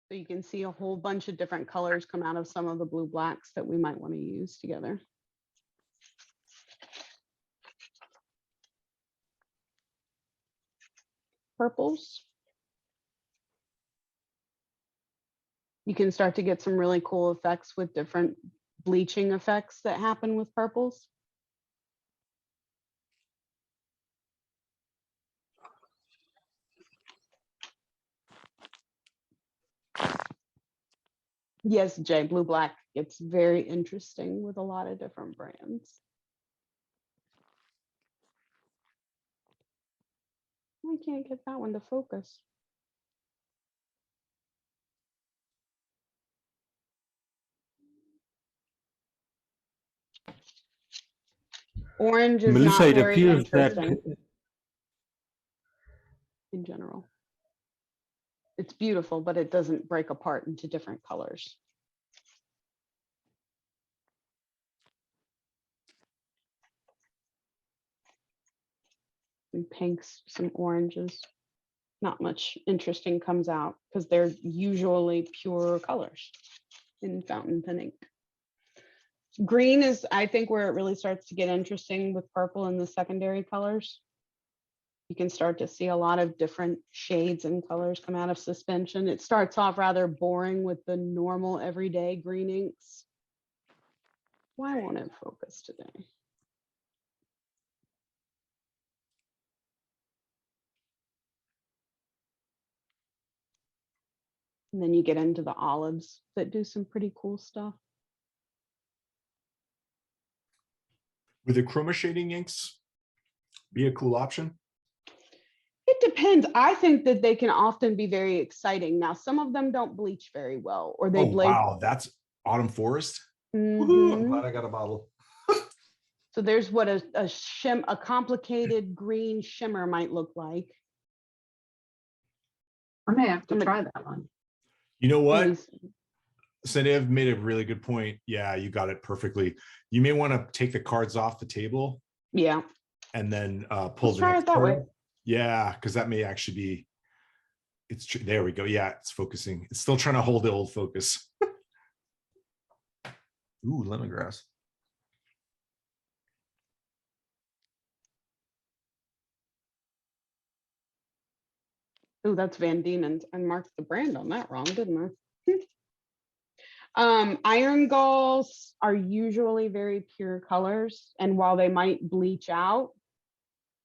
So you can see a whole bunch of different colors come out of some of the blue blacks that we might want to use together. Purples. You can start to get some really cool effects with different bleaching effects that happen with purples. Yes, Jay, blue black gets very interesting with a lot of different brands. I can't get that one to focus. Orange is Melissa, not it very appears interesting that in general. It's beautiful, but it doesn't break apart into different colors. Some pinks, some oranges. Not much interesting comes out because they're usually pure colors in fountain pen ink. Green is, I think, where it really starts to get interesting with purple and the secondary colors. You can start to see a lot of different shades and colors come out of suspension. It starts off rather boring with the normal everyday green inks. Why won't it focus today? And then you get into the olives that do some pretty cool stuff. Would the chroma shading inks be a cool option? It depends. I think that they can often be very exciting. Now, some of them don't bleach very well, or they bleach. Wow, that's Autumn Forest. Mhm. Woohoo, I'm glad I got a bottle. So there's what a complicated green shimmer might look like. I may have to try that one. You know what? These- Senev made a really good point. Yeah, you got it perfectly. You may want to take the cards off the table Yeah. and then pull Let's the try next it that card. way. Yeah, because that may actually be. There we go. Yeah, it's focusing. It's still trying to hold the old focus. Ooh, lemongrass. Oh, that's Van Diemen's. I marked the brand on that wrong, didn't I? Iron galls are usually very pure colors, and while they might bleach out,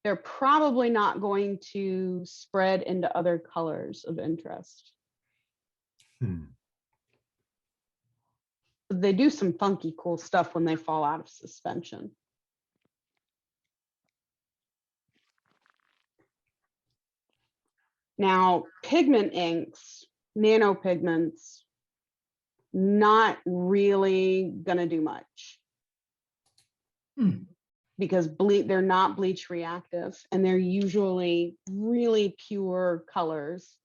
they're probably not going to spread into other colors of interest. They do some funky, cool stuff when they fall out of suspension. Now, pigment inks, nano pigments, not really gonna do much. Because they're not bleach reactive, and they're usually really pure colors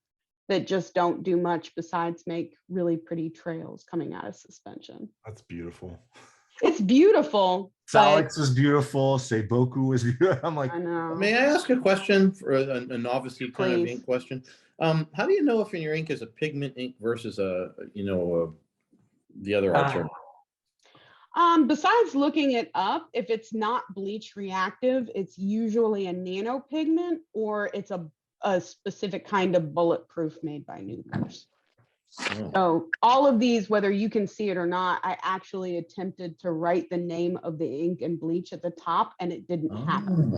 that just don't do much besides make really pretty trails coming out of suspension. That's beautiful. It's beautiful. Salix is beautiful. Seiboku is beautiful. I'm like, I know. May I ask a question for a novice kind of Please. ink question? How do you know if your ink is a pigment ink versus the other alternative? Besides looking it up, if it's not bleach reactive, it's usually a nano pigment or it's a specific kind of bulletproof made by Newkers. Oh. So all of these, whether you can see it or not, I actually attempted to write the name of the ink and bleach at the top, and it didn't happen.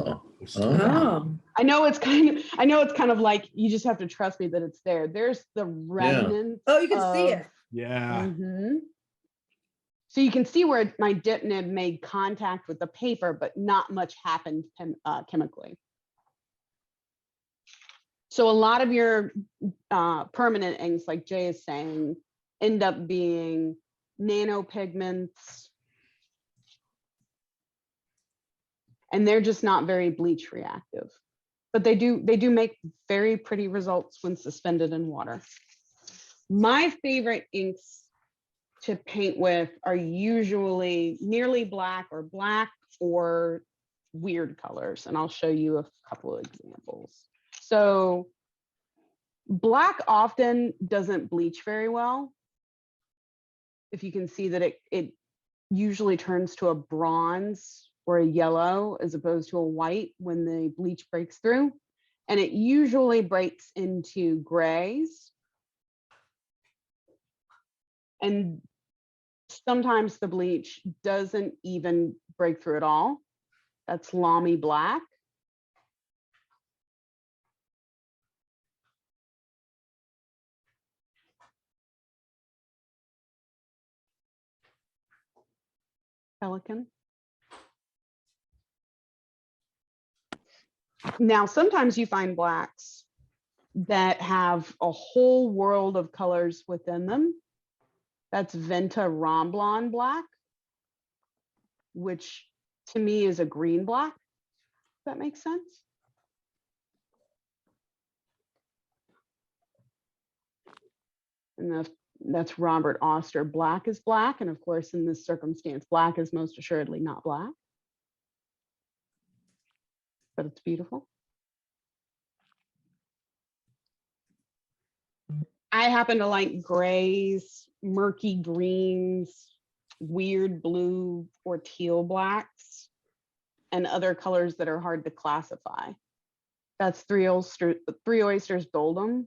Oh, I know it's kind of like you just have to trust me that it's there. There's the remnants. oh, you can see it. yeah. Mhm. So you can see where my dip nib made contact with the paper, but not much happened chemically. So a lot of your permanent inks, like Jay is saying, end up being nano pigments, and they're just not very bleach reactive. But they do make very pretty results when suspended in water. My favorite inks to paint with are usually nearly black or weird colors. And I'll show you a couple of examples. So Black often doesn't bleach very well. If you can see that it usually turns to a bronze or a yellow as opposed to a white when the bleach breaks through. And it usually breaks into grays. And sometimes the bleach doesn't even break through at all. That's Lamy black. Pelican. Now, sometimes you find blacks that have a whole world of colors within them. That's Venta Romblon black, which to me is a green black. Does that make sense? And that's Robert Oster. Black is black. And of course, in this circumstance, black is most assuredly not black. But it's beautiful. I happen to like grays, murky greens, weird blue or teal blacks, and other colors that are hard to classify. That's Three Oysters Doldum.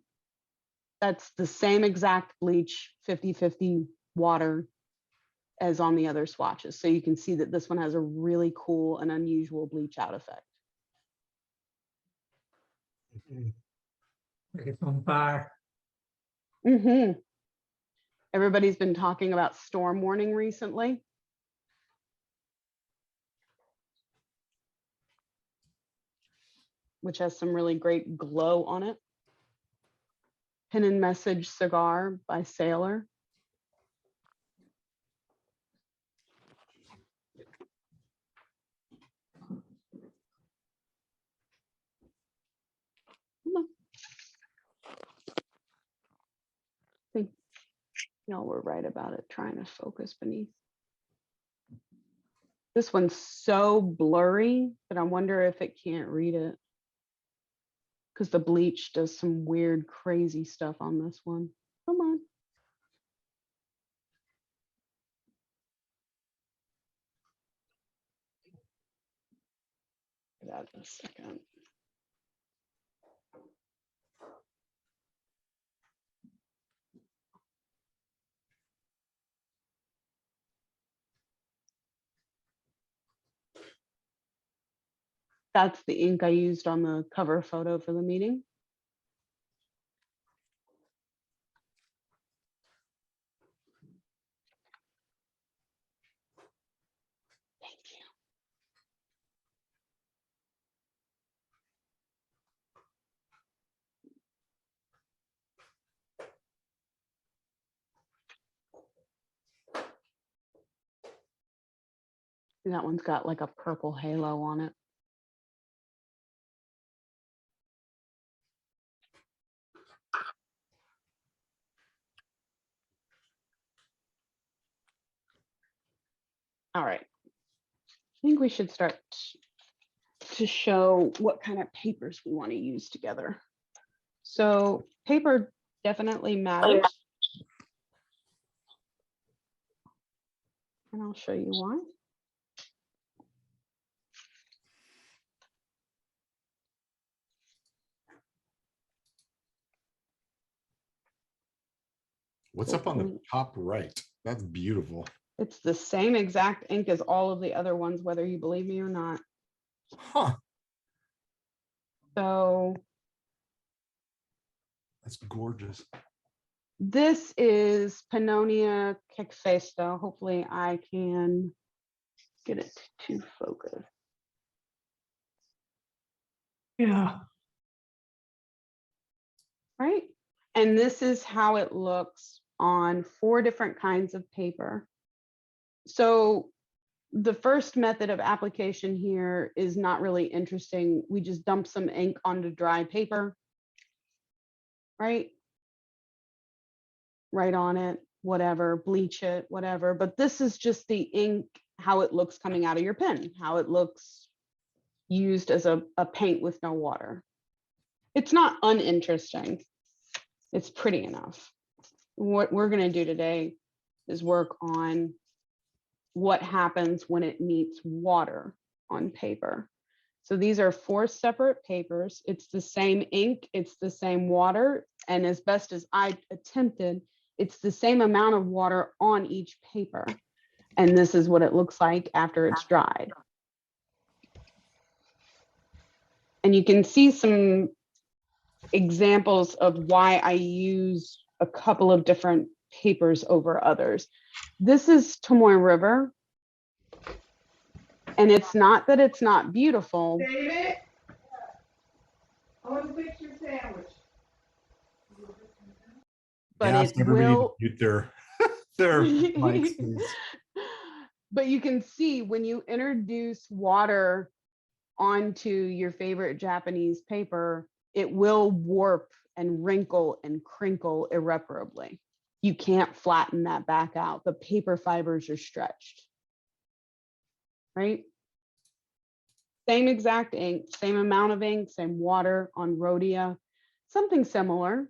That's the same exact bleach, 50-50 water as on the other swatches. So you can see that this one has a really cool and unusual bleach out effect. It's on fire. Mm-hmm. Everybody's been talking about storm warning recently. Which has some really great glow on it. Pin and Message Cigar by Sailor. I think y'all were right about it, trying to focus beneath. This one's so blurry that I wonder if it can't read it. Because the bleach does some weird, crazy stuff on this one. Come on. Give that a second. That's the ink I used on the cover photo for the meeting. Thank you. And that one's got like a purple halo on it. All right. I think we should start to show what kind of papers we want to use together. So paper definitely matters. And I'll show you why. What's up on the top right? That's beautiful. It's the same exact ink as all of the other ones, whether you believe me or not. Huh. So That's gorgeous. this is Pannonia Kekfesto. Hopefully I can get it to focus. Yeah. Right? And this is how it looks on 4 different kinds of paper. So the first method of application here is not really interesting. We just dump some ink onto dry paper, right? Write on it, whatever, bleach it, whatever. But this is just the ink, how it looks coming out of your pen, how it looks used as a paint with no water. It's not uninteresting. It's pretty enough. What we're gonna do today is work on what happens when it meets water on paper. So these are 4 separate papers. It's the same ink, it's the same water, and as best as I attempted, it's the same amount of water on each paper. And this is what it looks like after it's dried. And you can see some examples of why I use a couple of different papers over others. This is Tomoy River. And it's not that it's not beautiful. David? I want to fix your sandwich. But Yeah, ask it everybody to will. mute their their mics, please. But you can see when you introduce water onto your favorite Japanese paper, it will warp and wrinkle and crinkle irreparably. You can't flatten that back out. The paper fibers are stretched. Right? Same exact ink, same amount of ink, same water on Rhodia, something similar.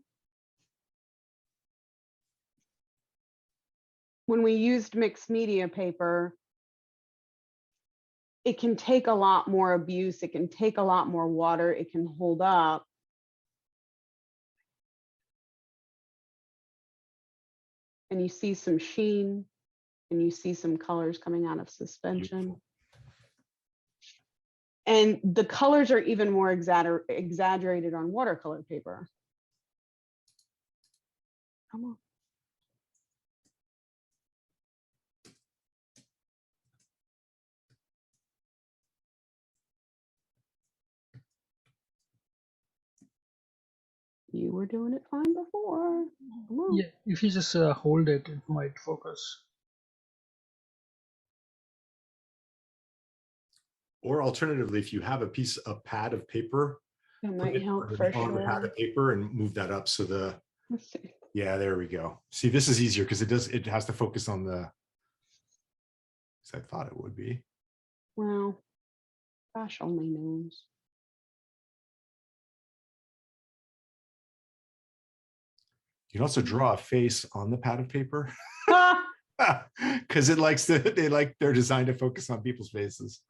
When we used mixed media paper, it can take a lot more abuse, it can take a lot more water, it can hold up. And you see some sheen, and you see some colors coming out of suspension. And the colors are even more exaggerated on watercolor paper. Come on. You were doing it fine before. Come on. Yeah, if you just hold it, it might focus. Or alternatively, if you have a pad of paper, That put might it help on for the pad sure. of paper and move that up so the, Let's see. yeah, there we go. See, this is easier because it has to focus on the, as I thought it would be. Well, gosh only knows. You can also draw a face on the pad of paper Ah! because it likes to, they're designed to focus on people's faces.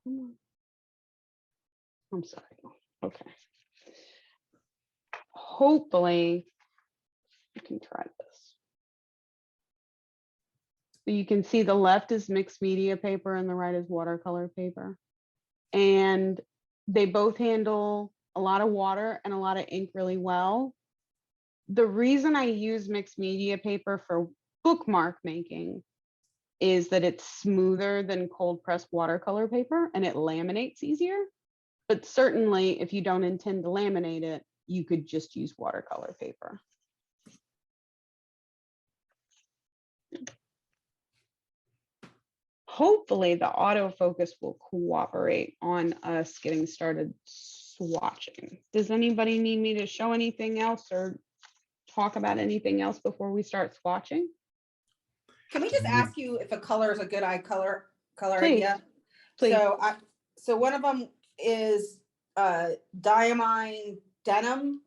Come on. I'm sorry. Okay. Hopefully, you can try this. So you can see the left is mixed media paper and the right is watercolor paper. And they both handle a lot of water and a lot of ink really well. The reason I use mixed media paper for bookmark making is that it's smoother than cold pressed watercolor paper and it laminates easier. But certainly if you don't intend to laminate it, you could just use watercolor paper. Hopefully the autofocus will cooperate on us getting started swatching. Does anybody need me to show anything else or talk about anything else before we start swatching? Can we just ask you if a color is a good eye color Please, idea? please. So one of them is diamine denim.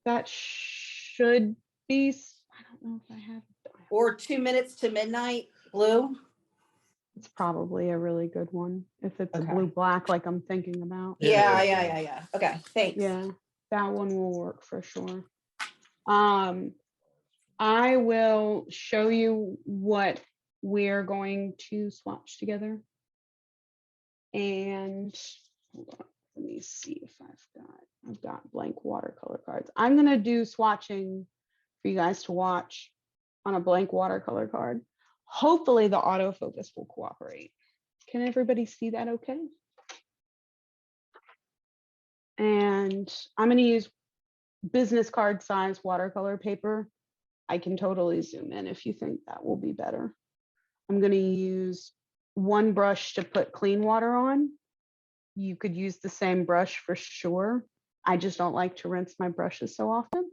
That should be, I don't know if I have. Or 2 minutes to midnight blue. It's probably a really good one if it's a Okay. blue black like I'm thinking about. Yeah. Okay, thanks. Yeah, that one will work for sure. I will show you what we're going to swatch together. And hold on, let me see if I've got blank watercolor cards. I'm gonna do swatching for you guys to watch on a blank watercolor card. Hopefully the autofocus will cooperate. Can everybody see that okay? And I'm gonna use business card size watercolor paper. I can totally zoom in if you think that will be better. I'm gonna use one brush to put clean water on. You could use the same brush for sure. I just don't like to rinse my brushes so often.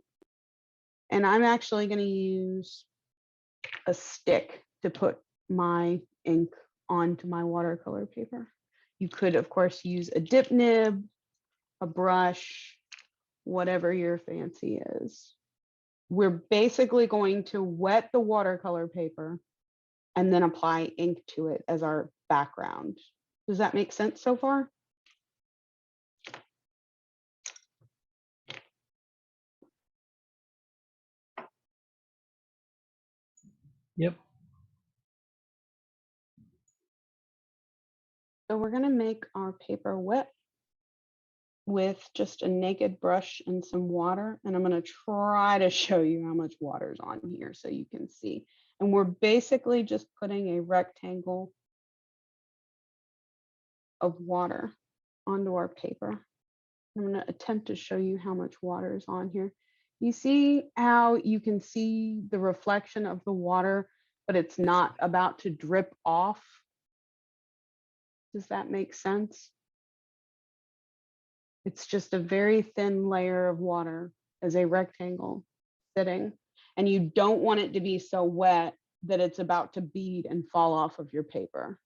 And I'm actually gonna use a stick to put my ink onto my watercolor paper. You could, of course, use a dip nib, a brush, whatever your fancy is. We're basically going to wet the watercolor paper and then apply ink to it as our background. Does that make sense so far? Yep. So we're gonna make our paper wet with just a naked brush and some water. And I'm gonna try to show you how much water is on here so you can see. And we're basically just putting a rectangle of water onto our paper. I'm gonna attempt to show you how much water is on here. You see how you can see the reflection of the water, but it's not about to drip off? Does that make sense? It's just a very thin layer of water as a rectangle sitting. And you don't want it to be so wet that it's about to bead and fall off of your paper.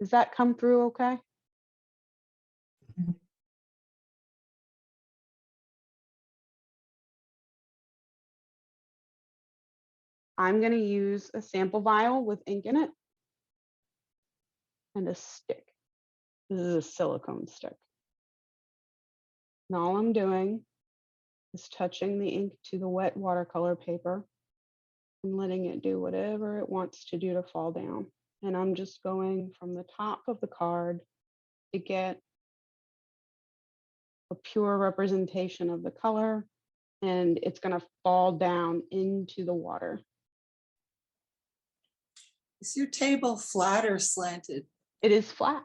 Does that come through okay? I'm going to use a sample vial with ink in it and a stick. This is a silicone stick. And all I'm doing is touching the ink to the wet watercolor paper and letting it do whatever it wants to do to fall down. And I'm just going from the top of the card to get a pure representation of the color, and it's going to fall down into the water. Is your table flat or slanted? It is flat,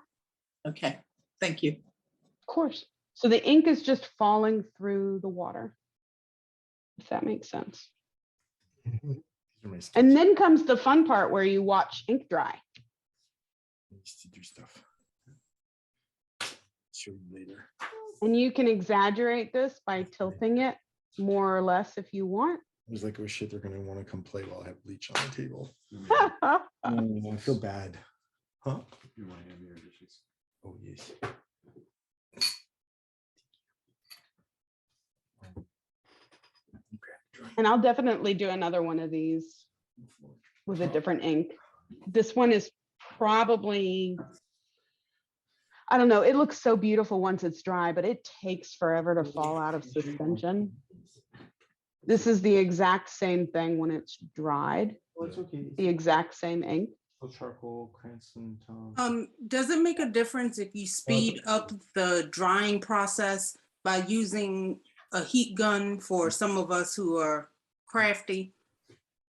Okay, thank you. of course. So the ink is just falling through the water, if that makes sense. These are my And sketches. then comes the fun part where you watch ink dry. I used to do stuff. Show you later. And you can exaggerate this by tilting it more or less if you want. I was like, oh shit, they're gonna want to come play while I have bleach on the table. I feel bad. Huh? You want to have your dishes? Oh yes. And I'll definitely do another one of these with a different ink. This one is probably, I don't know, it looks so beautiful once it's dry, but it takes forever to fall out of suspension. This is the exact same thing when it's dried, Oh, it's okay. the exact same ink. Charcoal, cranston, Tom. Does it make a difference if you speed up the drying process by using a heat gun for some of us who are crafty?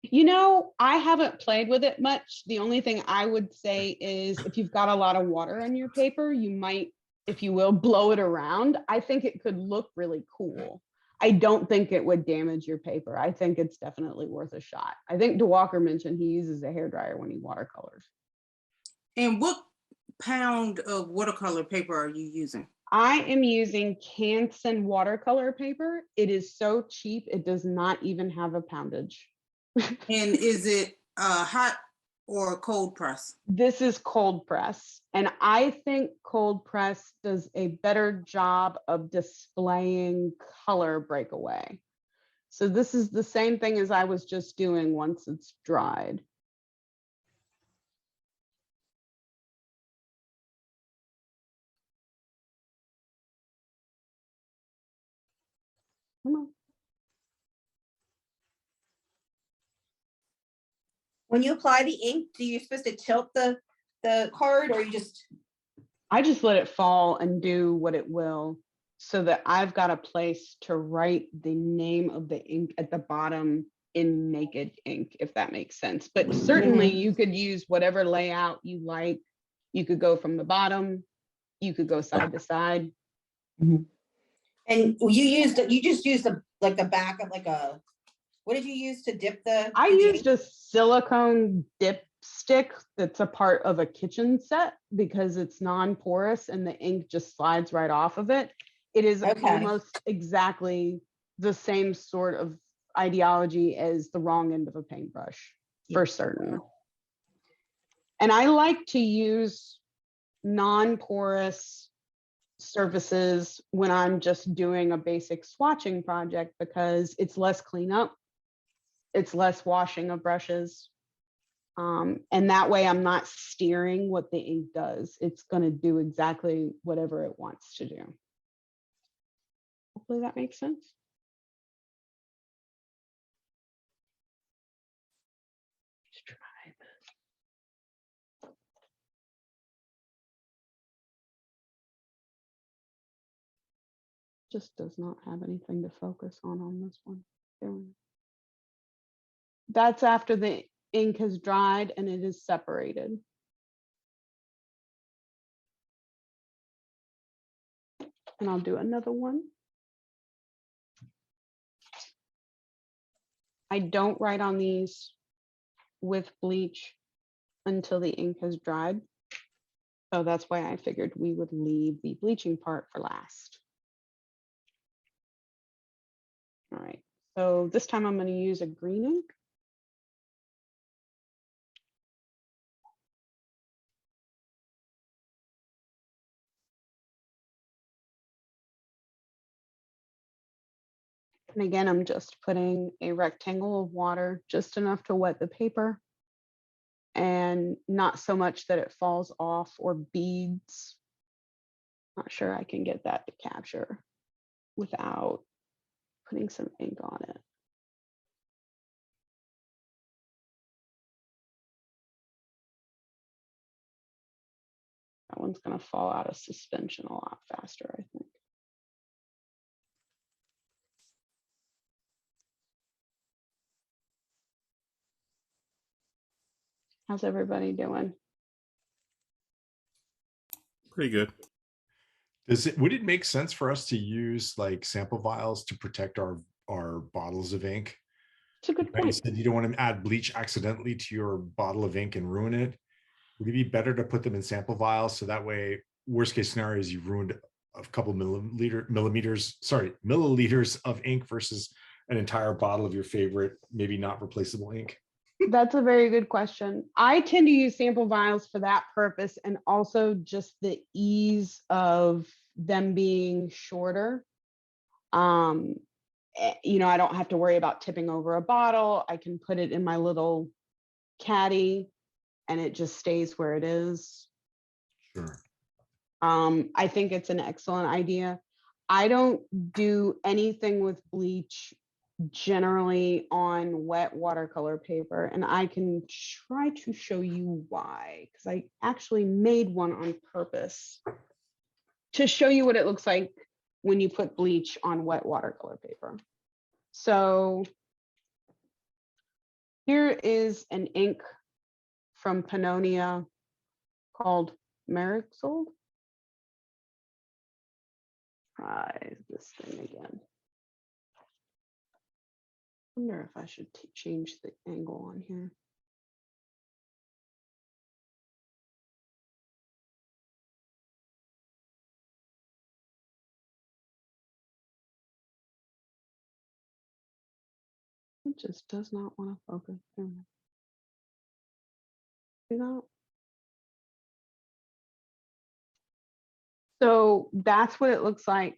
You know, I haven't played with it much. The only thing I would say is if you've got a lot of water on your paper, you might, if you will, blow it around. I think it could look really cool. I don't think it would damage your paper. I think it's definitely worth a shot. I think DeWalker mentioned he uses a hairdryer when he watercolors. And what pound of watercolor paper are you using? I am using Canson watercolor paper. It is so cheap, it does not even have a poundage. And is it hot or cold press? This is cold press. And I think cold press does a better job of displaying color breakaway. So this is the same thing as I was just doing once it's dried. Come on. When you apply the ink, do you supposed to tilt the card or you just? I just let it fall and do what it will so that I've got a place to write the name of the ink at the bottom in naked ink, if that makes sense. But certainly you could use whatever layout you like. You could go from the bottom, you could go side to side. And you just used the back of what did you use to dip the? I used a silicone dip stick that's a part of a kitchen set because it's non-porous and the ink just slides right off of it. It is almost exactly the same sort of ideology as the wrong end of a paintbrush, for certain. And I like to use non-porous surfaces when I'm just doing a basic swatching project because it's less cleanup. It's less washing of brushes. And that way I'm not steering what the ink does. It's going to do exactly whatever it wants to do. Hopefully that makes sense. Let's try this. Just does not have anything to focus on this one. There we go. That's after the ink has dried and it is separated. And I'll do another one. I don't write on these with bleach until the ink has dried. So that's why I figured we would leave the bleaching part for last. All right, so this time I'm going to use a green ink. And again, I'm just putting a rectangle of water, just enough to wet the paper and not so much that it falls off or beads. Not sure I can get that to capture without putting some ink on it. That one's going to fall out of suspension a lot faster, I think. How's everybody doing? Pretty good. Would it make sense for us to use like sample vials to protect our bottles of ink? It's a good You point. said you don't want to add bleach accidentally to your bottle of ink and ruin it. Would it be better to put them in sample vials so that way, worst case scenario is you've ruined a couple milliliters of ink versus an entire bottle of your favorite, maybe not replaceable ink? That's a very good question. I tend to use sample vials for that purpose and also just the ease of them being shorter. You know, I don't have to worry about tipping over a bottle. I can put it in my little caddy and it just stays where it is. Sure. I think it's an excellent idea. I don't do anything with bleach generally on wet watercolor paper, and I can try to show you why, because I actually made one on purpose to show you what it looks like when you put bleach on wet watercolor paper. So here is an ink from Pannonia called Marixel. Try this thing again. I wonder if I should change the angle on here. It just does not want to focus. There we go. See that? So that's what it looks like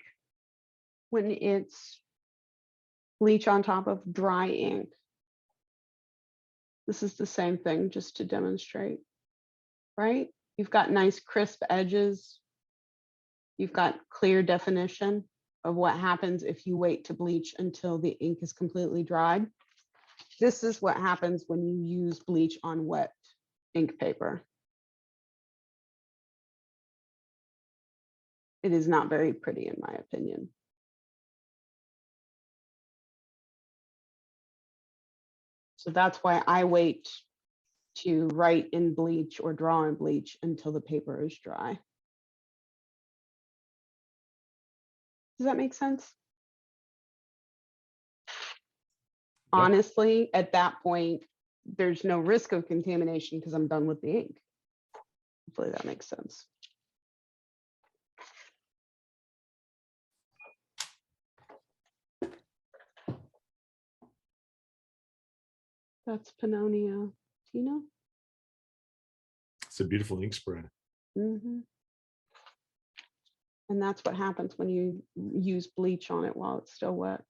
when it's bleach on top of dry ink. This is the same thing, just to demonstrate, right? You've got nice crisp edges. You've got clear definition of what happens if you wait to bleach until the ink is completely dried. This is what happens when you use bleach on wet ink paper. It is not very pretty, in my opinion. So that's why I wait to write in bleach or draw in bleach until the paper is dry. Does that make sense? Honestly, at that point, there's no risk of contamination because I'm done with the ink. Hopefully that makes sense. That's Pannonia Tina. It's a beautiful ink spread. Mm-hmm. And that's what happens when you use bleach on it while it's still wet.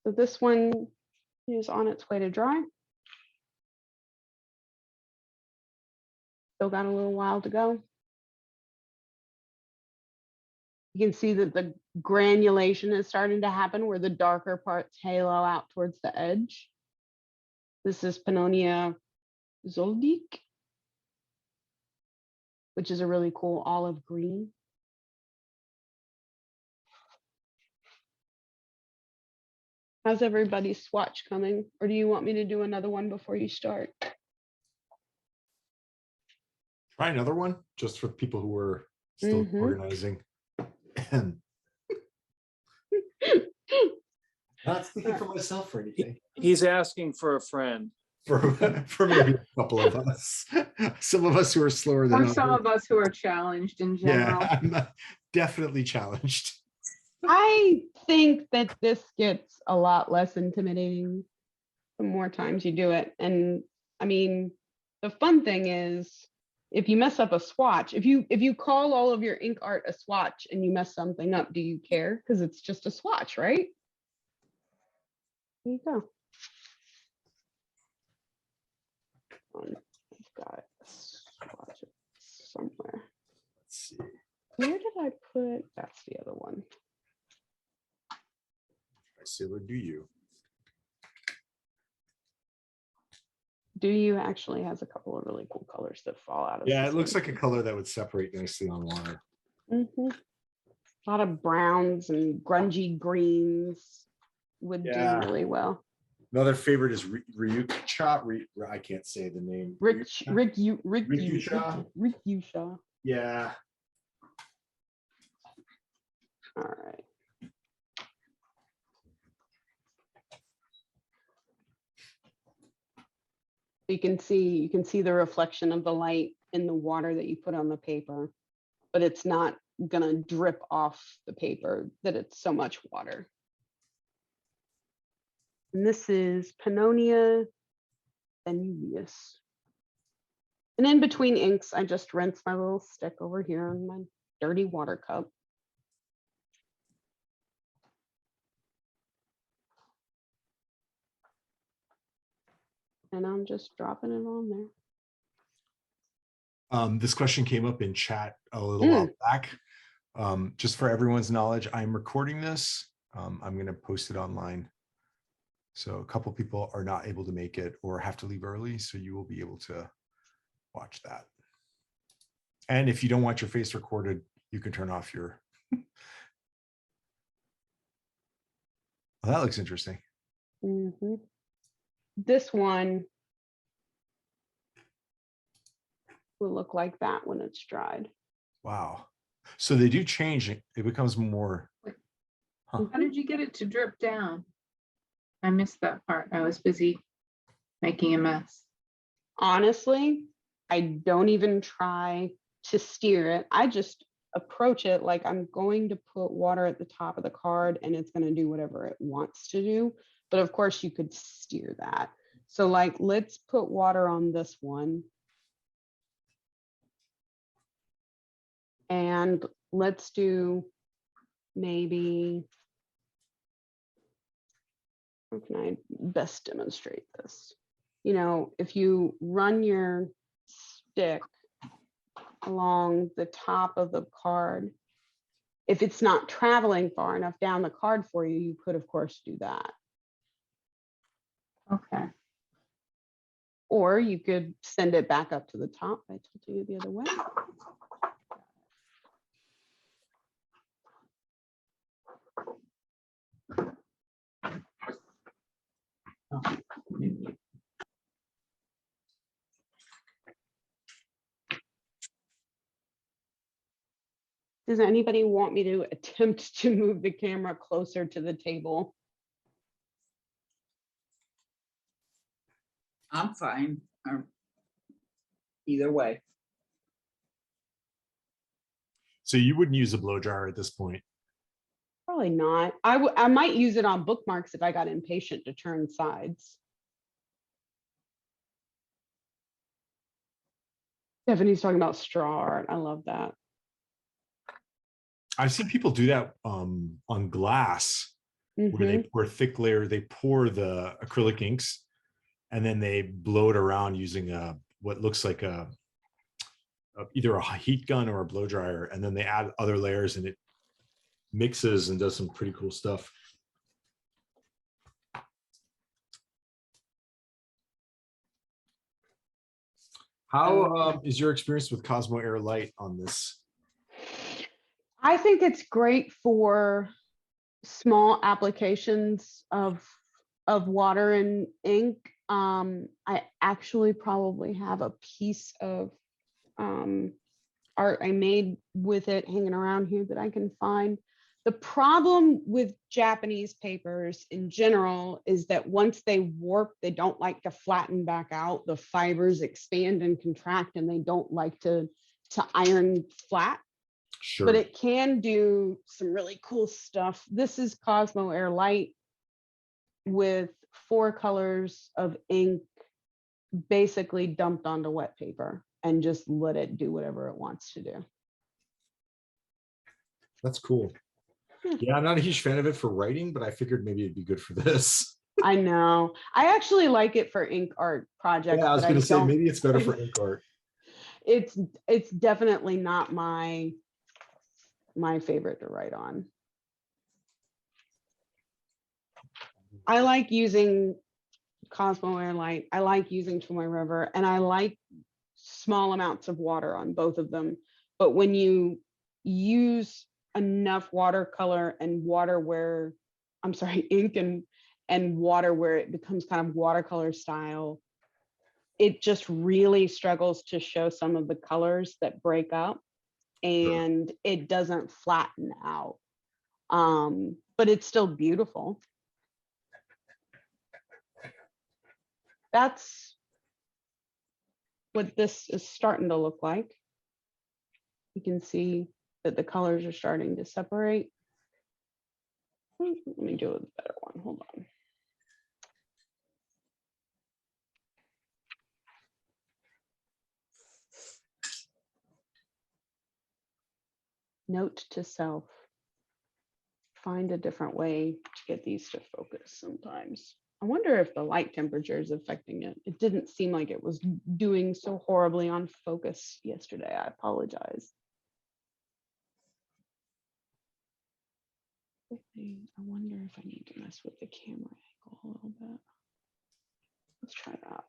So this one is on its way to dry. Still got a little while to go. You can see that the granulation is starting to happen where the darker parts halo out towards the edge. This is Pannonia Zoldyck, which is a really cool olive green. How's everybody's swatch coming? Or do you want me to do another one before you start? Try another one just for people who are still organizing. Not speaking for myself or anything. He's asking for a friend. For maybe a couple of us. Some of us who are slower than Or some others. of us who are challenged in general. Yeah, I'm definitely challenged. I think that this gets a lot less intimidating the more times you do it. And I mean, the fun thing is if you mess up a swatch, if you call all of your ink art a swatch and you mess something up, do you care? Because it's just a swatch, right? There you go. I've got a swatch somewhere. Let's see. Where did I put? That's the other one. Sailor, do you? Do you actually has a couple of really cool colors that fall out of Yeah, this it looks one. like a color that would separate nicely on water. A lot of browns and grungy greens would Yeah. do really well. Another favorite is Ryucha. I can't say the name. Ryucha. Yeah. All right. You can see the reflection of the light in the water that you put on the paper, but it's not gonna drip off the paper that it's so much water. And this is Pannonia Venuvius. And in between inks, I just rinse my little stick over here in my dirty water cup. And I'm just dropping it on there. This question came up in chat a little while back. Just for everyone's knowledge, I'm recording this. I'm going to post it online. So a couple people are not able to make it or have to leave early. So you will be able to watch that. And if you don't want your face recorded, you can turn off your. Well, that looks interesting. This one will look like that when it's dried. Wow. So they do change it. It becomes more. How did you get it to drip down? I missed that part. I was busy making a mess. Honestly, I don't even try to steer it. I just approach it like I'm going to put water at the top of the card and it's going to do whatever it wants to do. But of course you could steer that. So like, let's put water on this one. And let's do maybe, how can I best demonstrate this? You know, if you run your stick along the top of the card, if it's not traveling far enough down the card for you, you could of course do that. Okay. Or you could send it back up to the top by tilting it the other way. Does anybody want me to attempt to move the camera closer to the table? I'm fine. Either way. So you wouldn't use a blow dryer at this point. Probably not. I might use it on bookmarks if I got impatient to turn sides. Stephanie's talking about straw art. I love that. I've seen people do that on glass where they Mhm. pour thick layer, they pour the acrylic inks and then they blow it around using what looks like either a heat gun or a blow dryer, and then they add other layers and it mixes and does some pretty cool stuff. How is your experience with Cosmo Air Light on this? I think it's great for small applications of water and ink. I actually probably have a piece of art I made with it hanging around here that I can find. The problem with Japanese papers in general is that once they warp, they don't like to flatten back out. The fibers expand and contract, and they don't like to iron flat. Sure. But it can do some really cool stuff. This is Cosmo Air Light with 4 colors of ink basically dumped onto wet paper and just let it do whatever it wants to do. That's cool. Yeah, I'm not a huge fan of it for writing, but I figured maybe it'd be good for this. I know. I actually like it for ink art projects. Yeah, I was but going to say don't- maybe it's better for ink art. It's definitely not my favorite to write on. I like using Cosmo Air Light. I like using Tomoe River, and I like small amounts of water on both of them. But when you use enough watercolor and ink and water where it becomes kind of watercolor style, it just really struggles to show some of the colors that break up, and it doesn't flatten out. But it's still beautiful. That's what this is starting to look like. You can see that the colors are starting to separate. Let me do a better one. Hold on. Note to self. Find a different way to get these to focus sometimes. I wonder if the light temperature is affecting it. It didn't seem like it was doing so horribly on focus yesterday. I apologize. I wonder if I need to mess with the camera angle a little bit. Let's try that.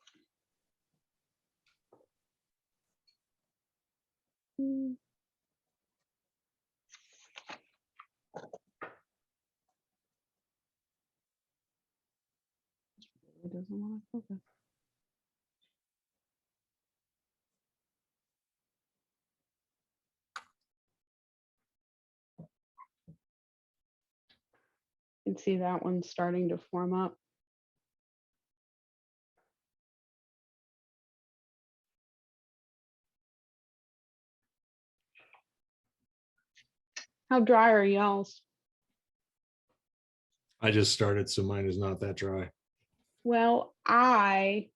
It doesn't want to focus. You can see that one starting to form up. How dry are y'all's? I just started, so mine is not that dry. Well, I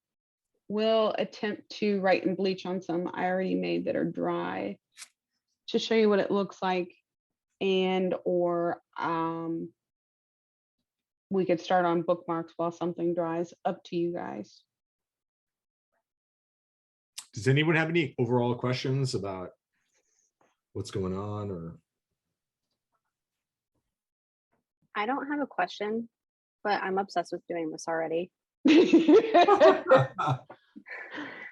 will attempt to write and bleach on some I already made that are dry to show you what it looks like, and or we could start on bookmarks while something dries. Up to you guys. Does anyone have any overall questions about what's going on, or? I don't have a question, but I'm obsessed with doing this already.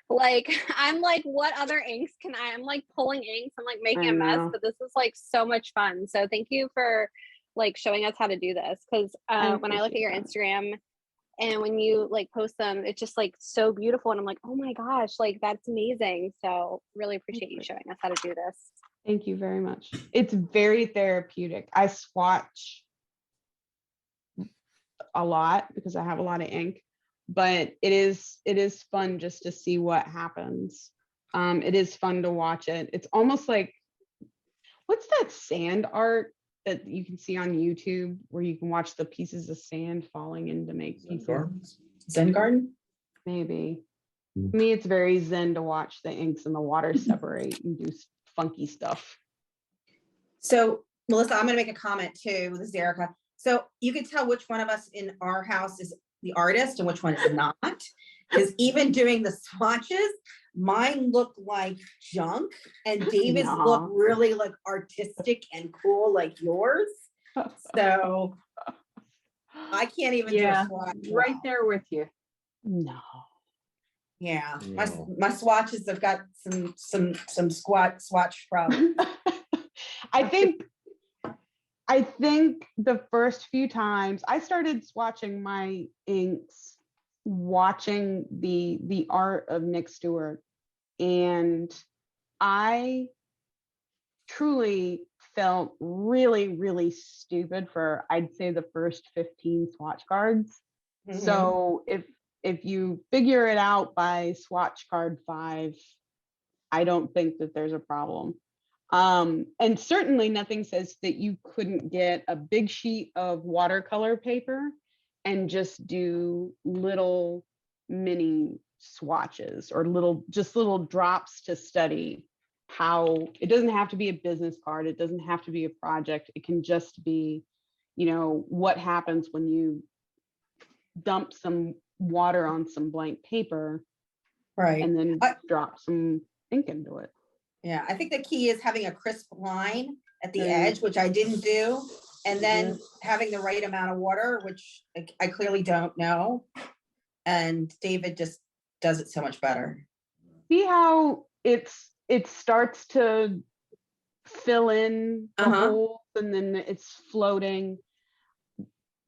Like, I'm like, what other inks can I'm like pulling inks, I'm like making I a mess, know. but this is like so much fun. So thank you for like showing us how to do this. Cause when I look at your Instagram and when you like post them, it's just like so beautiful. And I'm like, oh my gosh, like that's amazing. So really appreciate you showing us how to do this. Thank you very much. It's very therapeutic. I swatch a lot because I have a lot of ink, but it is fun just to see what happens. It is fun to watch it. It's almost like, what's that sand art that you can see on YouTube where you can watch the pieces of sand falling in to make pieces? Zen garden? Maybe. To me, it's very zen to watch the inks and the water separate and do funky stuff. So Melissa, I'm gonna make a comment too. This is Erica. So you can tell which one of us in our house is the artist and which one is not. Because even doing the swatches, mine look like junk and David's look No. really like artistic and cool like yours. So I can't even do a Yeah, swatch. right well. there with you. No. Yeah, No. my swatches have got some swatch problems. I think the first few times I started swatching my inks, watching the art of Nick Stewart, and I truly felt really, really stupid for, I'd say, the first 15 swatch cards. Mhm. So if you figure it out by swatch card 5, I don't think that there's a problem. And certainly nothing says that you couldn't get a big sheet of watercolor paper and just do little mini swatches or just little drops to study how it doesn't have to be a business card. It doesn't have to be a project. It can just be, what happens when you dump some water on some blank paper Right. and then drop some ink into it. Yeah, I think the key is having a crisp line at the Mm. edge, which I didn't do, and then having the right amount of water, which I clearly don't know. And David just does it so much better. See how it starts to fill in the holes and then it's floating.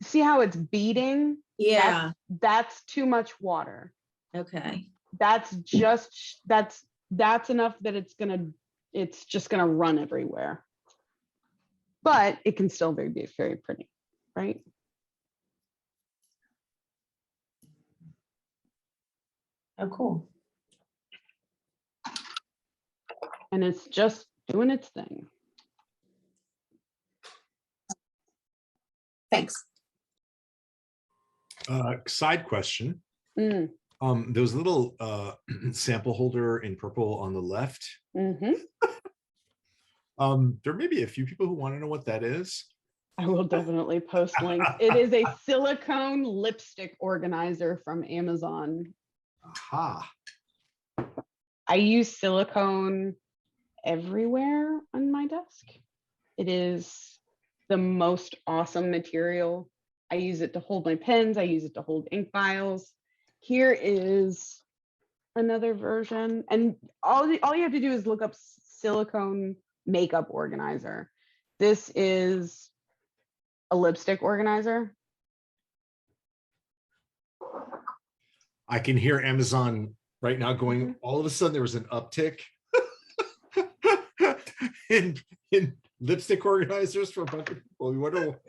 See how it's beading? Yeah. That's too much water. Okay. That's enough that it's just gonna run everywhere. But it can still be very pretty, right? Oh, cool. And it's just doing its thing. Thanks. Side question. Mm. There was a little sample holder in purple on the left. Mm-hmm. There may be a few people who want to know what that is. I will definitely post links. It is a silicone lipstick organizer from Amazon. Aha. I use silicone everywhere on my desk. It is the most awesome material. I use it to hold my pens. I use it to hold ink vials. Here is another version. And all you have to do is look up silicone makeup organizer. This is a lipstick organizer. I can hear Amazon right now going, all of a sudden there was an uptick in lipstick organizers for a bunch of people. You wonder,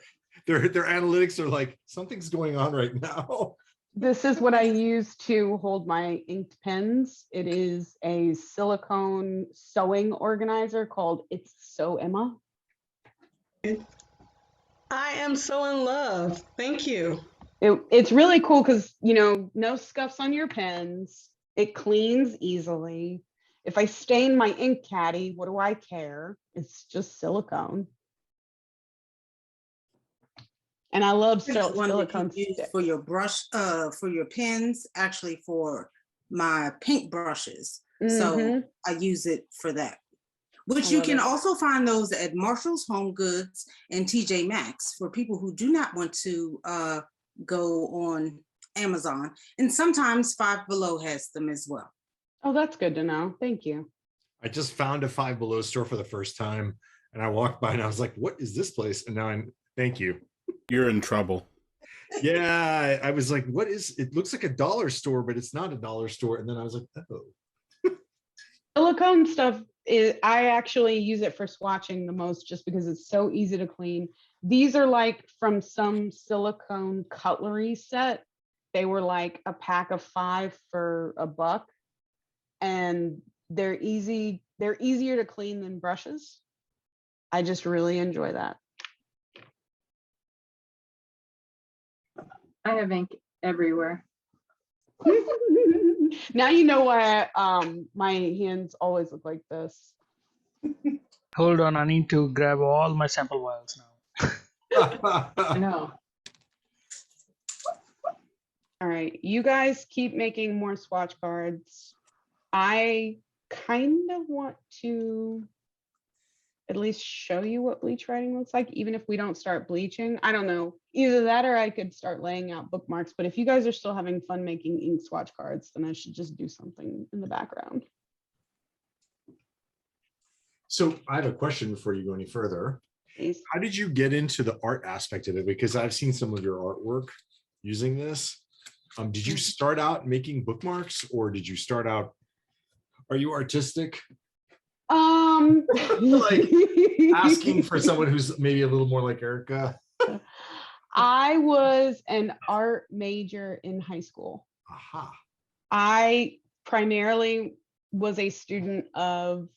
their analytics are like, something's going on right now. This is what I use to hold my inked pens. It is a silicone sewing organizer called It's So Emma. I am so in love. Thank you. It's really cool because, no scuffs on your pens. It cleans easily. If I stain my ink caddy, what do I care? It's just silicone. And I love One that silicone you use sticks. for your brush, for your pens, actually for my paint brushes. So I use it for that. Which you can also find those at Marshall's, Home Goods, and TJ Maxx for people who do not want to go on Amazon. And sometimes Five Below has them as well. Oh, that's good to know. Thank you. I just found a Five Below store for the first time and I walked by and I was like, what is this place? And now thank you. You're in trouble. Yeah, I was like, what is, it looks like a dollar store, but it's not a dollar store. And then I was like, oh. Silicone stuff, I actually use it for swatching the most just because it's so easy to clean. These are like from some silicone cutlery set. They were like a pack of 5 for $1. And they're easier to clean than brushes. I just really enjoy that. I have ink everywhere. Now you know why my hands always look like this. Hold on, I need to grab all my sample vials now. I know. All right, you guys keep making more swatch cards. I kind of want to at least show you what bleach writing looks like, even if we don't start bleaching. I don't know, either that or I could start laying out bookmarks, but if you guys are still having fun making ink swatch cards, then I should just do something in the background. So I have a question before you go any further. Please. How did you get into the art aspect of it? Because I've seen some of your artwork using this. Did you start out making bookmarks, or did you start out, are you artistic? Like asking for someone who's maybe a little more like Erica. I was an art major in high school. Aha. I primarily was a student of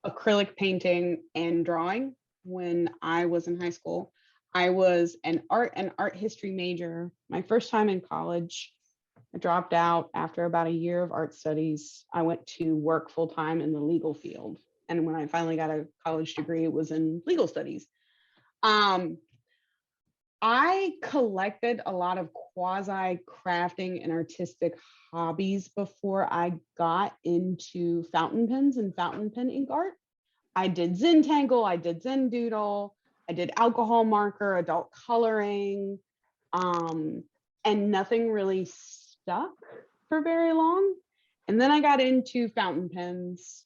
acrylic painting and drawing when I was in high school. I was an art and art history major. My first time in college, I dropped out after about a year of art studies. I went to work full time in the legal field. And when I finally got a college degree, it was in legal studies. I collected a lot of quasi crafting and artistic hobbies before I got into fountain pens and fountain pen ink art. I did Zentangle, I did Zendoodle, I did alcohol marker, adult coloring, and nothing really stuck for very long. And then I got into fountain pens,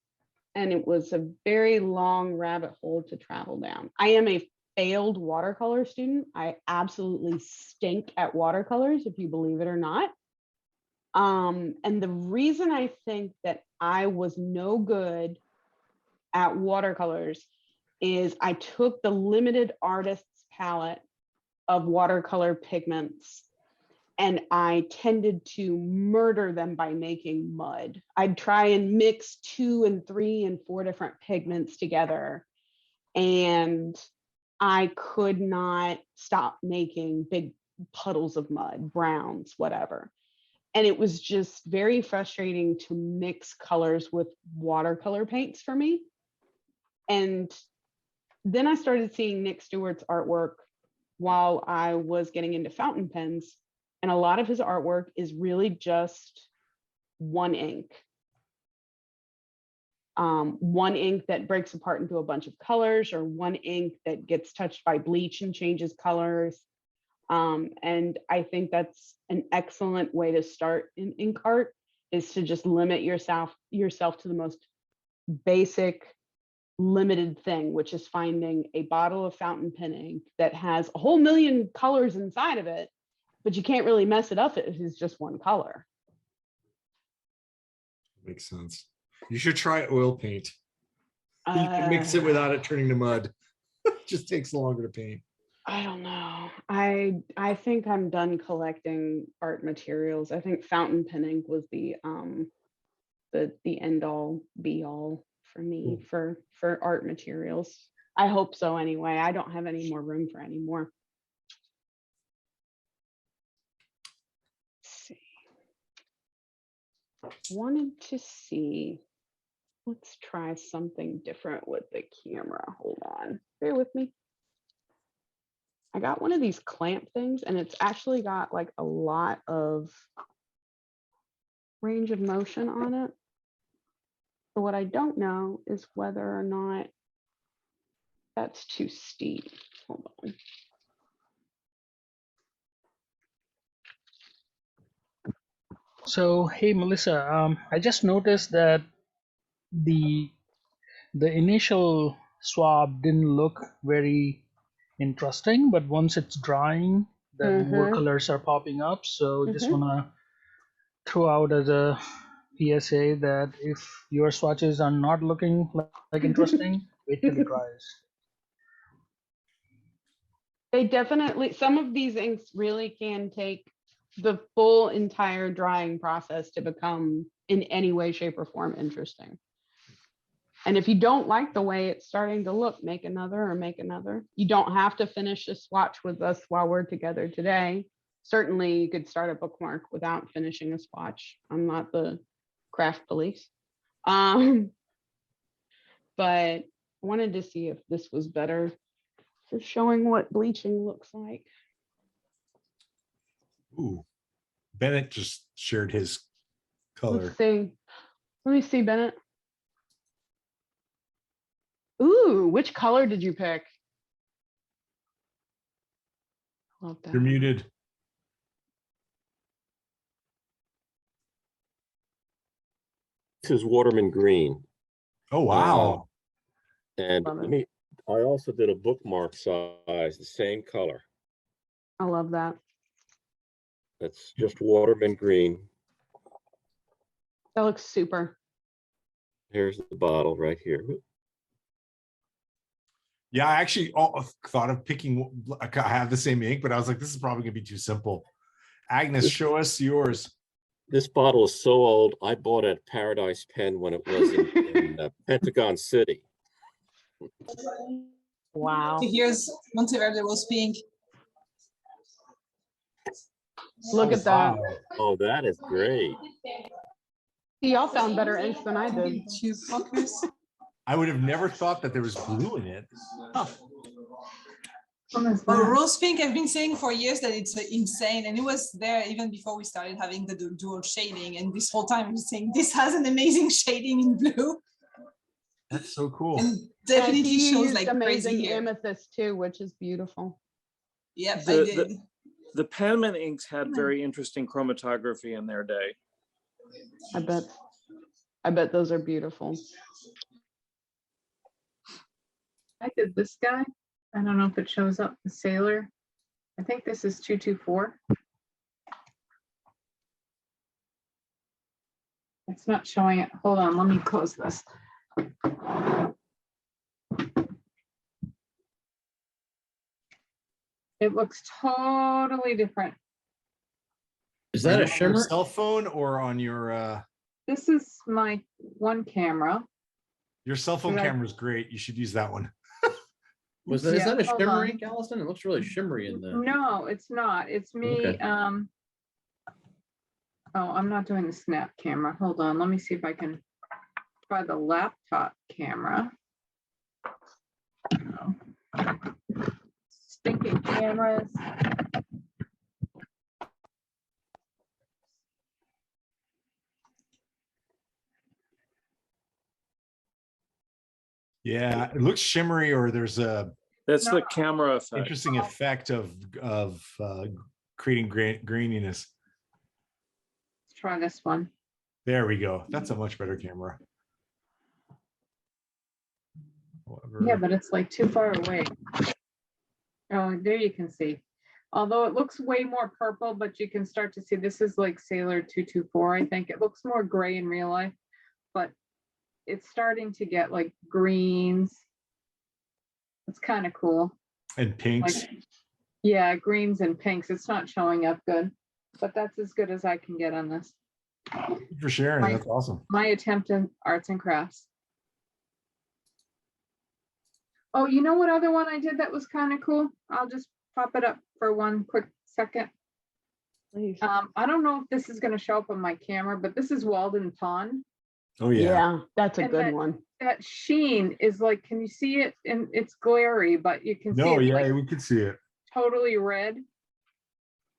and it was a very long rabbit hole to travel down. I am a failed watercolor student. I absolutely stink at watercolors, if you believe it or not. And the reason I think that I was no good at watercolors is I took the limited artist's palette of watercolor pigments and I tended to murder them by making mud. I'd try and mix 2 and 3 and 4 different pigments together, and I could not stop making big puddles of mud, browns, whatever. And it was just very frustrating to mix colors with watercolor paints for me. And then I started seeing Nick Stewart's artwork while I was getting into fountain pens. And a lot of his artwork is really just one ink. One ink that breaks apart into a bunch of colors, or one ink that gets touched by bleach and changes colors. And I think that's an excellent way to start in ink art, is to just limit yourself to the most basic limited thing, which is finding a bottle of fountain pen ink that has a whole million colors inside of it, but you can't really mess it up if it's just one color. Makes sense. You should try oil paint. You can mix it without it turning to mud. It just takes longer to paint. I don't know. I think I'm done collecting art materials. I think fountain pen ink was the end all be all for me for art materials. I hope so anyway. I don't have any more room for any more. Let's see. Wanted to see. Let's try something different with the camera. Hold on. Bear with me. I got one of these clamp things, and it's actually got like a lot of range of motion on it. But what I don't know is whether or not that's too steep. Hold on. So, hey, Melissa, I just noticed that the initial swab didn't look very interesting, but once it's drying, then more colors are popping up. So just want to throw out as a PSA that if your swatches are not looking like interesting, wait till it dries. They definitely, some of these inks really can take the full entire drying process to become in any way, shape, or form interesting. And if you don't like the way it's starting to look, make another or make another. You don't have to finish a swatch with us while we're together today. certainly you could start a bookmark without finishing a swatch. I'm not the craft police. But I wanted to see if this was better for showing what bleaching looks like. Ooh, Bennett just shared his color. Let's see. Let me see, Bennett. Ooh, which color did you pick? Love that. You're muted. This is Waterman Green. Oh, wow. And Love let it. me, I also did a bookmark size, the same color. I love that. That's just Waterman Green. That looks super. Here's the bottle right here. Yeah, I actually thought of picking, I have the same ink, but I was like, this is probably gonna be too simple. Agnes, show us yours. This bottle is so old. I bought it at Paradise Pen when it was in Pentagon City. Wow. Here's Monteverde Rose Pink. Look at that. Oh, that is great. Y'all found better inks than I did. Two pockets. I would have never thought that there was blue in it. Huh. Well, Rose Pink, I've been saying for years that it's insane, and it was there even before we started having the dual shading. And this whole time I'm saying this has an amazing shading in blue. That's so cool. And definitely you shows used like amazing crazy here. amethyst too, which is beautiful. Yep, I did. The Penman inks had very interesting chromatography in their day. I bet those are beautiful. I did this guy. I don't know if it shows up, the Sailor. I think this is 224. It's not showing it. Hold on, let me close this. It looks totally different. Is that a On your shimmer? cell phone or on your This is my one camera. cell phone Yeah. camera is great. You should use that one. Is that a hold shimmer on. ink, Allison? It looks really shimmery in the. No, it's not. It's me. Okay. Oh, I'm not doing the snap camera. Hold on. Let me see if I can try the laptop camera. Oh. Stinking cameras. Yeah, it looks shimmery, or there's a That's the No. camera effect. interesting effect of creating graininess. Let's try this one. There we go. That's a much better camera. However, Yeah, but it's like too far away. Oh, there you can see. Although it looks way more purple, but you can start to see this is like Sailor 224, I think. It looks more gray in real life, but it's starting to get like greens. It's kind of cool. and pinks. Like, yeah, greens and pinks. It's not showing up good, but that's as good as I can get on this. Thank you for sharing. That's awesome. My attempt in arts and crafts. Oh, you know what other one I did that was kind of cool? I'll just pop it up for one quick second. Please. I don't know if this is going to show up on my camera, but this is Walden Pond. Oh yeah. Yeah, that's a And good one. That sheen is like, can you see it? And it's glary, but you can see No, it's yeah, like we could see it. totally red.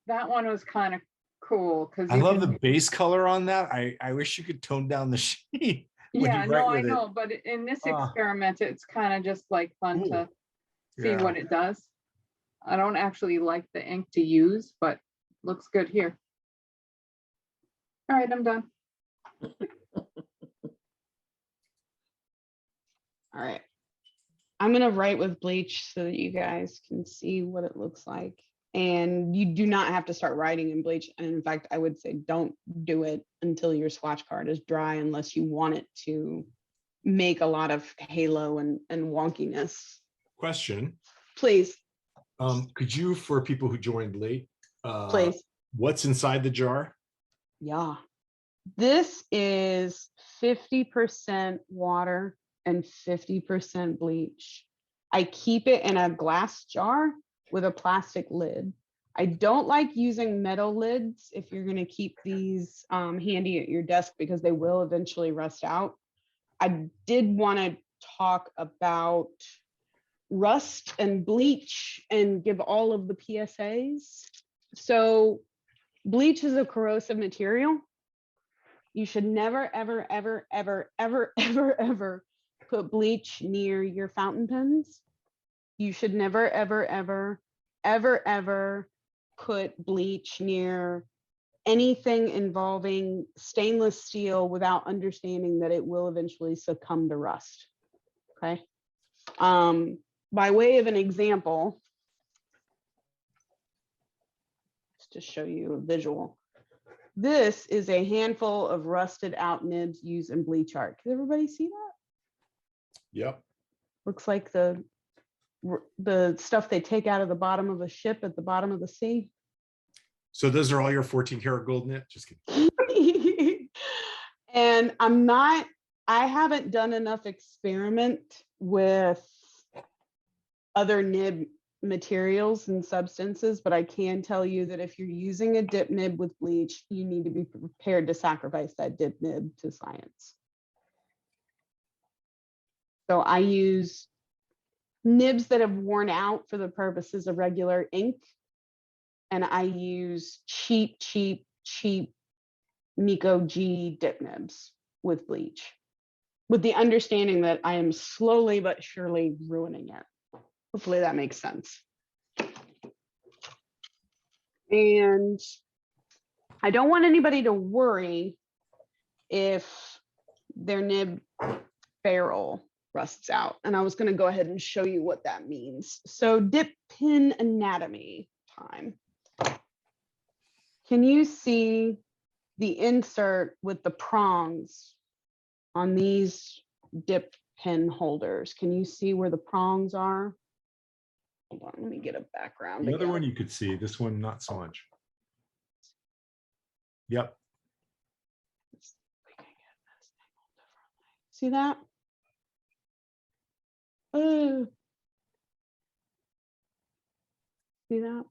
That one was kind of cool because I love the base color on that. I wish you could tone down the sheen. when yeah, you no, write I with it. know, but in this Ah. experiment, it's kind of just like fun Cool. to see Yeah. what it does. I don't actually like the ink to use, but looks good here. All right, I'm done. All right. I'm going to write with bleach so that you guys can see what it looks like. And you do not have to start writing in bleach. And in fact, I would say don't do it until your swatch card is dry unless you want it to make a lot of halo and wonkiness. Question. Please, Could you, for people who joined late, please. what's inside the jar? Yeah. This is 50% water and 50% bleach. I keep it in a glass jar with a plastic lid. I don't like using metal lids if you're going to keep these handy at your desk because they will eventually rust out. I did want to talk about rust and bleach and give all of the PSAs. So bleach is a corrosive material. You should never, ever, ever, ever, ever, ever, ever put bleach near your fountain pens. You should never, ever, ever, ever, ever put bleach near anything involving stainless steel without understanding that it will eventually succumb to rust. Okay. By way of an example, just to show you a visual, this is a handful of rusted out nibs used in bleach art. Can everybody see that? Yep. Looks like the stuff they take out of the bottom of a ship at the bottom of the sea. So those are all your 14 karat gold knit? Just kidding. And I haven't done enough experiment with other nib materials and substances, but I can tell you that if you're using a dip nib with bleach, you need to be prepared to sacrifice that dip nib to science. So I use nibs that have worn out for the purposes of regular ink. And I use cheap Nico G dip nibs with bleach, with the understanding that I am slowly but surely ruining it. Hopefully that makes sense. And I don't want anybody to worry if their nib ferrule rusts out. And I was going to go ahead and show you what that means. So dip pin anatomy time. Can you see the insert with the prongs on these dip pin holders? Can you see where the prongs are? Hold on, let me get a background. The other one you could see, this one not so much. Yep. See that? See that?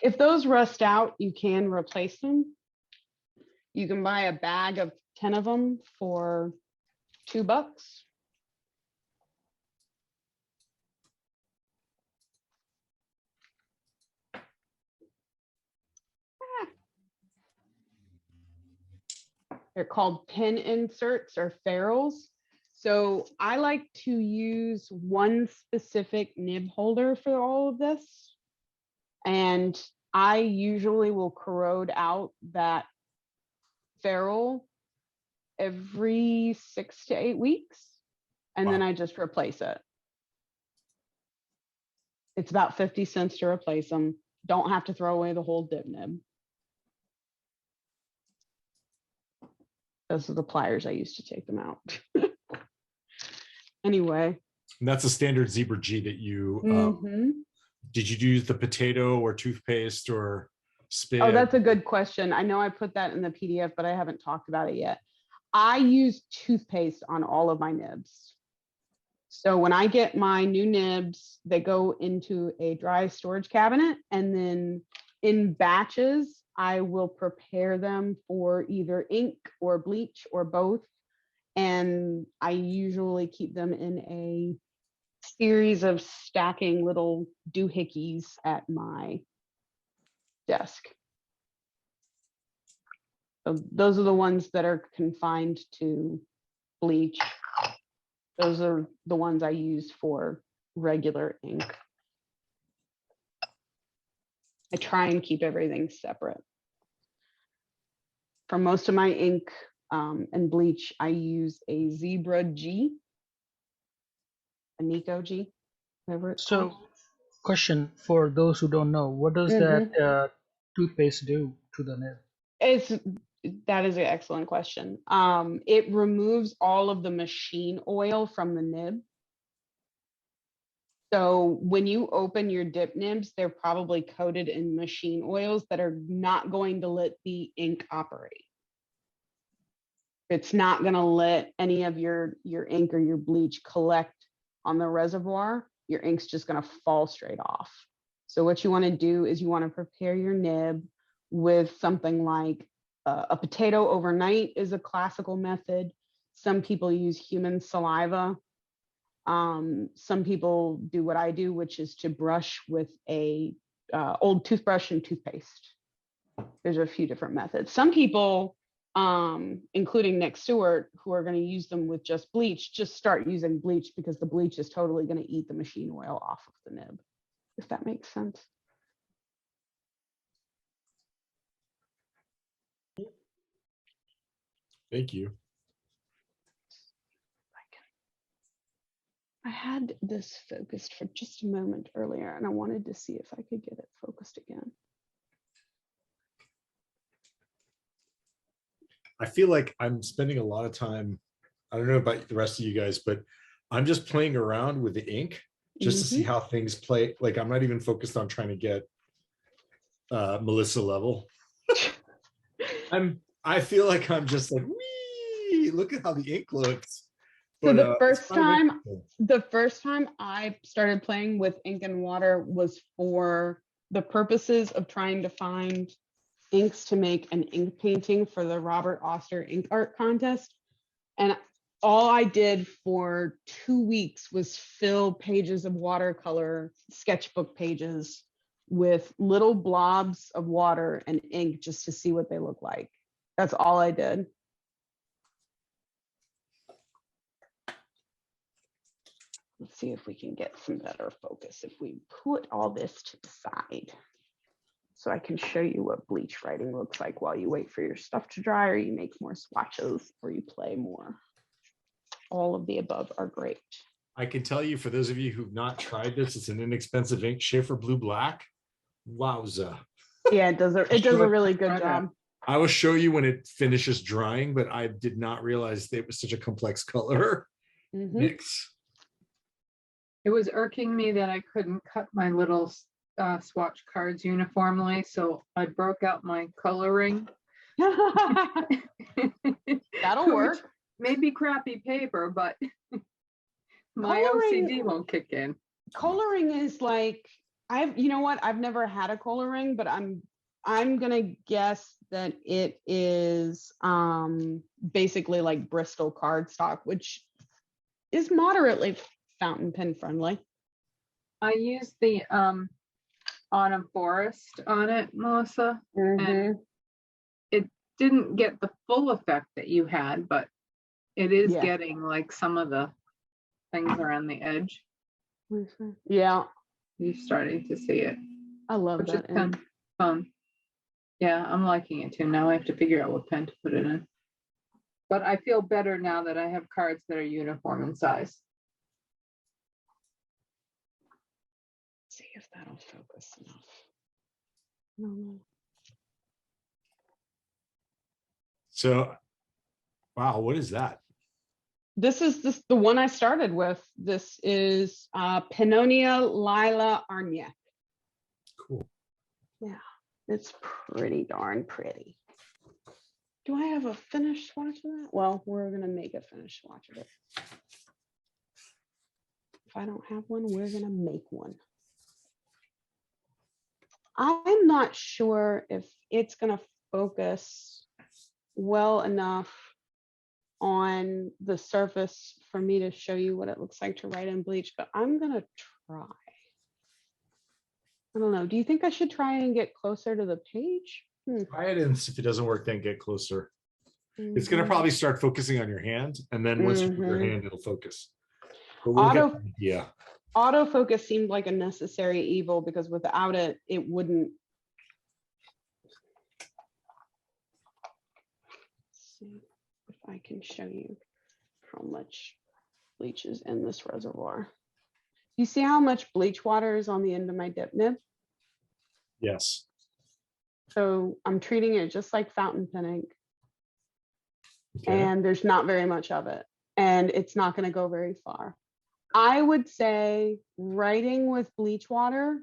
If those rust out, you can replace them. You can buy a bag of 10 of them for $2. They're called pin inserts or ferrules. So I like to use one specific nib holder for all of this. And I usually will corrode out that ferrule every 6 to 8 weeks. And then I just replace it. It's about 50 cents to replace them. Don't have to throw away the whole dip nib. Those are the pliers I used to take them out. Anyway. And that's a standard zebra G that you, did you use the potato or toothpaste or spit? Oh, that's a good question. I know I put that in the PDF, but I haven't talked about it yet. I use toothpaste on all of my nibs. So when I get my new nibs, they go into a dry storage cabinet, and then in batches, I will prepare them for either ink or bleach or both. And I usually keep them in a series of stacking little doohickeys at my desk. So those are the ones that are confined to bleach. Those are the ones I use for regular ink. I try and keep everything separate. For most of my ink and bleach, I use a Zebra G, a Nico G, whatever it's called. Question for those who don't know, what does that toothpaste do to the nib? That is an excellent question. It removes all of the machine oil from the nib. So when you open your dip nibs, they're probably coated in machine oils that are not going to let the ink operate. It's not going to let any of your ink or your bleach collect on the reservoir. Your ink's just going to fall straight off. So what you want to do is you want to prepare your nib with something like a potato overnight is a classical method. Some people use human saliva. Some people do what I do, which is to brush with a old toothbrush and toothpaste. There's a few different methods. Some people, including Nick Stewart, who are going to use them with just bleach, just start using bleach because the bleach is totally going to eat the machine oil off of the nib, if that makes sense. Thank you. I had this focused for just a moment earlier, and I wanted to see if I could get it focused again. I feel like I'm spending a lot of time, I don't know about the rest of you guys, but I'm just playing around with the ink just to see how things play. Like I'm not even focused on trying to get Melissa level. I feel like I'm just like, wee, look at how the ink looks. So But, the first time I started playing with ink and water was for the purposes of trying to find inks to make an ink painting for the Robert Oster ink art contest. And all I did for 2 weeks was fill pages of watercolor sketchbook pages with little blobs of water and ink just to see what they look like. That's all I did. Let's see if we can get some better focus if we put all this to the side. So I can show you what bleach writing looks like while you wait for your stuff to dry, or you make more swatches, or you play more. All of the above are great. I can tell you, for those of you who've not tried this, it's an inexpensive ink, Schaefer Blue Black. Wowza. Yeah, it does a really good job. I will show you when it finishes drying, but I did not realize it was such a complex color mix. It was irking me that I couldn't cut my little swatch cards uniformly, so I broke out my coloring. That'll work. Maybe crappy paper, but my OCD won't kick in. Coloring is like, you know what? I've never had a coloring, but I'm gonna guess that it is basically like Bristol cardstock, which is moderately fountain pen friendly. I used the Autumn Forest on it, Melissa, and it didn't get the full effect that you had, but it is getting like some of the things around the edge. Yeah, you're starting to see it. I love which that. is kind of fun. Yeah, I'm liking it too. Now I have to figure out what pen to put it in. But I feel better now that I have cards that are uniform in size. See if that'll focus enough. No. So, wow, what is that? This is the one I started with. This is Pannonia Lila Arniac. Cool. Yeah, it's pretty darn pretty. Do I have a finished swatch of that? Well, we're gonna make a finished swatch of it. If I don't have one, we're gonna make one. I'm not sure if it's gonna focus well enough on the surface for me to show you what it looks like to write in bleach, but I'm gonna try. I don't know. Do you think I should try and get closer to the page? Try it, and if it doesn't work, then get closer. It's gonna probably start focusing on your hand, and then once you put your hand, it'll focus. But we'll get the idea. Autofocus seemed like a necessary evil because without it, it wouldn't. Let's see if I can show you how much bleach is in this reservoir. You see how much bleach water is on the end of my dip nib? Yes. So I'm treating it just like fountain pen ink. Okay. And there's not very much of it. And it's not going to go very far. I would say writing with bleach water,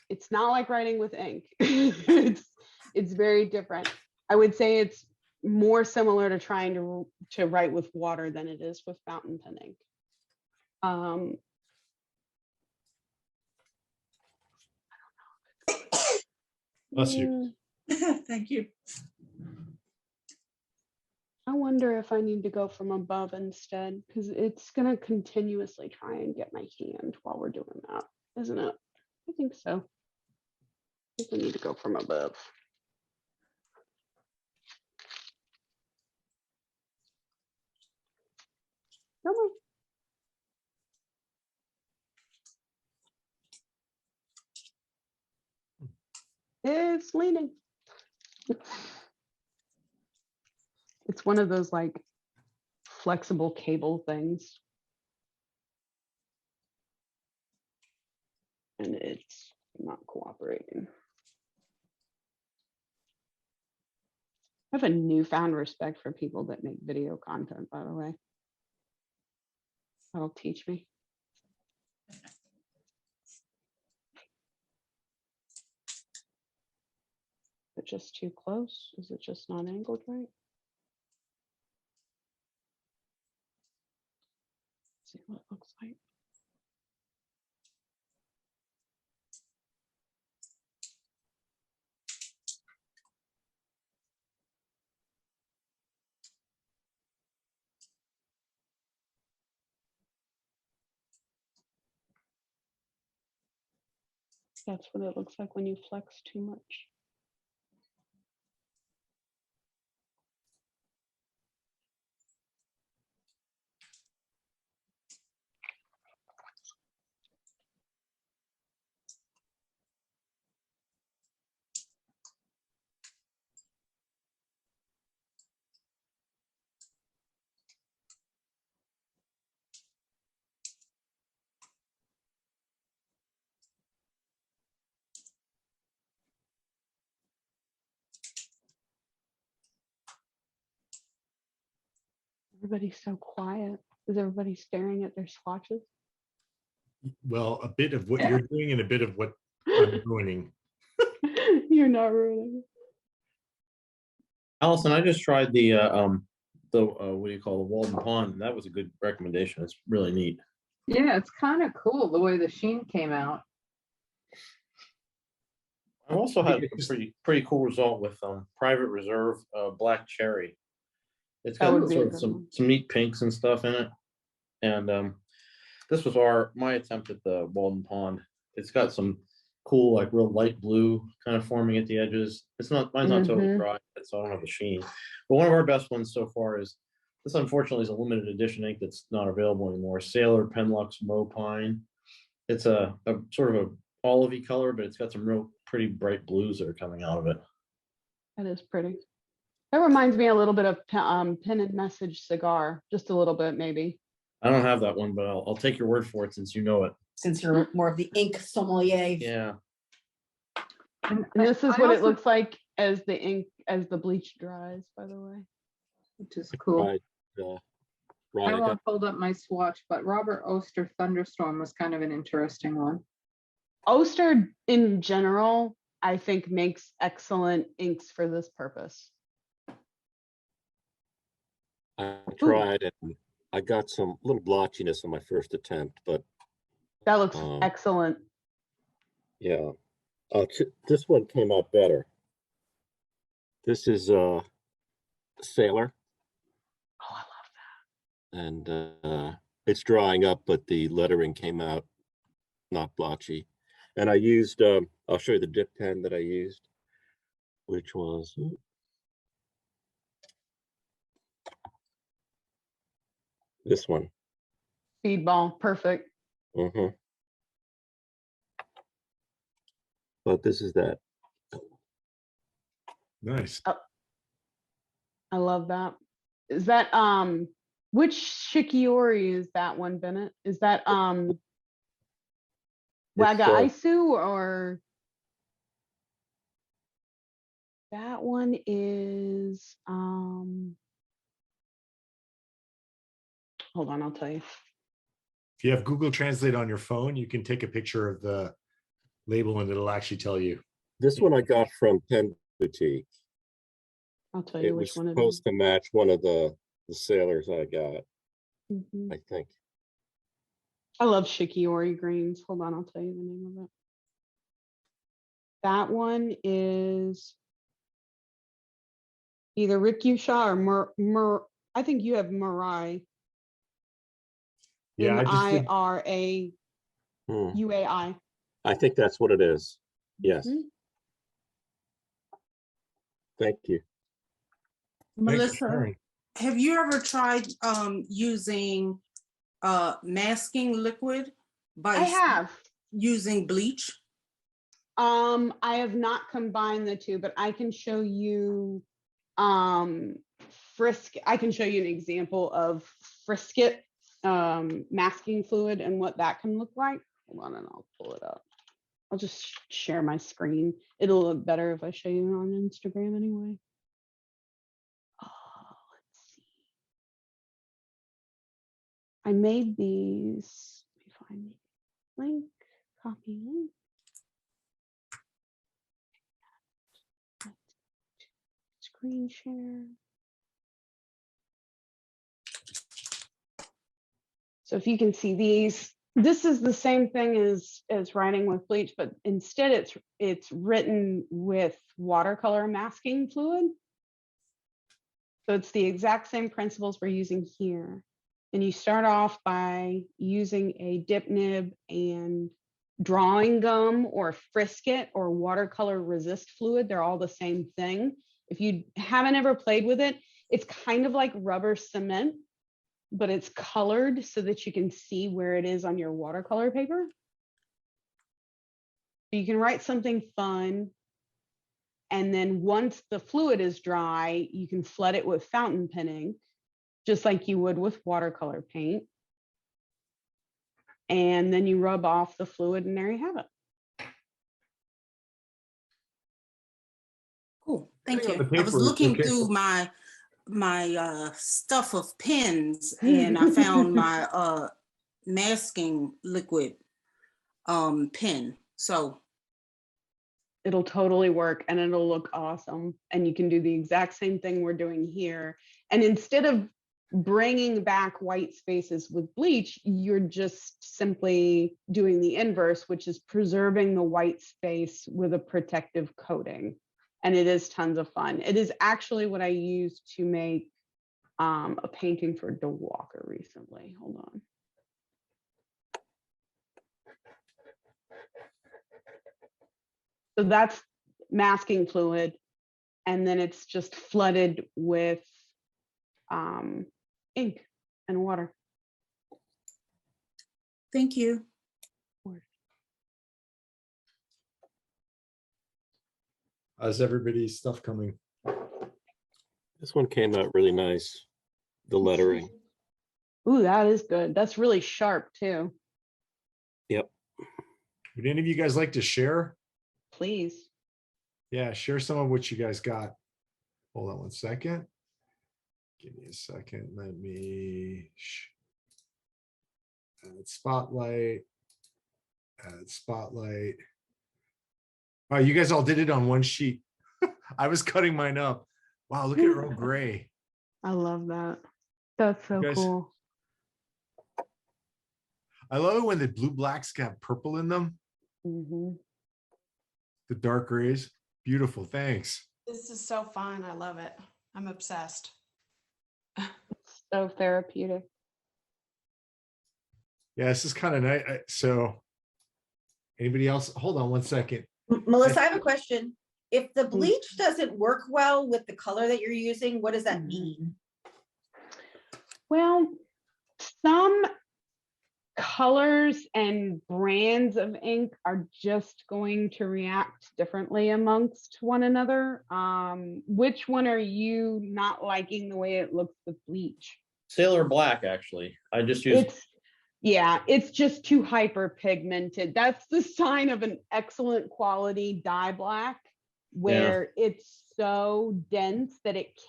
it's not like writing with ink. it's very different. I would say it's more similar to trying to write with water than it is with fountain pen ink. Bless you. Thank you. I wonder if I need to go from above instead, because it's gonna continuously try and get my hand while we're doing that, isn't it? I think so. I think we need to go from above. Come on. It's leaning. It's one of those like flexible cable things. And it's not cooperating. I have a newfound respect for people that make video content, by the way. That'll teach me. Is it just too close? Is it just not angled right? See what it looks like. That's what it looks like when you flex too much. Everybody's so quiet. Is everybody staring at their swatches? Well, a bit of what you're doing and a bit of what I'm ruining. You're not ruining. Allison, I just tried the what do you call the Walden Pond, and that was a good recommendation. It's really neat. Yeah, it's kind of cool the way the sheen came out. I've also had a pretty cool result with Private Reserve Black Cherry. It's That got would be a sort of good some one. neat pinks and stuff in it. And this was my attempt at the Walden Pond. It's got some cool, like real light blue kind of forming at the edges. Mine's not totally dry, so I don't have the sheen. But one of our best ones so far is this. Unfortunately, is a limited edition ink that's not available anymore. Sailor Penlux Mopine. It's a sort of a olivey color, but it's got some real pretty bright blues that are coming out of it. That is pretty. That reminds me a little bit of Pen and Message Cigar, just a little bit maybe. I don't have that one, but I'll take your word for it since you know it. Since you're more of the ink sommelier. Yeah. And this is I what it also- looks like as the ink, as the bleach dries, by the way. Which is cool. Right. I Veronica. won't hold up my swatch, but Robert Oster Thunderstorm was kind of an interesting one. Oster in general, I think makes excellent inks for this purpose. I tried and I got some little blotchiness on my first attempt, but That looks Um, excellent. yeah. This one came out better. This is Sailor. Oh, I love that. And it's drying up, but the lettering came out not blotchy. And I used, I'll show you the dip pen that I used, which was this one. Speedball, perfect. Mm-hmm. But this is that. Nice. I love that. Is that which Shikiori is that one, Bennett? Is that Waga Aisu or that one is hold on, I'll tell you. If you have Google Translate on your phone, you can take a picture of the label and it'll actually tell you. This one I got from Pen Boutique. I'll tell It you was which one it is. supposed to match one of the sailors I got, Mhm. I think. I love Shikiori greens. Hold on, I'll tell you the name of it. That one is either Rikusha or I think you have Mirai. Yeah, I just did, MIRA Hmm. UAI. I think that's what it is. Yes. Mhm. Thank you. thanks for Melissa, sharing. have you ever tried using masking liquid by I have. using bleach? I have not combined the two, but I can show you I can show you an example of Frisket masking fluid and what that can look like. Hold on and I'll pull it up. I'll just share my screen. It'll look better if I show you on Instagram anyway. Oh, let's see. I made these. Let me find the link, copy link. Screen share. So if you can see these, this is the same thing as writing with bleach, but instead it's written with watercolor masking fluid. So it's the exact same principles we're using here. And you start off by using a dip nib and drawing gum or Frisket or watercolor resist fluid. They're all the same thing. If you haven't ever played with it, it's kind of like rubber cement, but it's colored so that you can see where it is on your watercolor paper. You can write something fun. And then once the fluid is dry, you can flood it with fountain pen ink, just like you would with watercolor paint. And then you rub off the fluid and there you have it. Cool, thank Putting on you. the I was paper is looking okay. through my stuff of pens and I found my masking liquid pen. So It'll totally work and it'll look awesome. And you can do the exact same thing we're doing here. And instead of bringing back white spaces with bleach, you're just simply doing the inverse, which is preserving the white space with a protective coating. And it is tons of fun. It is actually what I used to make a painting for Doug Walker recently. Hold on. So that's masking fluid. And then it's just flooded with ink and water. thank you. How's everybody's stuff coming? This one came out really nice. The lettering. Ooh, that is good. That's really sharp too. Yep. Would any of you guys like to share? Please. Yeah, share some of what you guys got. Hold on one second. Give me a second. Let me add spotlight. Add spotlight. Oh, you guys all did it on one sheet. I was cutting mine up. Wow, look at Earl Grey. I love that. That's so guys- cool. I love it when the blue blacks got purple in them. Mhm. The dark grays. Beautiful. Thanks. This is so fun. I love it. I'm obsessed. So therapeutic. Yeah, this is kind of nice. So anybody else? Hold on one second. Melissa, I have a question. If the bleach doesn't work well with the color that you're using, what does that mean? Well, some colors and brands of ink are just going to react differently amongst one another. Which one are you not liking the way it looks with bleach? Sailor Black, actually. I just used It's just too hyper pigmented. That's the sign of an excellent quality dye black, where it's so dense that it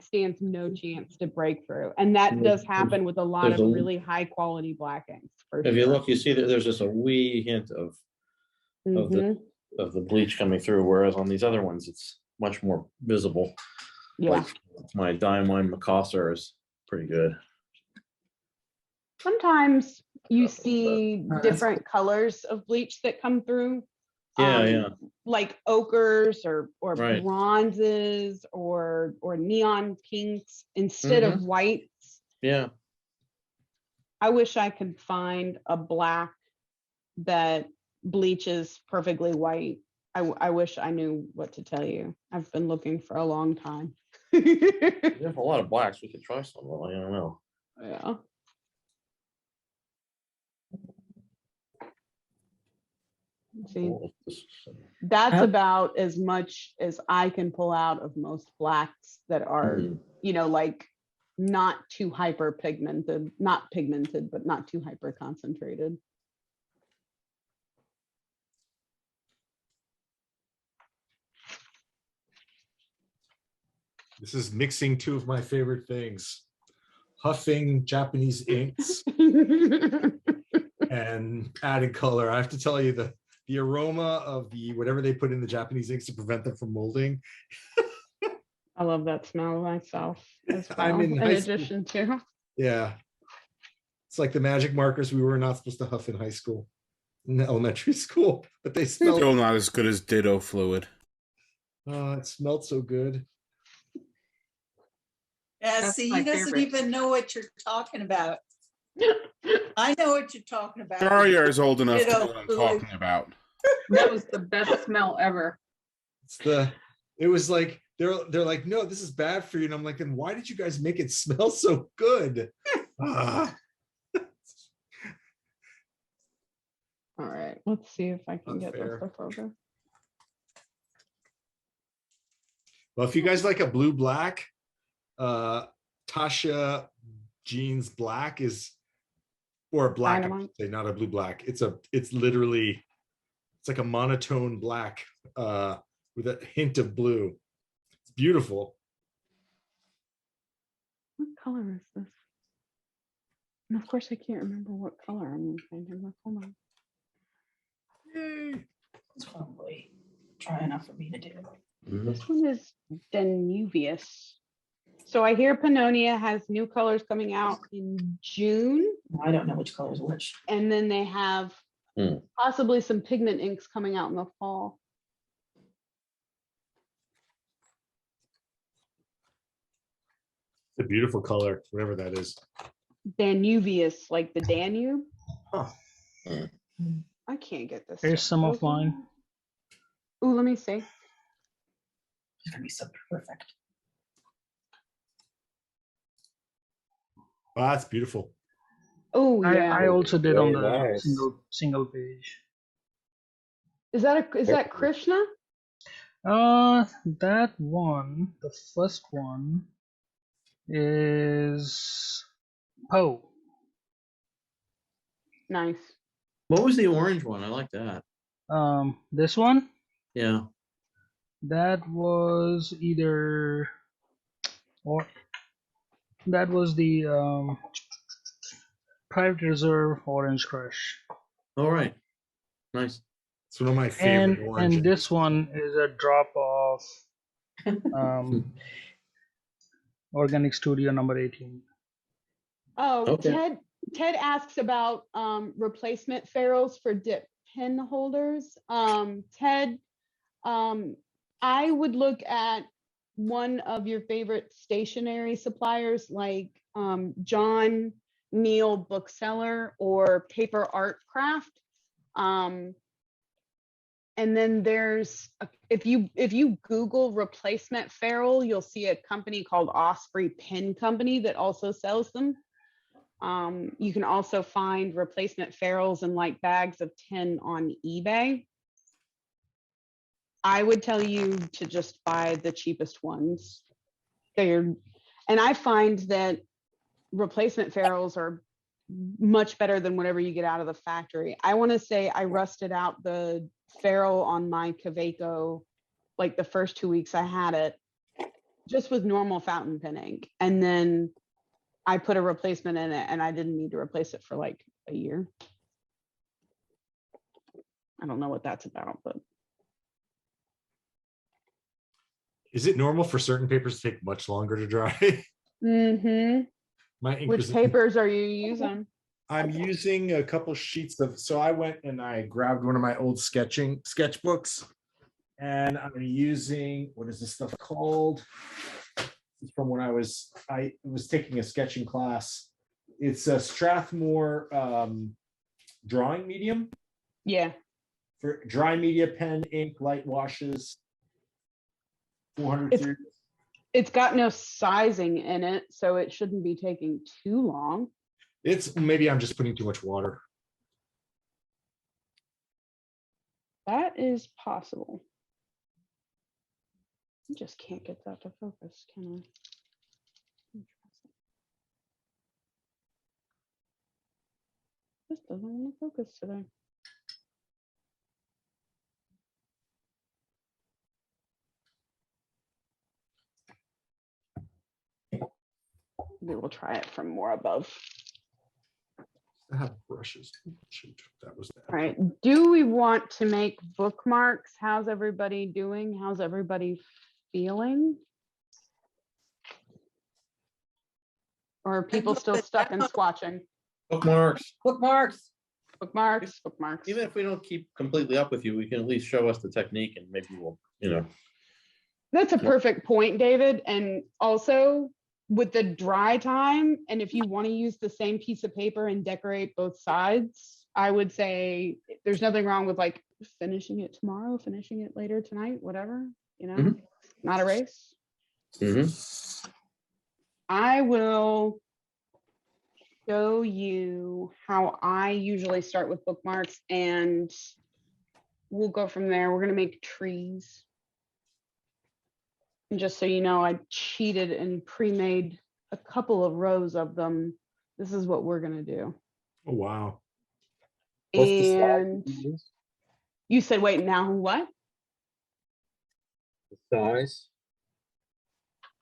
stands no chance to break through. And that does happen with a lot of really high quality black inks. If you look, you see that there's just a wee hint of the bleach coming through, whereas on these other ones, it's much more visible. Yeah. Like my Diamond Macassar is pretty good. Sometimes you see different colors of bleach that come through. Yeah. like ochres or Right. bronzes or neon pinks instead of whites. Yeah. I wish I could find a black that bleaches perfectly white. I wish I knew what to tell you. I've been looking for a long time. There's a lot of blacks. We could try some. Well, I don't know. Yeah. See, that's about as much as I can pull out of most blacks that are, you know, like not too hyper pigmented, not pigmented, but not too hyper concentrated. This is mixing two of my favorite things, huffing Japanese inks and adding color. I have to tell you, the aroma of the whatever they put in the Japanese inks to prevent them from molding. I love that smell myself as well, I'm in in high school. addition to. Yeah. It's like the magic markers we were not supposed to huff in high school, in elementary school, but they smell. Still not as good as Ditto fluid. Oh, it smelled so good. Yeah, That's see, my he doesn't favorite. even know what you're talking about. I know what you're talking about. Daria is old enough to know Ditto what I'm fluid. talking about. That was the best smell ever. It was like they're like, no, this is bad for you. And I'm like, then why did you guys make it smell so good? Ah. All right, let's see if I can Not get fair. this over. Well, if you guys like a blue black, Tasha Jeans Black is, or a black, I should say, not a blue black. It's literally, it's like a monotone black with a hint of blue. It's beautiful. What color is this? And of course, I can't remember what color I'm thinking of. Hold on. It's probably dry enough for me to do. This one is Danuvius. So I hear Pannonia has new colors coming out in June. I don't know which color is which. And then they have possibly some pigment inks coming out in the fall. It's a beautiful color, whatever that is. Danuvius, like the Danube. Huh. I can't get this. Here's some of mine. Oh, let me see. It's gonna be so perfect. Wow, that's beautiful. Oh yeah. I also did on the Very nice. single page. Is that Krishna? That one, the first one is Poe. Nice. What was the orange one? I like that. This one, Yeah. that was either, or that was the Private Reserve Orange Crush. All right. Nice. It's one of my favorite And oranges. this one is a drop of Organic Studio number 18. Oh, Okay. Ted asks about replacement ferrules for dip pen holders. Ted, I would look at one of your favorite stationery suppliers like John Neal Bookseller or Paper Art Craft. And then there's, if you Google replacement ferrule, you'll see a company called Osprey Pen Company that also sells them. You can also find replacement ferrules in like bags of 10 on eBay. I would tell you to just buy the cheapest ones. And I find that replacement ferrules are much better than whatever you get out of the factory. I want to say I rusted out the ferrule on my Kaweco like the first 2 weeks I had it, just with normal fountain pen ink. And then I put a replacement in it and I didn't need to replace it for like a year. I don't know what that's about, but. Is it normal for certain papers to take much longer to dry? Mm-hmm. My ink Which was papers are you using? I'm using a couple sheets of, so I went and I grabbed one of my old sketchbooks, and I'm using, what is this stuff called? It's from when I was taking a sketching class. It's a Strathmore drawing medium. Yeah. For dry media, pen, ink, light washes. 400 series. It's got no sizing in it, so it shouldn't be taking too long. It's maybe I'm just putting too much water. That is possible. I just can't get that to focus, can I? This doesn't want to focus today. Maybe we'll try it from more above. I have brushes. Shoot, that was All right. Do we want to make bookmarks? How's everybody doing? How's everybody feeling? Or are people still stuck in swatching? Bookmarks. Bookmarks. Bookmarks, bookmarks. Even if we don't keep completely up with you, we can at least show us the technique and maybe we'll, That's a perfect point, David. And also with the dry time, and if you want to use the same piece of paper and decorate both sides, I would say there's nothing wrong with like finishing it tomorrow, finishing it later tonight, whatever, not a race. I will show you how I usually start with bookmarks, and we'll go from there. We're going to make trees. And just so you know, I cheated and pre-made a couple of rows of them. This is what we're going to do. Oh, wow. And you said, wait, now what? The size.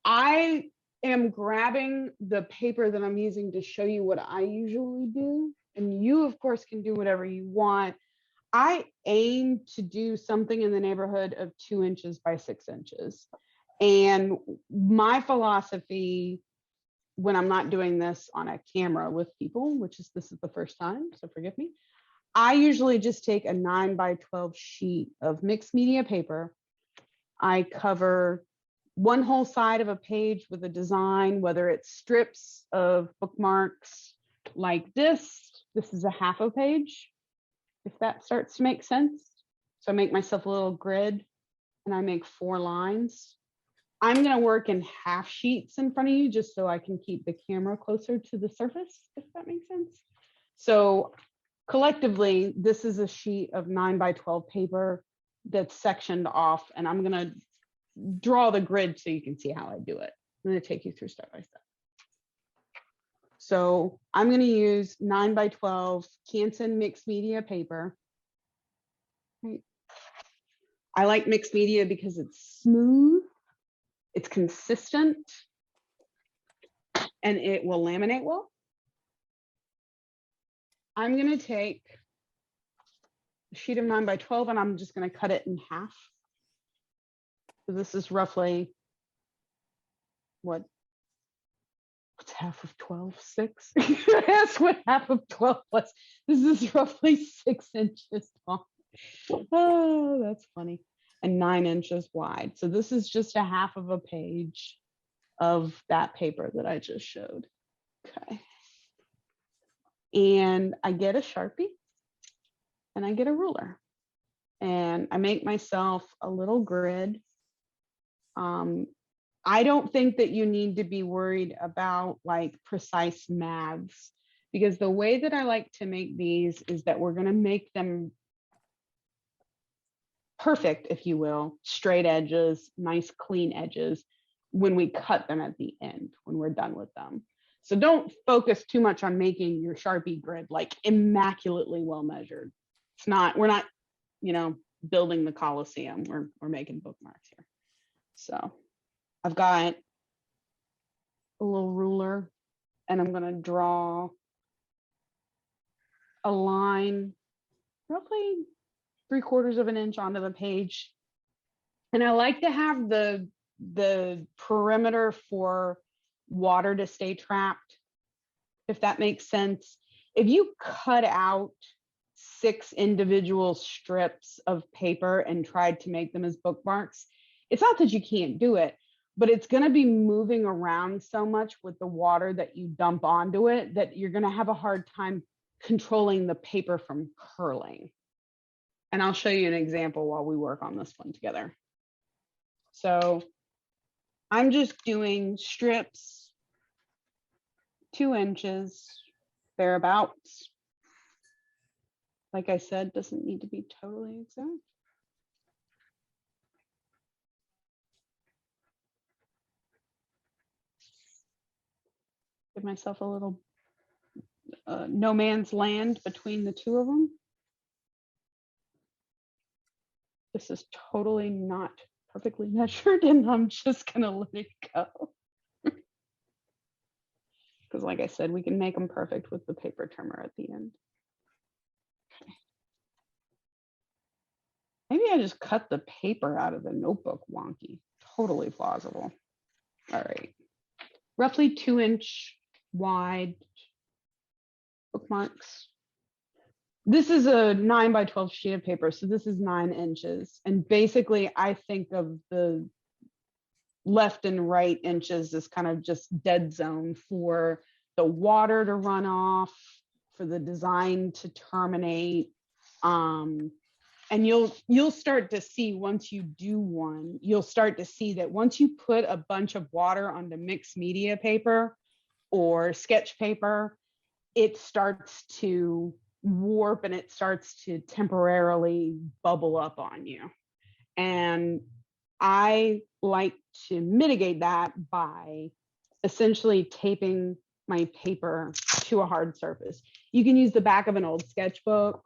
I am grabbing the paper that I'm using to show you what I usually do. And you, of course, can do whatever you want. I aim to do something in the neighborhood of 2 inches by 6 inches. And my philosophy when I'm not doing this on a camera with people, this is the first time, so forgive me. I usually just take a 9 by 12 sheet of mixed media paper. I cover one whole side of a page with a design, whether it's strips of bookmarks like this. This is a half a page, if that starts to make sense. So I make myself a little grid and I make 4 lines. I'm going to work in half sheets in front of you just so I can keep the camera closer to the surface, if that makes sense. So collectively, this is a sheet of 9 by 12 paper that's sectioned off, and I'm going to draw the grid so you can see how I do it. I'm going to take you through step by step. So I'm going to use 9 by 12 Canson mixed media paper. Right. I like mixed media because it's smooth, it's consistent, and it will laminate well. I'm going to take a sheet of 9 by 12 and I'm just going to cut it in half. So this is roughly what's half of 12? 6. That's what half of 12 was. This is roughly 6 inches long. Oh, that's funny. And 9 inches wide. So this is just a half of a page of that paper that I just showed. Okay. And I get a Sharpie and I get a ruler and I make myself a little grid. I don't think that you need to be worried about like precise maths, because the way that I like to make these is that we're going to make them perfect, if you will, straight edges, nice clean edges when we cut them at the end, when we're done with them. So don't focus too much on making your Sharpie grid like immaculately well measured. It's not, we're not, building the Coliseum. We're making bookmarks here. So I've got a little ruler and I'm going to draw a line roughly 3/4 of an inch onto the page. And I like to have the perimeter for water to stay trapped, if that makes sense. if you cut out 6 individual strips of paper and tried to make them as bookmarks, it's not that you can't do it, but it's going to be moving around so much with the water that you dump onto it that you're going to have a hard time controlling the paper from curling. And I'll show you an example while we work on this one together. So I'm just doing strips, 2 inches, thereabouts. Like I said, doesn't need to be totally exact. Give myself a little no man's land between the 2 of them. This is totally not perfectly measured, and I'm just gonna let it go. Because like I said, we can make them perfect with the paper trimmer at the end. Okay. Maybe I just cut the paper out of the notebook wonky. Totally plausible. All right. Roughly 2-inch wide bookmarks. This is a 9 by 12 sheet of paper, so this is 9 inches. And basically, I think of the left and right inches as kind of just dead zone for the water to run off, for the design to terminate. And you'll start to see once you do one, you'll start to see that once you put a bunch of water onto mixed media paper or sketch paper, it starts to warp and it starts to temporarily bubble up on you. And I like to mitigate that by essentially taping my paper to a hard surface. You can use the back of an old sketchbook.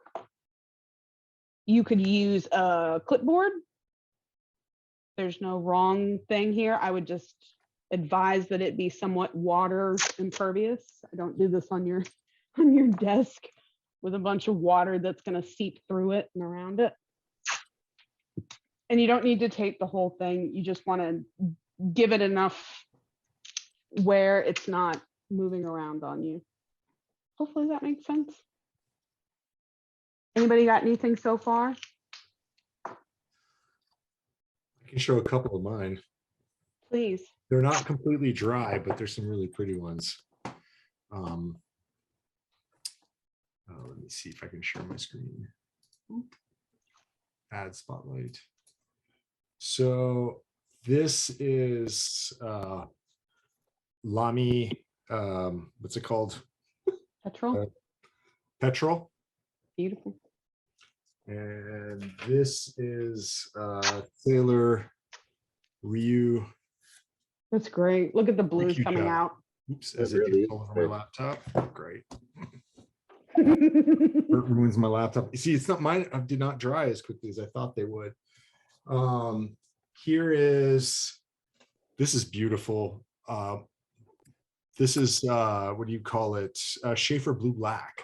You could use a clipboard. There's no wrong thing here. I would just advise that it be somewhat water impervious. I don't do this on your desk with a bunch of water that's going to seep through it and around it. And you don't need to tape the whole thing. You just want to give it enough where it's not moving around on you. Hopefully that makes sense. Anybody got anything so far? I can show a couple of mine. Please. They're not completely dry, but there's some really pretty ones. Let me see if I can share my screen. Add spotlight. So this is Lamy, what's it called? Petrol. Petrol. Beautiful. And this is Sailor Ryu. That's great. Look at the blues Thank you, coming Joe. out. Oops, as it really gets all over is my laptop. Great. It ruins my laptop. You see, it's not mine. Did not dry as quickly as I thought they would. Here is, this is beautiful. This is what do you call it? Schaefer Blue Black.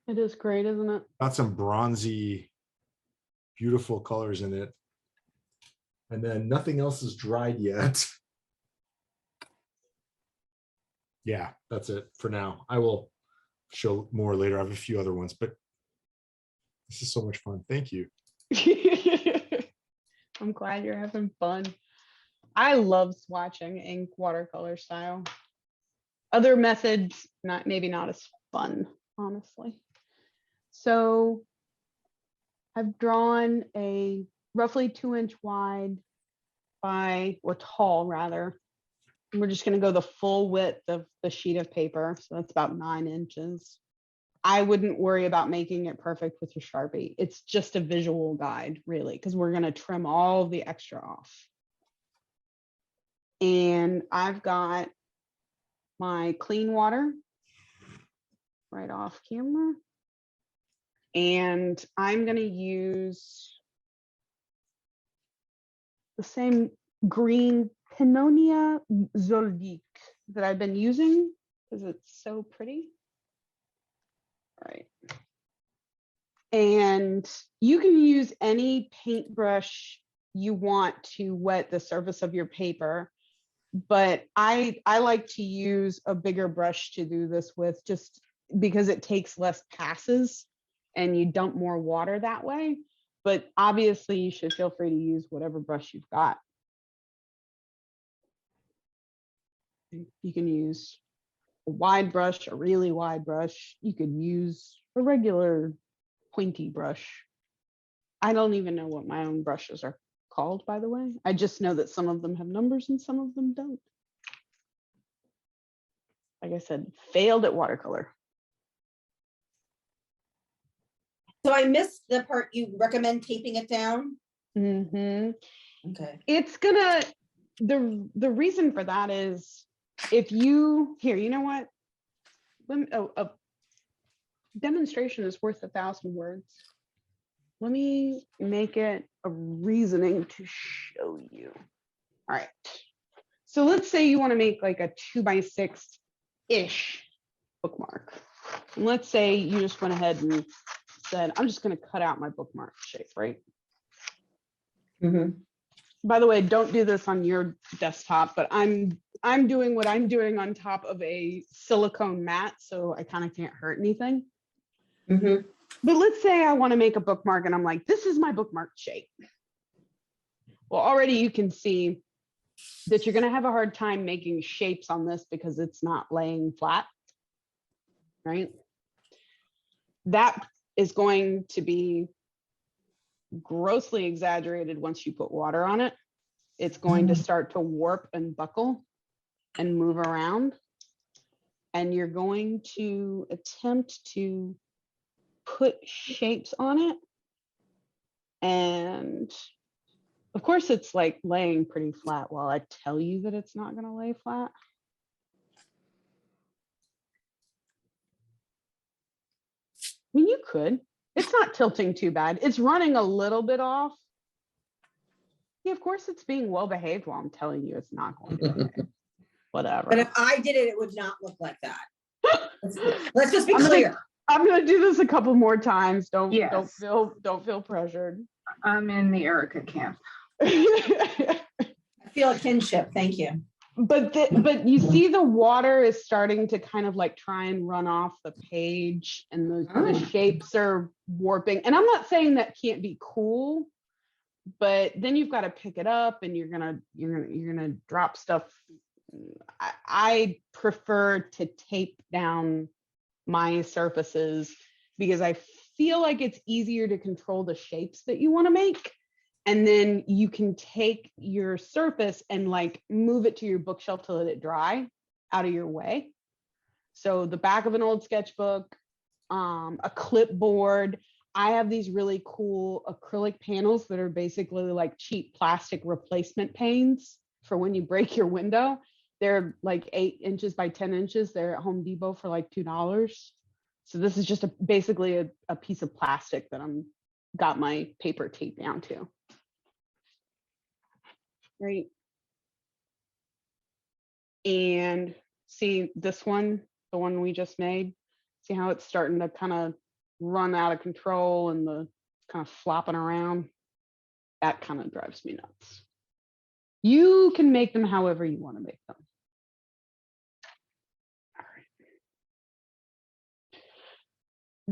It is great, isn't it? Got some bronzy, beautiful colors in it. And then nothing else is dried yet. Yeah, that's it for now. I will show more later. I have a few other ones, but this is so much fun. Thank you. I'm glad you're having fun. I love swatching ink watercolor style. Other methods, maybe not as fun, honestly. So I've drawn a roughly 2-inch wide or tall rather. And we're just going to go the full width of the sheet of paper. So that's about 9 inches. I wouldn't worry about making it perfect with your Sharpie. It's just a visual guide, really, because we're going to trim all the extra off. And I've got my clean water right off camera. And I'm going to use the same green Pannonia Zoldyck that I've been using because it's so pretty. All right. And you can use any paintbrush you want to wet the surface of your paper, but I like to use a bigger brush to do this with. Just because it takes less passes and you dump more water that way. But obviously you should feel free to use whatever brush you've got. You can use a wide brush, a really wide brush. You could use a regular pointy brush. I don't even know what my own brushes are called, by the way. I just know that some of them have numbers and some of them don't. Like I said, failed at watercolor. So I missed the part you recommend taping it down. Mm-hmm. Okay. It's gonna, the reason for that is if you, here, you know what? A demonstration is worth 1,000 words. Let me make it a reasoning to show you. All right. So let's say you want to make like a 2x6-ish bookmark. And let's say you just went ahead and said, I'm just going to cut out my bookmark shape, right? Mm-hmm. By the way, don't do this on your desktop, but I'm doing what I'm doing on top of a silicone mat, so I kind of can't hurt anything. Mm-hmm. But let's say I want to make a bookmark and I'm like, this is my bookmark shape. Well, already you can see that you're going to have a hard time making shapes on this because it's not laying flat, right? That is going to be grossly exaggerated once you put water on it. It's going to start to warp and buckle and move around. And you're going to attempt to put shapes on it. And of course, it's like laying pretty flat while I tell you that it's not going to lay flat. I mean, you could. It's not tilting too bad. It's running a little bit off. Yeah, of course, it's being well behaved while I'm telling you it's not going to behave. Whatever. But if I did it, it would not look like that. Let's just be clear. I'm gonna do this a couple more times. Don't Yes. don't feel pressured. I'm in the Erica camp. I feel a kinship. Thank you. But you see the water is starting to kind of like try and run off the page, and the shapes are warping. And I'm not saying that can't be cool, but then you've got to pick it up and you're gonna drop stuff. I prefer to tape down my surfaces because I feel like it's easier to control the shapes that you want to make. And then you can take your surface and like move it to your bookshelf to let it dry out of your way. So the back of an old sketchbook, a clipboard. I have these really cool acrylic panels that are basically like cheap plastic replacement panes for when you break your window. They're like 8 inches by 10 inches. They're at Home Depot for like $2. So this is just basically a piece of plastic that I'm got my paper tape down to. Right. And see this one, the one we just made, see how it's starting to kind of run out of control and the kind of flopping around. That kind of drives me nuts. You can make them however you want to make them. All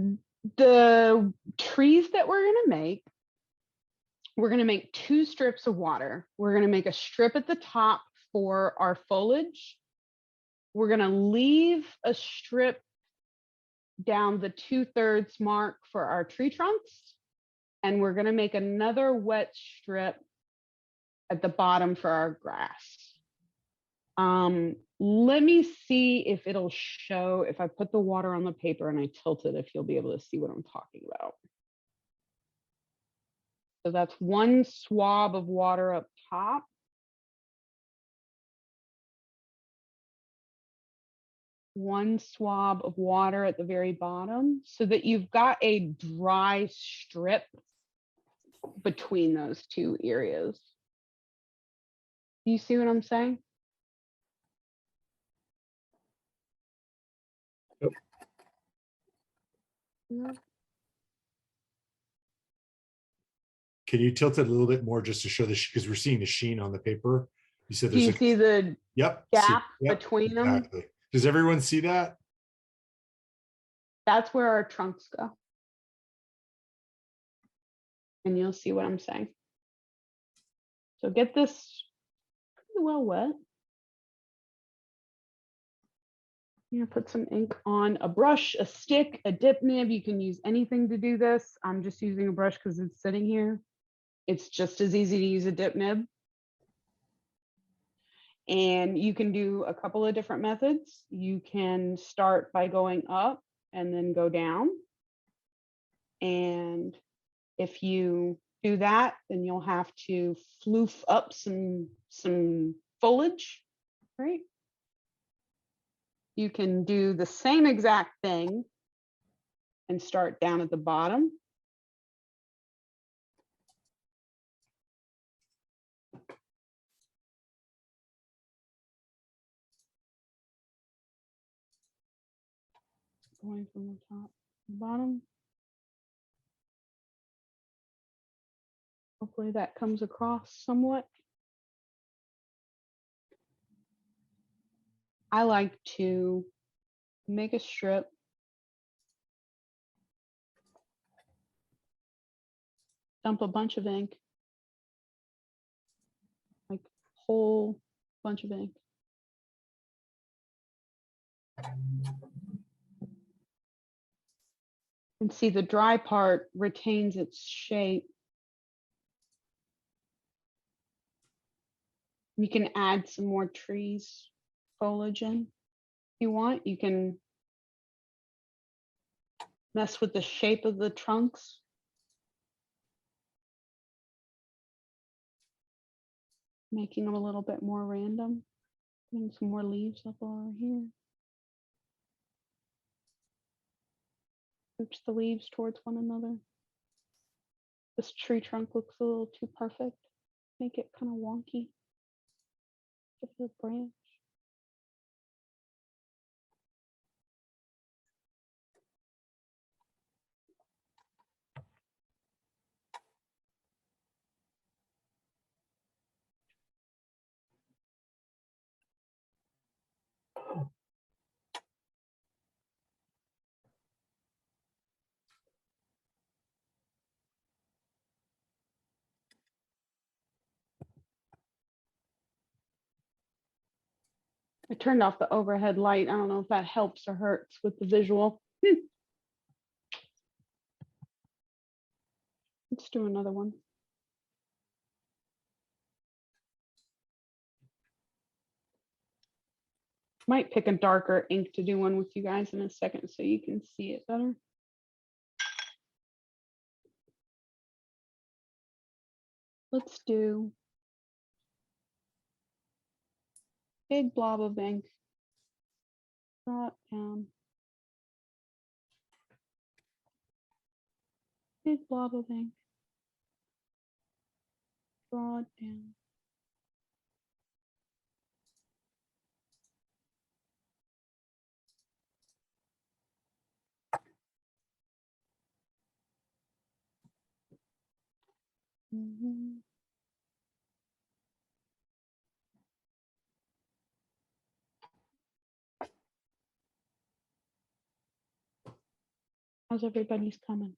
right. The trees that we're going to make 2 strips of water. We're going to make a strip at the top for our foliage. We're going to leave a strip down the 2/3 mark for our tree trunks. And we're going to make another wet strip at the bottom for our grass. Let me see if it'll show, if I put the water on the paper and I tilt it, if you'll be able to see what I'm talking about. So that's 1 swab of water up top. One swab of water at the very bottom so that you've got a dry strip between those 2 areas. Do you see what I'm saying? Yep. Yeah. Can you tilt it a little bit more just to show the, because we're seeing the sheen on the paper. You said Do there's you see the yep, gap yep, between them? exactly. Does everyone see that? That's where our trunks go. And you'll see what I'm saying. So get this pretty well wet. You know, put some ink on a brush, a stick, a dip nib. You can use anything to do this. I'm just using a brush because it's sitting here. It's just as easy to use a dip nib. And you can do a couple of different methods. You can start by going up and then go down. And if you do that, then you'll have to floof up some foliage, right? You can do the same exact thing and start down at the bottom. Going from the top to the bottom. Hopefully that comes across somewhat. I like to make a strip. Dump a bunch of ink. Like whole bunch of ink. And see the dry part retains its shape. You can add some more trees foliage in if you want. You can mess with the shape of the trunks. Making them a little bit more random. Putting some more leaves up over here. Switch the leaves towards one another. This tree trunk looks a little too perfect. Make it kind of wonky. Give it a branch. I turned off the overhead light. I don't know if that helps or hurts with the visual. Let's do another one. Might pick a darker ink to do one with you guys in a second so you can see it better. Let's do big blob of ink. Draw it down. Big blob of ink. Draw it down. Mm-hmm. How's everybody's coming?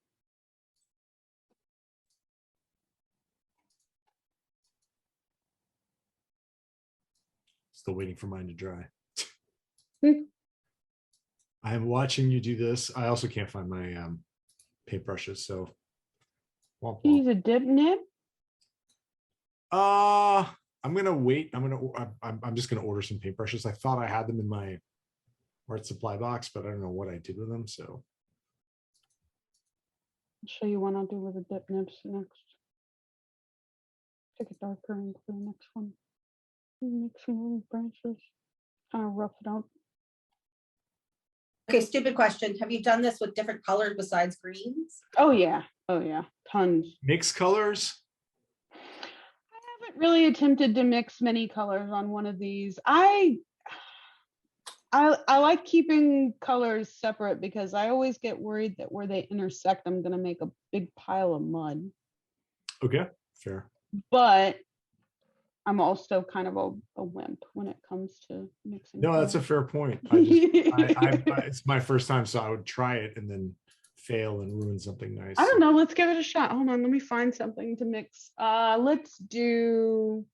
Still waiting for mine to dry. Hmm. I'm watching you do this. I also can't find my paintbrushes, so. Womp womp. Use a dip nib. I'm gonna wait. I'm just gonna order some paintbrushes. I thought I had them in my art supply box, but I don't know what I did with them. So I'll show you one I'll do with a dip nibs next. Take a darker ink for the next one. Make some little branches. Kind of rough it out. Okay, stupid question. Have you done this with different colors besides greens? Oh yeah. Oh yeah. Tons. mix colors. I haven't really attempted to mix many colors on one of these. I like keeping colors separate because I always get worried that where they intersect, I'm going to make a big pile of mud. Okay, fair. But I'm also kind of a wimp when it comes to mixing. No, that's a colors. fair point. It's my first time, so I would try it and then fail and ruin something nice. I don't know. Let's give it a shot. Hold on. Let me find something to mix. Let's do.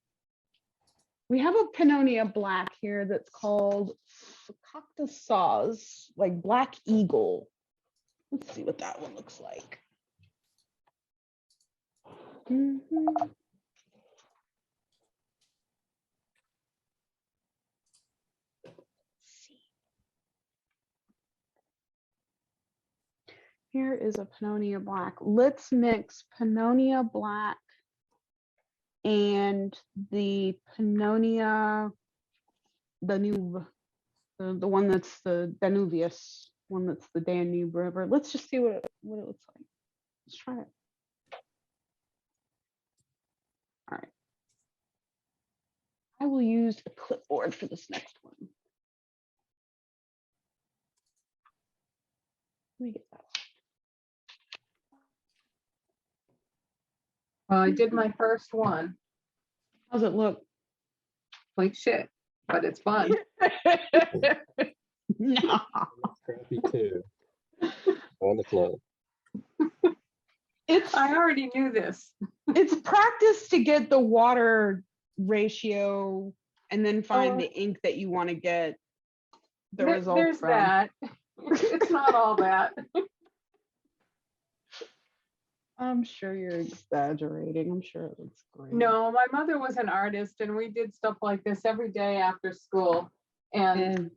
We have a Pannonia black here that's called Cactus Sauce, like Black Eagle. Let's see what that one looks like. Mhm. Here is a Pannonia black. Let's mix Pannonia black and the Pannonia Danube, the one that's the Danubius, one that's the Danube River. Let's just see what it looks like. Let's try it. All right. I will use a clipboard for this next one. Let me get that. Well, I did my first one. How's it look? Like shit, but it's fun. No. Crappy too. On the club. I already knew this. It's practice to get the water ratio and then find the ink that you want to get the result There's from. that. It's not all that. I'm sure you're exaggerating. I'm sure it looks great. No, my mother was an artist and we did stuff like this every day after school. And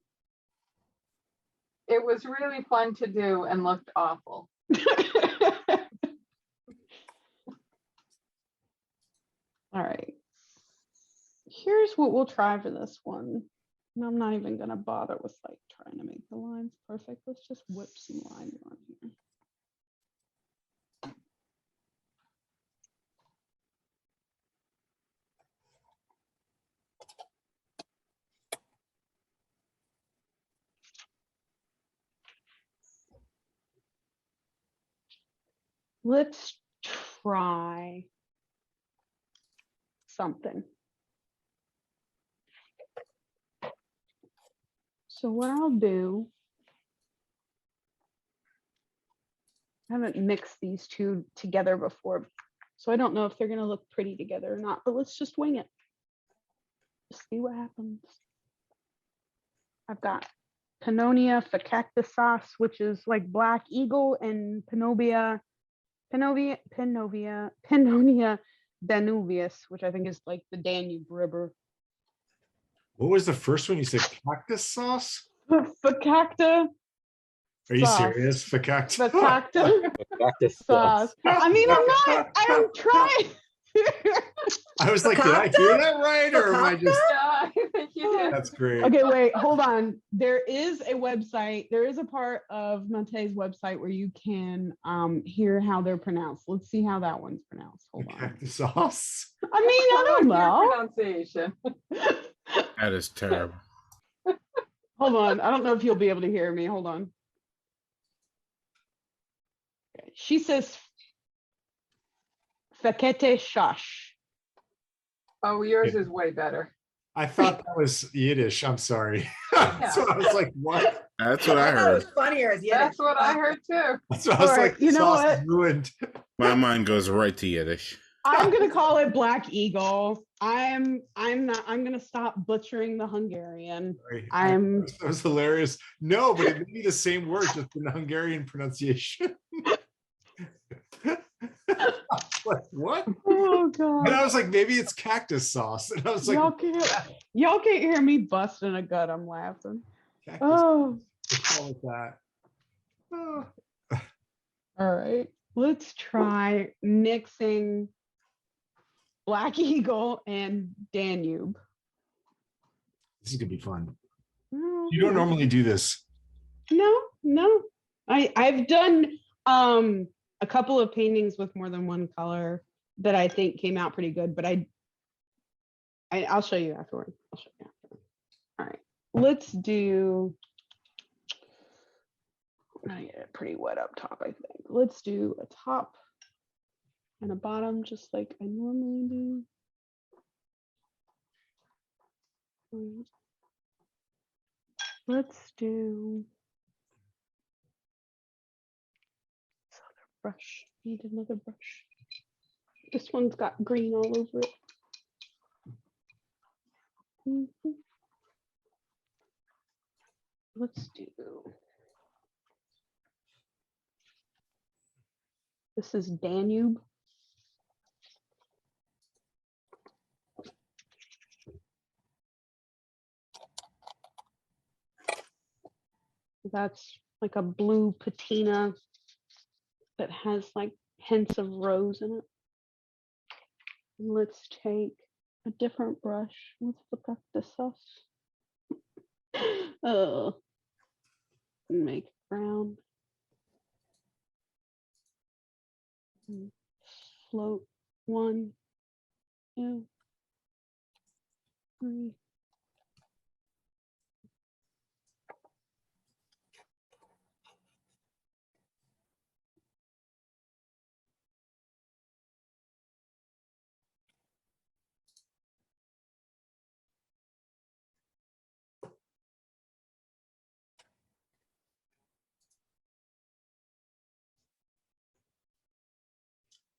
it was really fun to do and looked awful. All right. Here's what we'll try for this one. And I'm not even going to bother with like trying to make the lines perfect. Let's just whip some lines on here. Let's try something. So what I'll do, I haven't mixed these two together before, so I don't know if they're going to look pretty together or not, but let's just wing it. Just see what happens. I've got Pannonia Cactus Sauce, which is like Black Eagle, and Pannonia Danubius, which I think is like the Danube River. What was the first one you said? Cactus sauce? Facacta. Are you sauce. serious? Facacta? Cactus sauce. I mean, I'm trying. I was like, did I hear that right? Or am I just? Yeah, I think you did. That's great. Okay, wait, hold on. There is a website, there is a part of Monte's website where you can hear how they're pronounced. Let's see how that one's pronounced. Hold on. Cactus sauce. I mean, I don't Your know. pronunciation. That is terrible. Hold on. I don't know if you'll be able to hear me. Hold on. Okay. She says Fakete Shash. Oh, yours is way better. I thought that was Yiddish. I'm sorry. Yeah. So I was like, what? That's what I thought it heard. was funnier as Yiddish. That's what I heard too. So I was All right, like, you know sauce what? is ruined. My mind goes right to Yiddish. I'm gonna call it Black Eagle. I'm gonna stop butchering the Hungarian. Sorry. I'm That was hilarious. No, but it may be the same word, just in Hungarian pronunciation. I was like, what? oh god. And I was like, maybe it's cactus sauce. And I was like, y'all can't hear me busting a gut. I'm laughing. cactus Oh, sauce. Call it that. Oh. all right. Let's try mixing Black Eagle and Danube. This is gonna be fun. Oh, You don't normally do this. No. I've done a couple of paintings with more than one color that I think came out pretty good, but I'll show you afterward. All right, let's do. I get it pretty wet up top, I think. Let's do a top and a bottom, just like I normally do. Let's do this other brush. Need another brush. This one's got green all over it. Mhm. Let's do. This is Danube. That's like a blue patina that has like hints of rose in it. And let's take a different brush. Let's look at this up. Oh, make it brown. Float 1, 2, 3.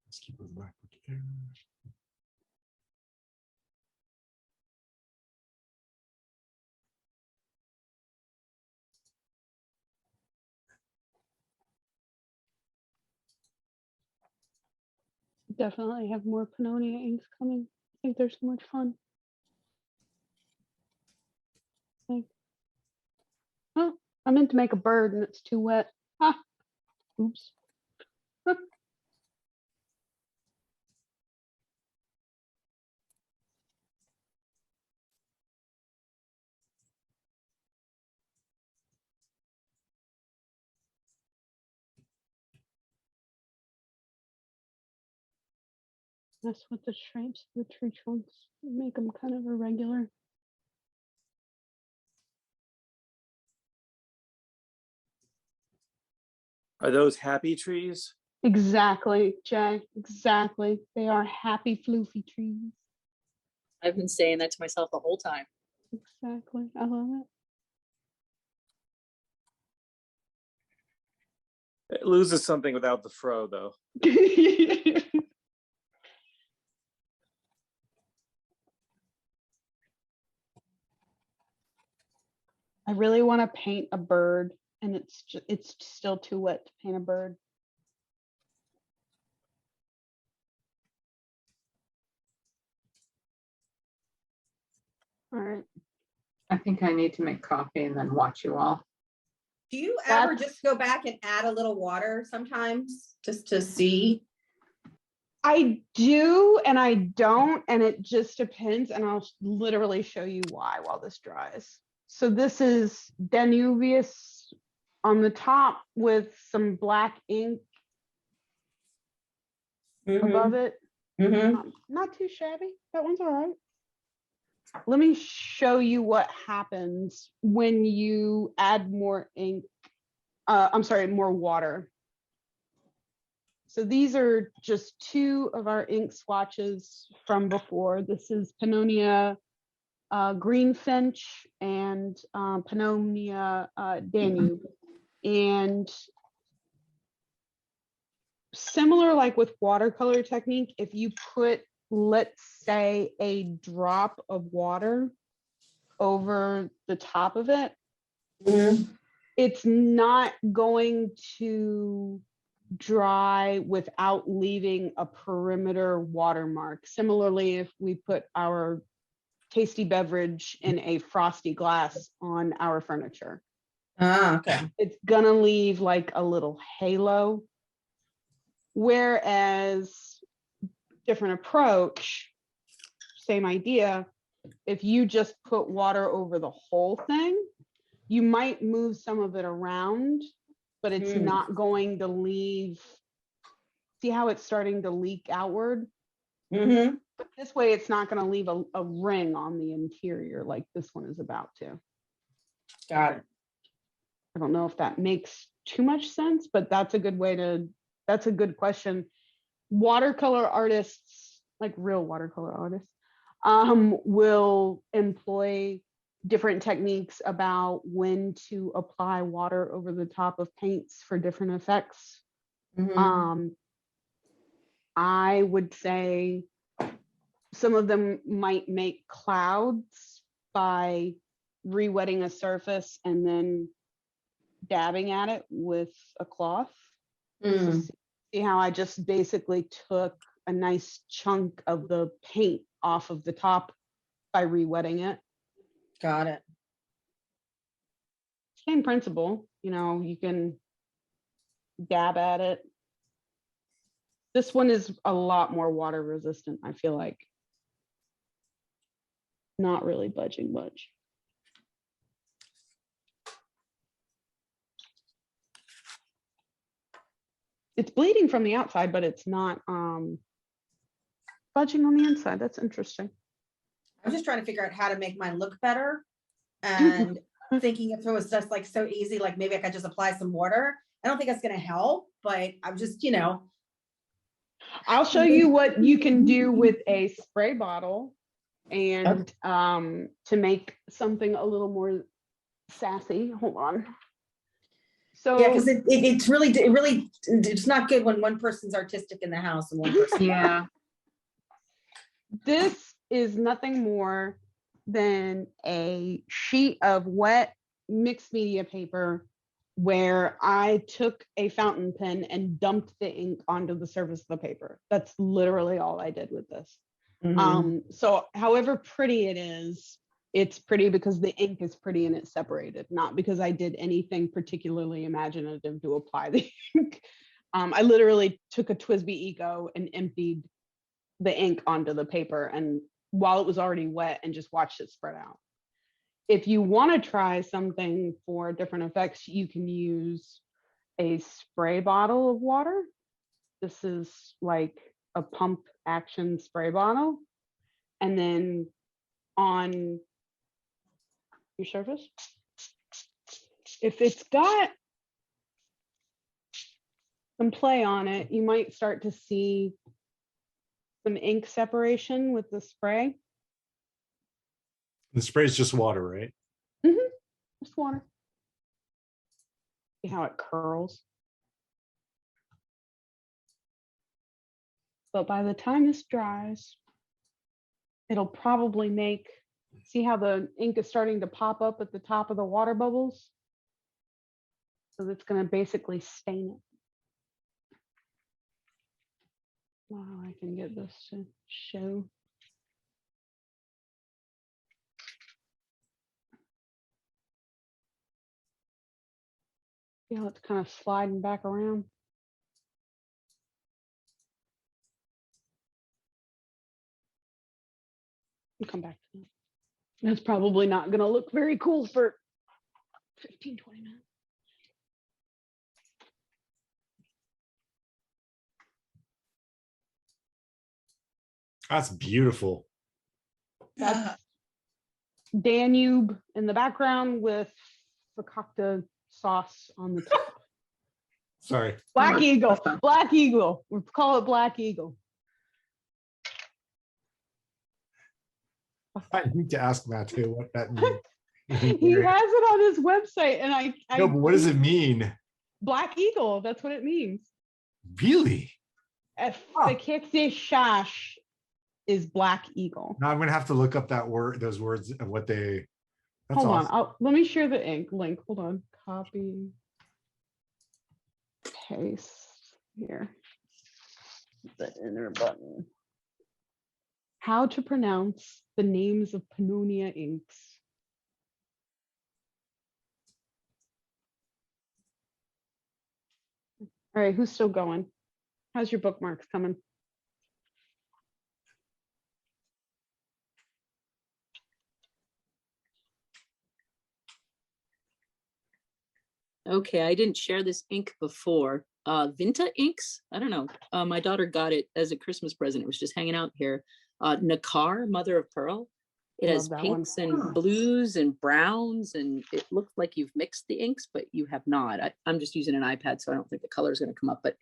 Let's keep it back there. Definitely have more Pannonia inks coming. I think they're so much fun. Like, oh, I meant to make a bird and it's too wet. Ah, oops. That's what the stripes of the tree trunks make them kind of irregular. Are those happy trees? Exactly, Jay. Exactly. They are happy floofy trees. I've been saying that to myself the whole time. Exactly. I love It loses something without the fro, though. it. I really want to paint a bird, and it's still too wet to paint a bird. All right. I think I need to make coffee and then watch you all. Do you ever just go back and add a little water sometimes just to see? I do and I don't, and it just depends, and I'll literally show you why while this dries. So this is Danubius on the top with some black ink above it. Not too shabby. That one's all right. Let me show you what happens when you add more ink. I'm sorry, more water. So these are just two of our ink swatches from before. This is Pannonia Greenfinch and Pannonia Danube. And similar like with watercolor technique, if you put, let's say, a drop of water over the top of it, it's not going to dry without leaving a perimeter watermark. Similarly, if we put our tasty beverage in a frosty glass on our furniture, okay, it's gonna leave like a little halo. Whereas different approach, same idea, if you just put water over the whole thing, you might move some of it around, but it's not going to leave. See how it's starting to leak outward? But this way, it's not going to leave a ring on the interior like this one is about to. Got it. I don't know if that makes too much sense, but that's a good way to, that's a good question. Watercolor artists, like real watercolor artists, will employ different techniques about when to apply water over the top of paints for different effects. I would say some of them might make clouds by re-wetting a surface and then dabbing at it with a cloth. So see how I just basically took a nice chunk of the paint off of the top by re-wetting it. Got it. Same principle, you know, you can dab at it. This one is a lot more water resistant, I feel like. Not really budging much. It's bleeding from the outside, but it's not budging on the inside. That's interesting. I'm just trying to figure out how to make mine look better, and thinking if it was just like so easy, like maybe I could just apply some water. I don't think that's going to help, but I'm just, you know. I'll show you what you can do with a spray bottle and to make something a little more sassy. Hold on. So yeah, because it's really it's not good when one person's artistic in the house and one person. Yeah. This is nothing more than a sheet of wet mixed media paper where I took a fountain pen and dumped the ink onto the surface of the paper. That's literally all I did with this. So however pretty it is, it's pretty because the ink is pretty and it's separated, not because I did anything particularly imaginative to apply the ink. I literally took a TWSBI Eco and emptied the ink onto the paper, and while it was already wet, and just watched it spread out. If you want to try something for different effects, you can use a spray bottle of water. This is like a pump action spray bottle. And then on your surface, if it's got some play on it, you might start to see some ink separation with the spray. The spray is just water, right? Just water. See how it curls. But by the time this dries, it'll probably make, see how the ink is starting to pop up at the top of the water bubbles? So it's going to basically stain it. Wow, I can get this to show. Yeah, it's kind of sliding back around. We'll come back to that. That's probably not going to look very cool for 15, 20 minutes. That's beautiful. That's Danube in the background with fakakta sauce on the top. Sorry. Black Eagle. Black Eagle. We call it Black Eagle. I need to ask Matthew what that means. He has it on his website, and I No, but what does it mean? Black Eagle. That's what it means. Really? Fakakta shash is Black Eagle. Now I'm gonna have to look up that word, those words, and what they. That's Hold awesome. on. Let me share the ink link. Hold on. Copy. Paste here. The inner button. How to pronounce the names of Pannonia inks. All right, who's still going? How's your bookmarks coming? Okay, I didn't share this ink before. Vinta inks? I don't know. My daughter got it as a Christmas present. It was just hanging out here. Nakar, Mother of Pearl. It Love has that pinks one. and blues and browns, and it looks like you've mixed the inks, but you have not. I'm just using an iPad, so I don't think the color is going to come up. But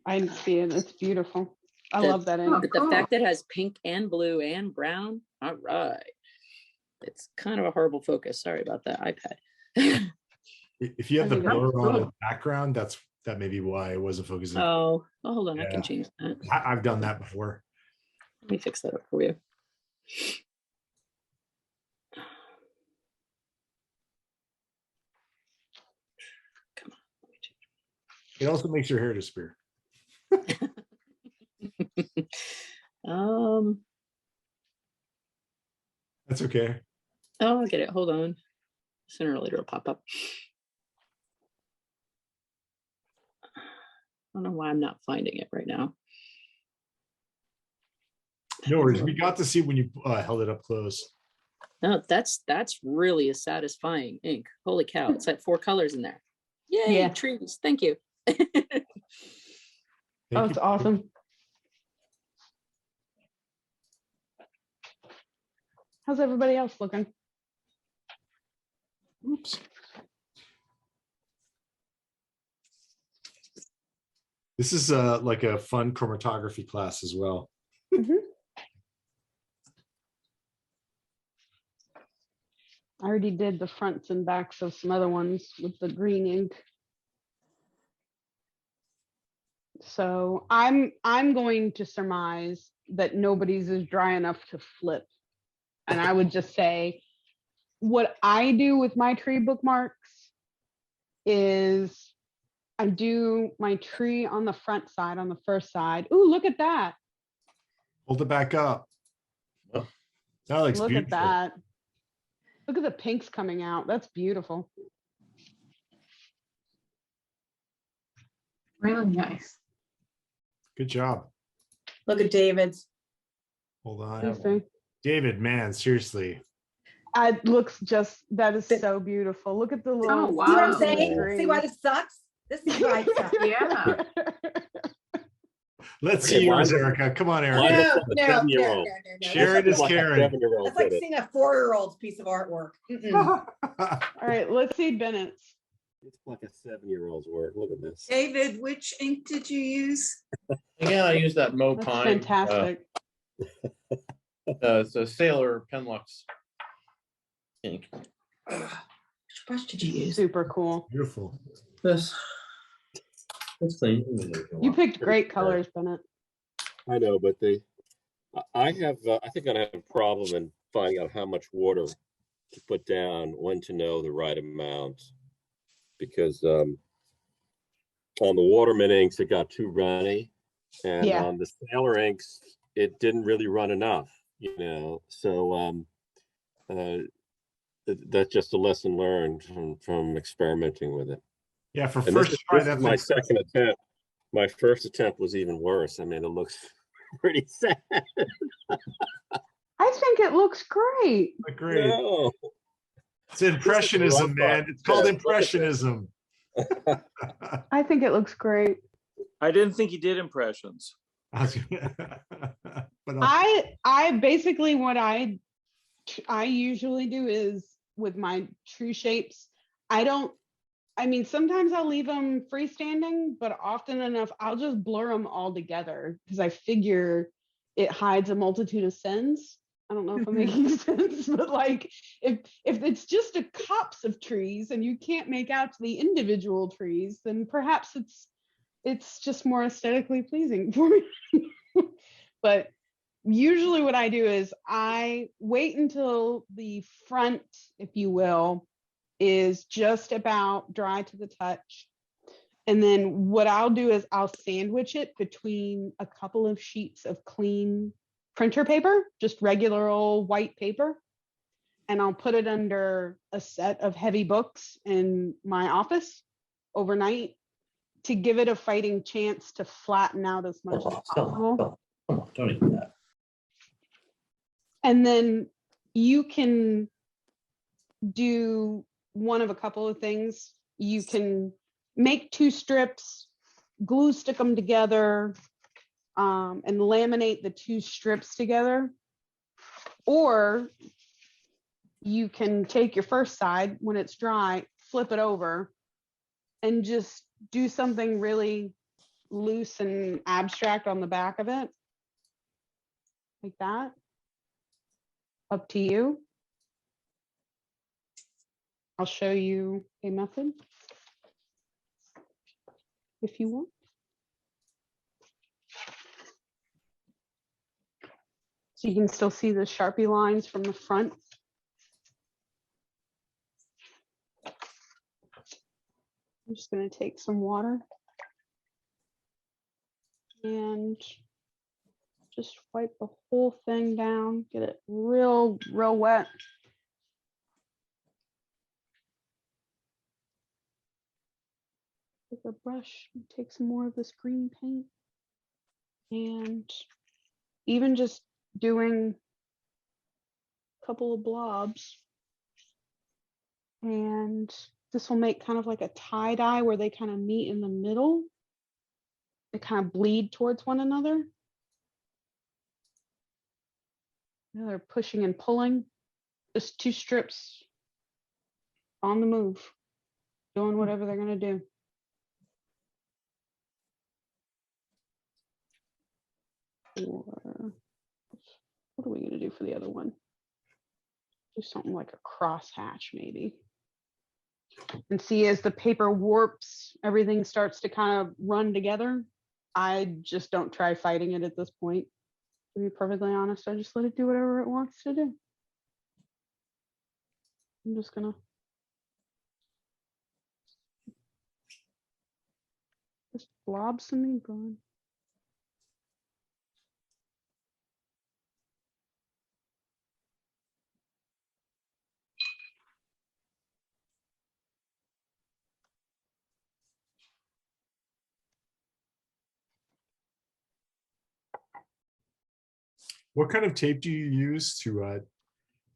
I see it. It's beautiful. I The- love that ink. But the fact that it has pink and blue and brown, all right. It's kind of a horrible focus. Sorry about that iPad. If you have I the think that's blur on the cool. background, that may be why it wasn't focusing. Oh, hold on, I Yeah. can change that. I've done that before. Let me fix that up for you. It also makes your hair disappear. Um, That's okay. oh, I get it. Hold on. Sooner or later it'll pop up. I don't know why I'm not finding it right now. No worries. We got to see when you held it up close. No, that's really a satisfying ink. Holy cow! It's like 4 colors in there. Yay, Yeah. trees! Thank you. Oh, it's awesome. How's everybody else looking? Oops. This is like a fun chromatography class as well. Mhm. I already did the fronts and backs of some other ones with the green ink. So I'm going to surmise that nobody's is dry enough to flip. And I would just say what I do with my tree bookmarks is I do my tree on the front side, on the first side. Ooh, look at that. Hold it back up. Oh. That looks Look beautiful. at that. Look at the pinks coming out. That's beautiful. Really nice. Good job. Look at David's. Hold Please on. do. David, man, seriously. It looks just, that is so beautiful. Look at the little. wow. See what I'm Wow. saying? See why this sucks? This is why it sucks. Yeah. Let's Okay, see yours, mine- Erica. Come on, Mine Erica. looks like a 7-year-old. Sharon is Like a Karen. 7-year-old That's like did it. seeing a 4-year-old's piece of artwork. Mm-mm. All right, let's see Bennett's. It's like a 7-year-old's work. Look at this. David, which ink did you use? Again, I use that Mo That's Pine. fantastic. It's a Sailor Penlux ink. Which brush did you use? Super cool. Beautiful. This. It's clean. You picked great colors, Bennett. I know, but I have, I think I have a problem in finding out how much water to put down, when to know the right amount. Because on the Waterman inks, it got too runny. And Yeah. on the Sailor inks, it didn't really run enough, you know. So that's just a lesson learned from experimenting with it. Yeah, for And first try, this is that's my impressive. second attempt. My first attempt was even worse. I mean, it looks pretty sad. I think it looks great. Great. No. It's impressionism, rough man. part. It's called Yeah. impressionism. I think it looks great. I didn't think he did impressions. But I basically what I usually do is with my tree shapes, I mean, sometimes I'll leave them freestanding, but often enough, I'll just blur them all together because I figure it hides a multitude of sins. I don't know if I'm making sense, but like if it's just a copse of trees and you can't make out the individual trees, then perhaps it's just more aesthetically pleasing for me. But usually what I do is I wait until the front, if you will, is just about dry to the touch. And then what I'll do is I'll sandwich it between a couple of sheets of clean printer paper, just regular old white paper. And I'll put it under a set of heavy books in my office overnight to give it a fighting chance to flatten out as much as possible. Come on, don't do that. And then you can do one of a couple of things. You can make 2 strips, glue stick them together, and laminate the 2 strips together. Or you can take your first side when it's dry, flip it over, and just do something really loose and abstract on the back of it. like that. Up to you. I'll show you a method if you want. So you can still see the Sharpie lines from the front. I'm just going to take some water and just wipe the whole thing down, get it real wet. Take a brush and take some more of this green paint. And even just doing a couple of blobs. And this will make kind of like a tie-dye where they kind of meet in the middle. They kind of bleed towards one another. Now they're pushing and pulling. Just 2 strips on the move, doing whatever they're going to do. Or what are we going to do for the other one? Do something like a crosshatch maybe. And see, as the paper warps, everything starts to kind of run together. I just don't try fighting it at this point. To be perfectly honest, I just let it do whatever it wants to do. I'm just gonna just blob some ink on. What kind of tape do you use to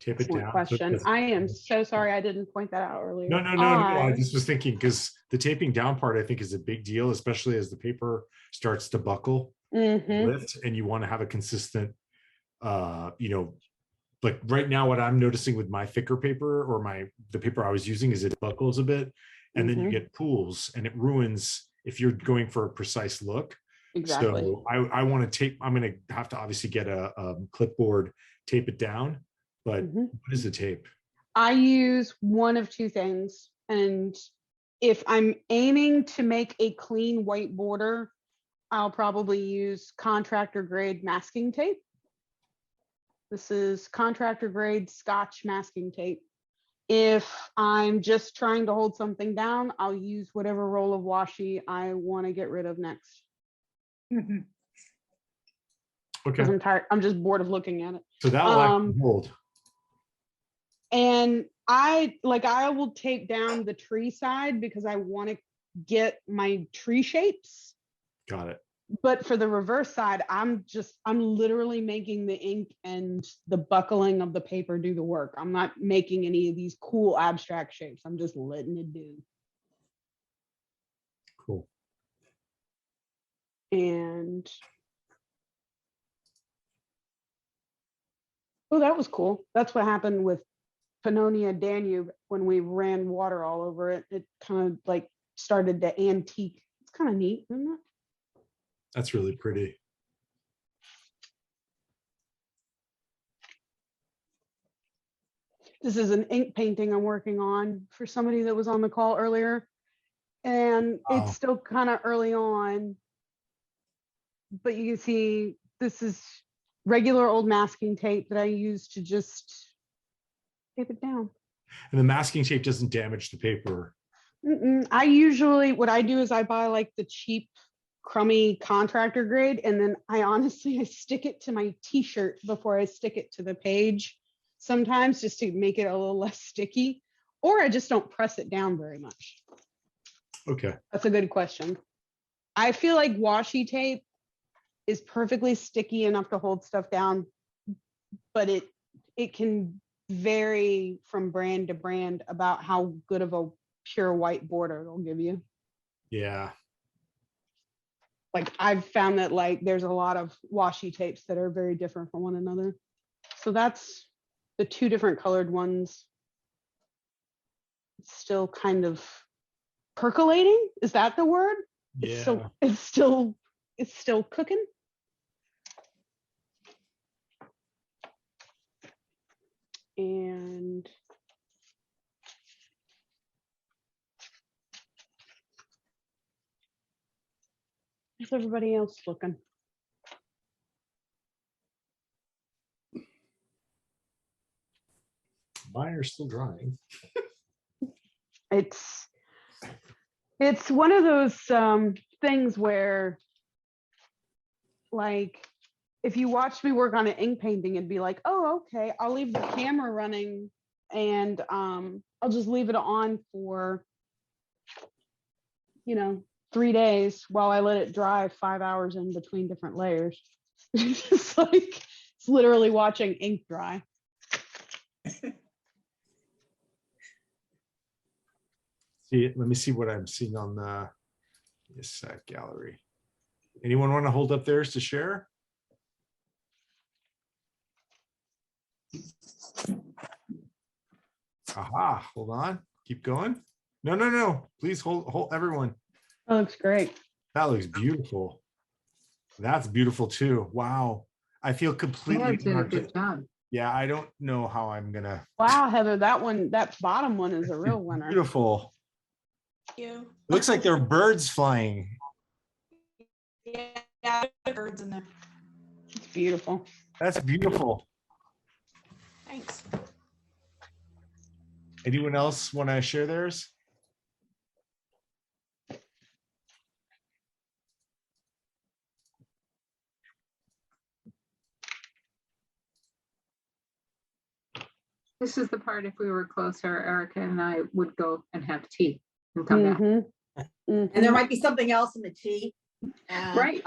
tape it Excellent down? question. I am so sorry I didn't point that out earlier. No. I just was thinking because the taping down part I think is a big deal, especially as the paper starts to buckle, lift, and you want to have a consistent, like right now, what I'm noticing with my thicker paper or the paper I was using is it buckles a bit, and then you get pools, and it ruins if you're going for a precise look. Exactly. So I want to tape. I'm going to have to obviously get a clipboard, tape it down. But what is the tape? I use one of 2 things. And if I'm aiming to make a clean white border, I'll probably use contractor grade masking tape. This is contractor grade Scotch masking tape. If I'm just trying to hold something down, I'll use whatever roll of washi I want to get rid of next. Okay. I'm tired. I'm just bored of looking at it. So that will actually hold. And I will tape down the tree side because I want to get my tree shapes. Got it. But for the reverse side, I'm literally making the ink and the buckling of the paper do the work. I'm not making any of these cool abstract shapes. I'm just letting it do. Cool. And oh, that was cool. That's what happened with Pannonia Danube when we ran water all over it. It kind of like started to antique. It's kind of neat, isn't it? That's really pretty. This is an ink painting I'm working on for somebody that was on the call earlier. And it's still kind of early on. But you can see this is regular old masking tape that I use to just tape it down. And the masking tape doesn't damage the paper. I usually, what I do is I buy like the cheap, crummy contractor grade, and then I stick it to my t-shirt before I stick it to the page sometimes, just to make it a little less sticky, or I just don't press it down very much. Okay. That's a good question. I feel like washi tape is perfectly sticky enough to hold stuff down, but it can vary from brand to brand about how good of a pure white border it'll give you. Yeah. Like I've found that like there's a lot of washi tapes that are very different from one another. So that's the 2 different colored ones. It's still kind of percolating. Is that the word? Yeah. It's still cooking. And how's everybody else looking? Mine are still drying. It's one of those things where, like, if you watch me work on an ink painting, it'd be like, oh, okay, I'll leave the camera running and I'll just leave it on for, 3 days while I let it dry 5 hours in between different layers. It's like, it's literally watching ink dry. Let me see what I'm seeing on the gallery. Anyone want to hold up theirs to share? Aha, hold on. Keep going. No. Please hold everyone. That looks great. That looks beautiful. That's beautiful too. Wow. I feel completely. did a good job. Yeah, I don't know how I'm gonna. Wow, Heather, that bottom one is a real winner. Beautiful. You. It looks like there are birds flying. Yeah, birds in there. It's beautiful. That's beautiful. Thanks. Anyone else want to share theirs? This is the part, if we were closer, Erica and I would go and have tea and come back. And there might be something else in the tea. Right.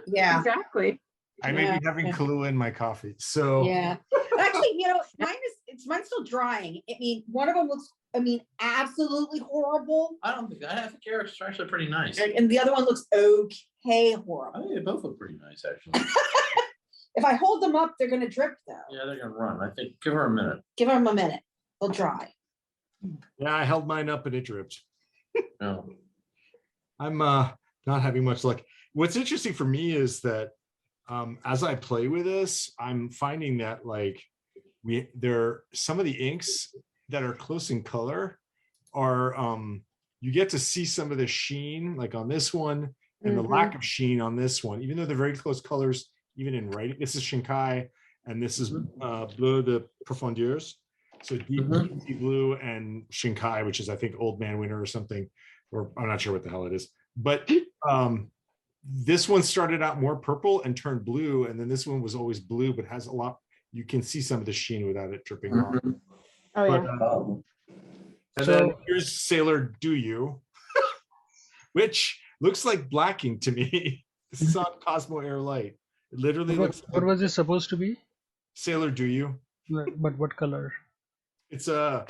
Yeah. Exactly. I may be having Kahlua in my coffee. So Yeah. Actually, mine's still drying. I mean, one of them looks, absolutely horrible. I don't think, I think Eric's actually pretty nice. And the other one looks okay horrible. I think they both look pretty nice, actually. If I hold them up, they're gonna drip though. Yeah, they're gonna run. I think, give her a minute. Give them a minute. They'll dry. yeah, I held mine up and it dripped. No. I'm not having much luck. What's interesting for me is that as I play with this, I'm finding that like some of the inks that are close in color are you get to see some of the sheen like on this one and the lack of sheen on this one, even though they're very close colors, even in writing. This is Shinkai and this is Bleu de Profondeurs. So deep blue and Shinkai, which is I think Old Man Winter or something, or I'm not sure what the hell it is. But this one started out more purple and turned blue, and then this one was always blue, but has a lot. You can see some of the sheen without it dripping off. Oh yeah. And then here's Sailor Do You, which looks like blacking to me. This is on Cosmo Air Light. It literally looks. What was this supposed to be? Sailor Do You. But what color? It's I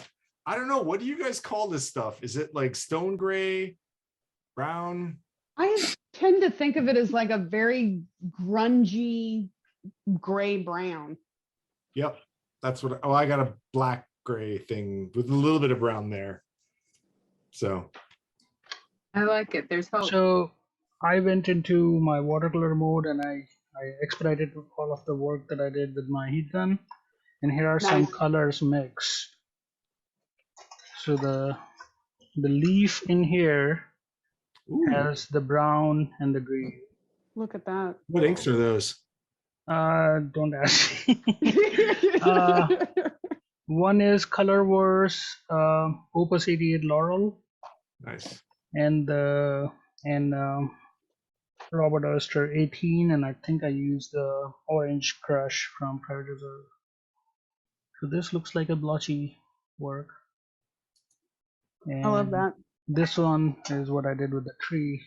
don't know. What do you guys call this stuff? Is it like stone gray, brown? I tend to think of it as like a very grungy gray brown. Yep, that's what. I got a black gray thing with a little bit of brown there. So I like it. There's hope. So I went into my watercolor mode and I expedited all of the work that I did with my heat gun. And here are some colors mixed. So the leaf in here has the brown and the green. Look at that. what inks are those? Don't ask. One is Colorverse Opus 88 Laurel. Nice. And Robert Oyster 18, and I think I used the Orange Crush from Private Reserve. So this looks like a blotchy work. And I love that. This one is what I did with the tree.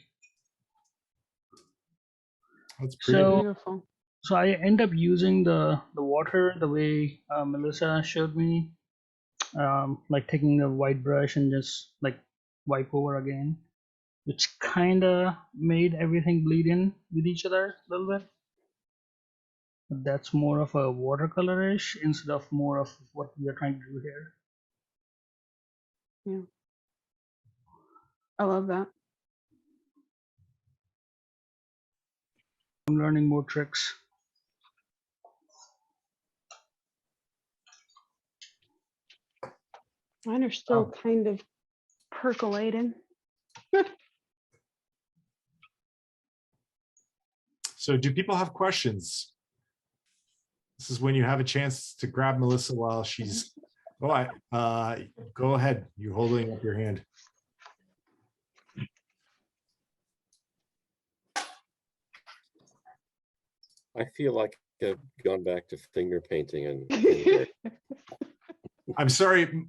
That's pretty beautiful. So I end up using the water the way Melissa showed me, like taking a white brush and just like wipe over again, which kind of made everything bleed in with each other a little bit. But that's more of a watercolorish instead of more of what we are trying to do here. Yeah. I love that. I'm learning more tricks. Mine are still kind of percolating. So do people have questions? This is when you have a chance to grab Melissa while she's, go ahead. You're holding up your hand. I feel like I've gone back to finger painting and I'm sorry,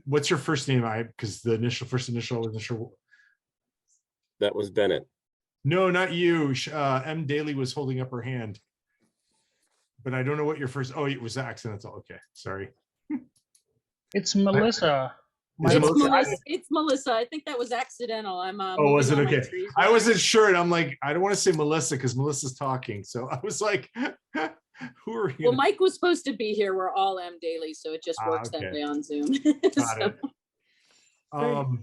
what's your first name? Because the first initial wasn't sure. that was Bennett. No, not you. M. Daly was holding up her hand. But I don't know what your first, it was accidental. Okay, sorry. It's Melissa. Is it It's Melissa? Melissa. It's Melissa. I think that was accidental. I'm Oh, was it moving all my okay? trees I around. wasn't sure, and I'm like, I don't want to say Melissa because Melissa's talking. So I was like, who are you? Well, Mike was supposed to be here. We're all M daily, so it just works that Okay. way on Zoom. Got it.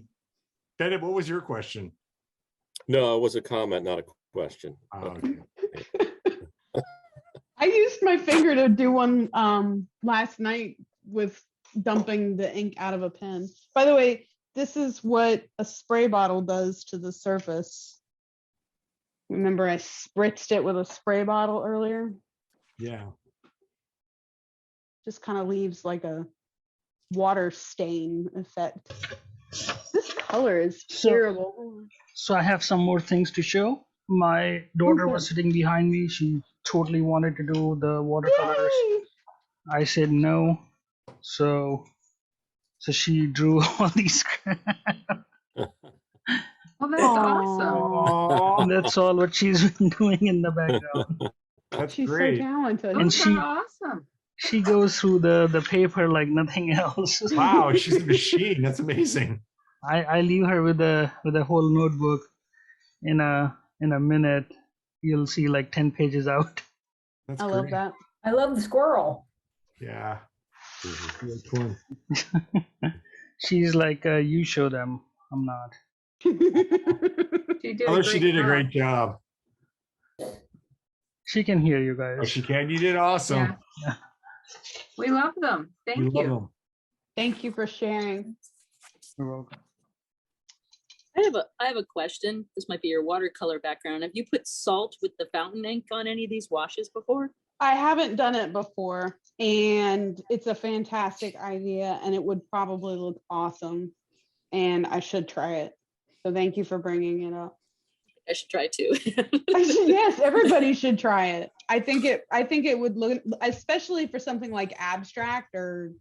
Bennett, what was your question? No, it was a comment, not a question. Okay. I used my finger to do one last night with dumping the ink out of a pen. By the way, this is what a spray bottle does to the surface. Remember I spritzed it with a spray bottle earlier? Yeah. Just kind of leaves like a water stain effect. This color is terrible. So I have some more things to show. My daughter was sitting behind me. She totally wanted to do the watercolors. Yay! I said no. So she drew all these. Well, that's awesome. That's all what she's been doing in the background. That's She's great. so talented. And Those are awesome. she goes through the paper like nothing else. Wow, she's a machine. That's amazing. I leave her with a whole notebook. In a minute, you'll see like 10 pages out. That's I great. love that. I love the squirrel. Yeah. Really cool. She's like, you show them. I'm not. She did Oh, she did a great job. She can hear you guys. Oh, she can. You did awesome. Yeah. We love them. We Thank love you. them. Thank you for sharing. You're welcome. I have a question. This might be your watercolor background. Have you put salt with the fountain ink on any of these washes before? I haven't done it before, and it's a fantastic idea, and it would probably look awesome, and I should try it. So thank you for bringing it up. I should try too. Yes, everybody should try it. I think it would look, especially for something like abstract or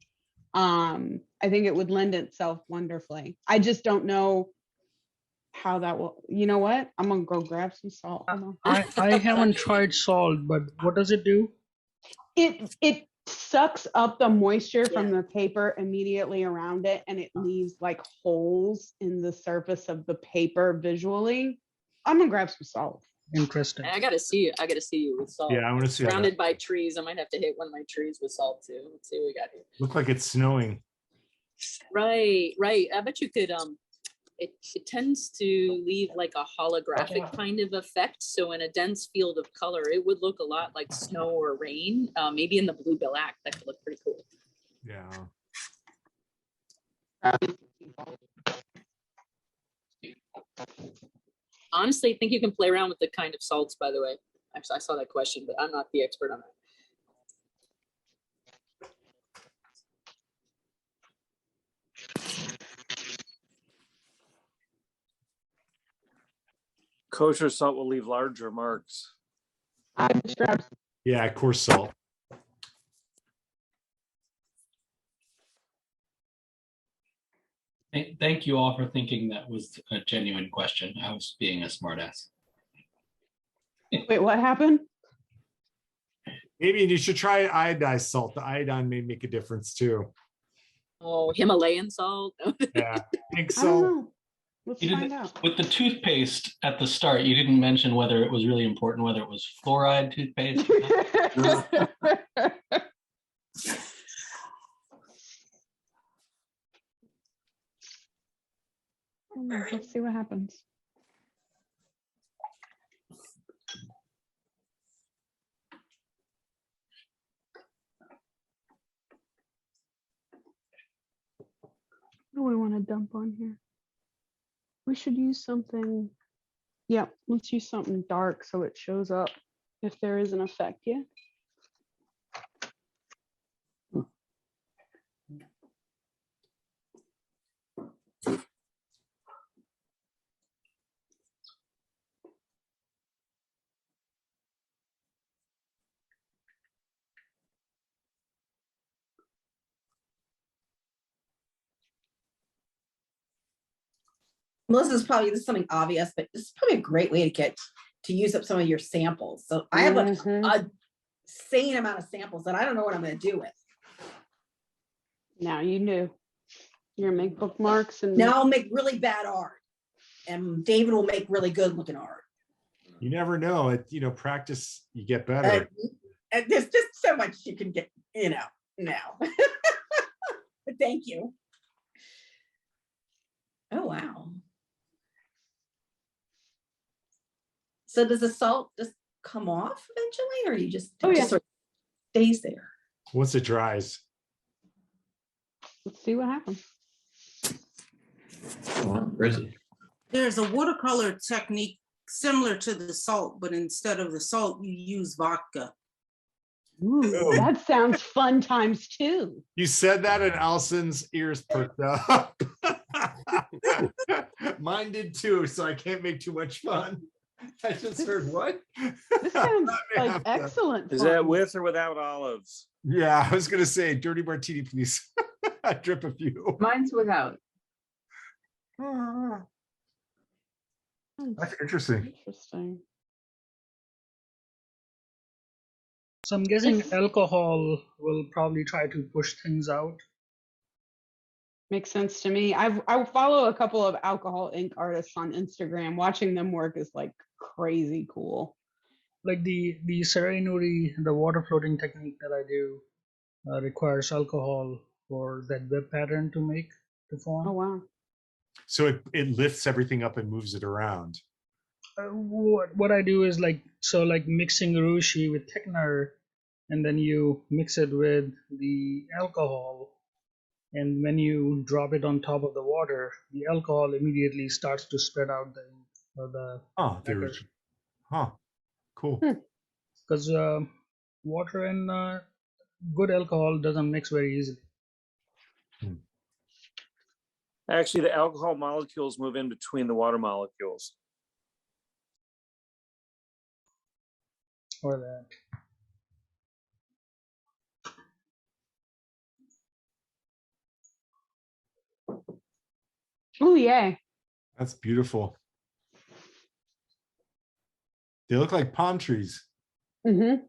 I think it would lend itself wonderfully. I just don't know how that will, you know what? I'm gonna go grab some salt. Hold on. I haven't tried salt, but what does it do? It sucks up the moisture from the paper immediately around it, and it leaves like holes in the surface of the paper visually. I'm gonna grab some salt. Interesting. I gotta see you with salt. Yeah, I want to see how Surrounded that by trees. I might have to hit one of my trees with salt too. Let's see what we got here. look like it's snowing. Right. I bet you could it tends to leave like a holographic kind of effect. So in a dense field of color, it would look a lot like snow or rain. Maybe in the blue black, that could look pretty cool. Yeah. Honestly, I think you can play around with the kind of salts, by the way. Actually, I saw that question, but I'm not the expert on that. Kosher salt will leave larger marks. Yeah, coarse salt. Thank you all for thinking that was a genuine question. I was being a smartass. Wait, what happened? Maybe you should try iodized salt. The iodine may make a difference too. Oh, Himalayan salt. Yeah, pink I don't salt. know. Let's You find didn't, out. with the toothpaste at the start, you didn't mention whether it was really important, whether it was fluoride toothpaste. Let's see what happens. dump on here? We should use something. Yeah, let's use something dark so it shows up if there is an effect. Yeah. Melissa, this is something obvious, but this is probably a great way to use up some of your samples. So I have a insane amount of samples that I don't know what I'm going to do with. Now you knew. You're gonna make bookmarks and now I'll make really bad art, and David will make really good looking art. You never know. Practice, you get better. And there's just so much you can get, now. But thank you. Oh, wow. So does the salt just come off eventually, or you just, just sort of stays there? Once it dries. Let's see what happens. There's a watercolor technique similar to the salt, but instead of the salt, you use vodka. Ooh, that sounds fun times two. You said that and Allison's ears perked up. Mine did too, so I can't make too much fun. I just heard what? This sounds like excellent Is fun. that with or without olives? Yeah, I was gonna say dirty martini, please. I drip a few. Mine's without. That's interesting. Interesting. So I'm guessing alcohol will probably try to push things out. Makes sense to me. I follow a couple of alcohol ink artists on Instagram. Watching them work is like crazy cool. Like the serenuri, the water floating technique that I do requires alcohol for that web pattern to form. Oh wow. So it lifts everything up and moves it around. What I do is like mixing urushi with thickener, and then you mix it with the alcohol, and when you drop it on top of the water, the alcohol immediately starts to spread out Cool. Because water and good alcohol doesn't mix very easily. Actually, the alcohol molecules move in between the water molecules. Or that. Oh yeah. That's beautiful. They look like palm trees. Mm-hmm.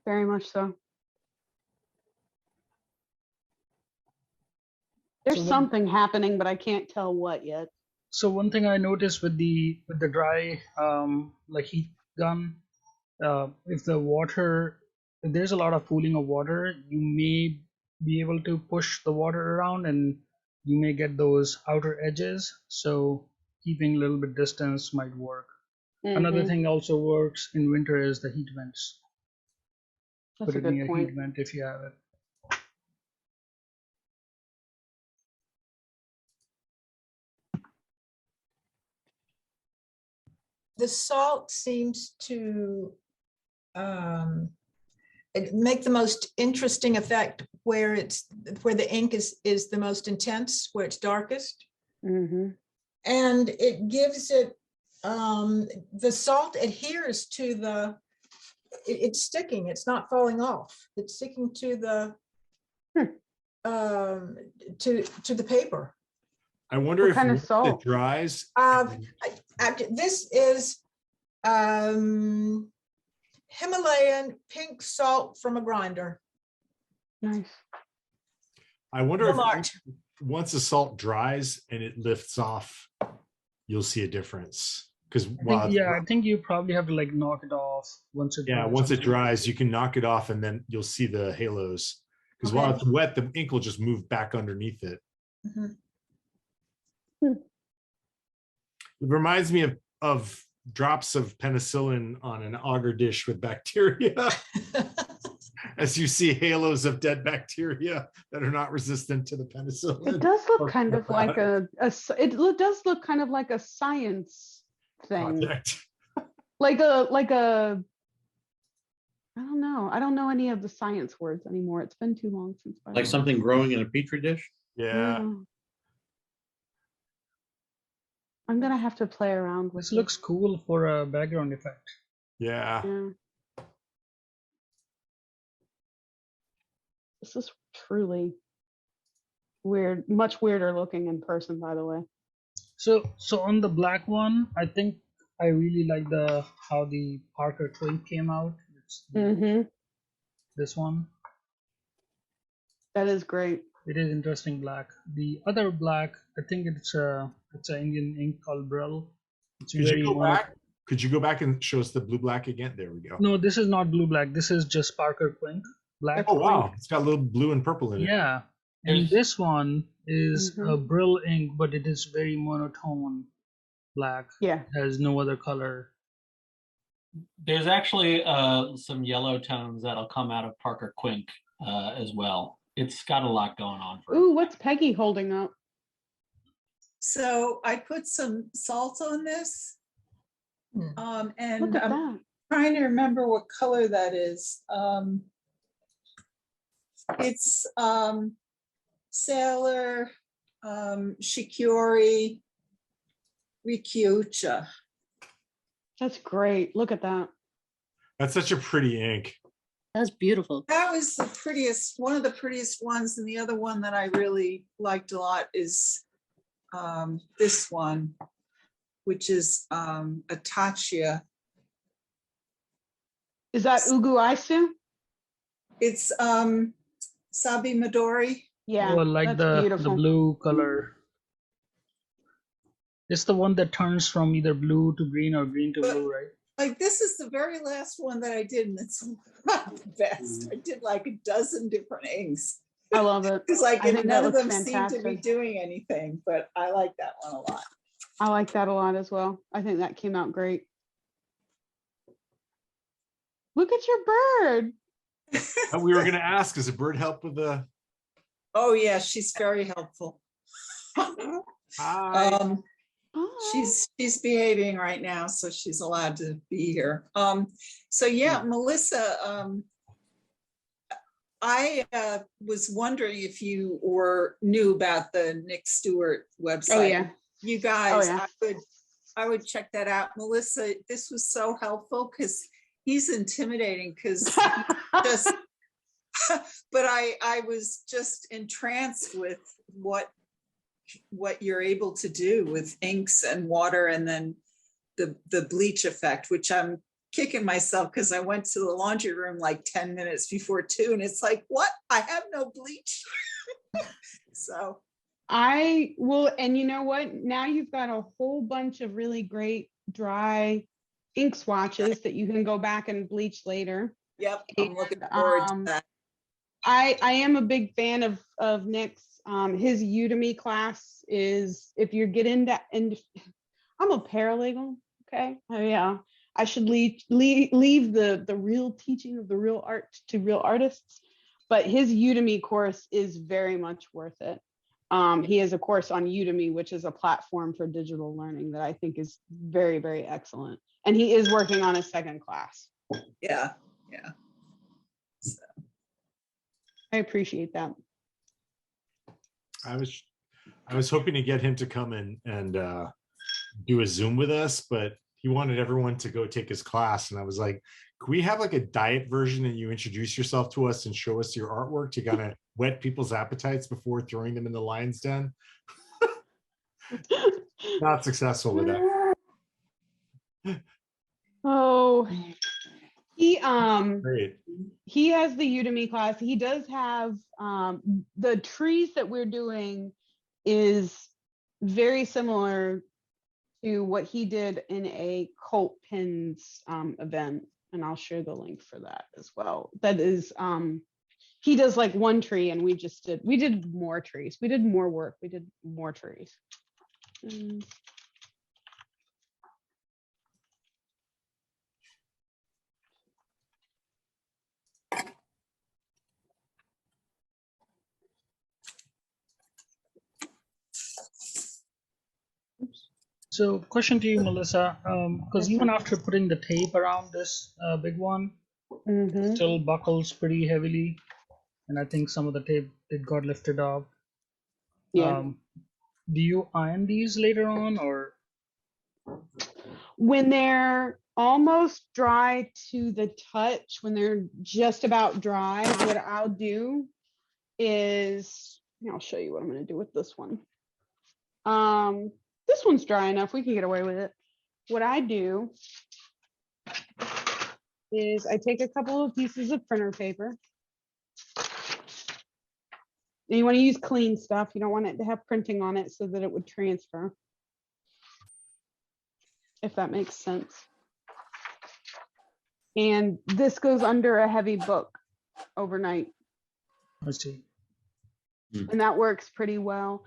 Very much so. There's something happening, but I can't tell what yet. So one thing I noticed with the dry like heat gun, if there's a lot of pooling of water, you may be able to push the water around and you may get those outer edges. So keeping a little bit distance might work. Another thing also works in winter is the heat vents. That's Put a it good near point. heat vent if you have it. The salt seems to make the most interesting effect where the ink is the most intense, where it's darkest. Mm-hmm. And it gives it, the salt adheres to it's sticking, it's not falling off. It's sticking to the, to the paper. I wonder What if kind of once salt? it dries. This is Himalayan pink salt from a grinder. Nice. I wonder if Walmart. once the salt dries and it lifts off, you'll see a difference. Because I think you probably have to like knock it off once it dries. once it dries, you can knock it off and then you'll see the halos. Because while it's wet, the ink will just move back underneath it. It reminds me of drops of penicillin on an agar dish with bacteria. as you see halos of dead bacteria that are not resistant to the penicillin. It does look or kind of like it does look kind of like a science thing. project. Like a I don't know. I don't know any of the science words anymore. It's been too long since I Like learned. something growing in a petri dish? Yeah. I'm gonna have to play around with This looks cool for a background effect. Yeah. Yeah. This is truly weird, much weirder looking in person, by the way. So on the black one, I think I really like how the Parker Twink came out. It's this one. That is great. It is interesting black. The other black, I think it's an Indian ink called Brill. It's Could very you go back? Could you go back and show us the blue black again? There we go. No, this is not blue black. This is just Parker Twink black. Oh wow, it's got a little blue and purple in it. Yeah, and this one is a Brill ink, but it is very monotone black. Yeah, it has no other color. There's actually some yellow tones that'll come out of Parker Quink as well. It's got a lot going on. Ooh, what's Peggy holding up? So I put some salt on this. And Look at I'm that. trying to remember what color that is. It's Sailor, Shikiori, Rikyucha. That's great. Look at that. That's such a pretty ink. That's beautiful. That was the prettiest, one of the prettiest ones. And the other one that I really liked a lot is this one, which is Atachia. Is that Ugu Aisu? It's Sabi Midori. Yeah, Oh, I like that's the beautiful. blue color. It's the one that turns from either blue to green or green to blue, right? Like this is the very last one that I did, and it's not the best. I did like a dozen different inks. I love it. It's like I think that none of looks them seem to be fantastic. doing anything, but I like that one a lot. I like that a lot as well. I think that came out great. Look at your bird. We were going to ask, does a bird help with the? Oh yeah, she's very helpful. Hi. She's behaving right now, so she's allowed to be here. So yeah, Melissa, I was wondering if you knew about the Nick Stewart website. Oh yeah. You guys, Oh, yeah. I would check that out. Melissa, this was so helpful because he's intimidating because just but I was just entranced with what you're able to do with inks and water, and then the bleach effect, which I'm kicking myself because I went to the laundry room like 10 minutes before 2 and it's like, what? I have no bleach. So I will, and you know what? Now you've got a whole bunch of really great dry ink swatches that you can go back and bleach later. Yep, I'm looking forward to that. I am a big fan of Nick's. His Udemy class is, if you get into, and I'm a paralegal, okay? Oh, yeah, I should leave the real teaching of the real art to real artists, but his Udemy course is very much worth it. He has a course on Udemy, which is a platform for digital learning that I think is very, very excellent. And he is working on a second class. Yeah, yeah. So. I appreciate that. I was hoping to get him to come in and do a Zoom with us, but he wanted everyone to go take his class. And I was like, can we have like a diet version and you introduce yourself to us and show us your artwork to kind of whet people's appetites before throwing them in the lion's den? Not successful with that. Oh, Great. he has the Udemy class. He does have the trees that we're doing is very similar to what he did in a Colt Pins event, and I'll share the link for that as well. That is he does like one tree, and we did more trees. We did more work. We did more trees. So question to you, Melissa, because even after putting the tape around this big one, it still buckles pretty heavily. And I think some of the tape, it got lifted off. Yeah. Do you iron these later on, or? When they're almost dry to the touch, when they're just about dry, what I'll do is, I'll show you what I'm going to do with this one. This one's dry enough, we can get away with it. What I do is I take a couple of pieces of printer paper. And you want to use clean stuff. You don't want it to have printing on it so that it would transfer. If that makes sense. And this goes under a heavy book overnight. I see. And that works pretty well.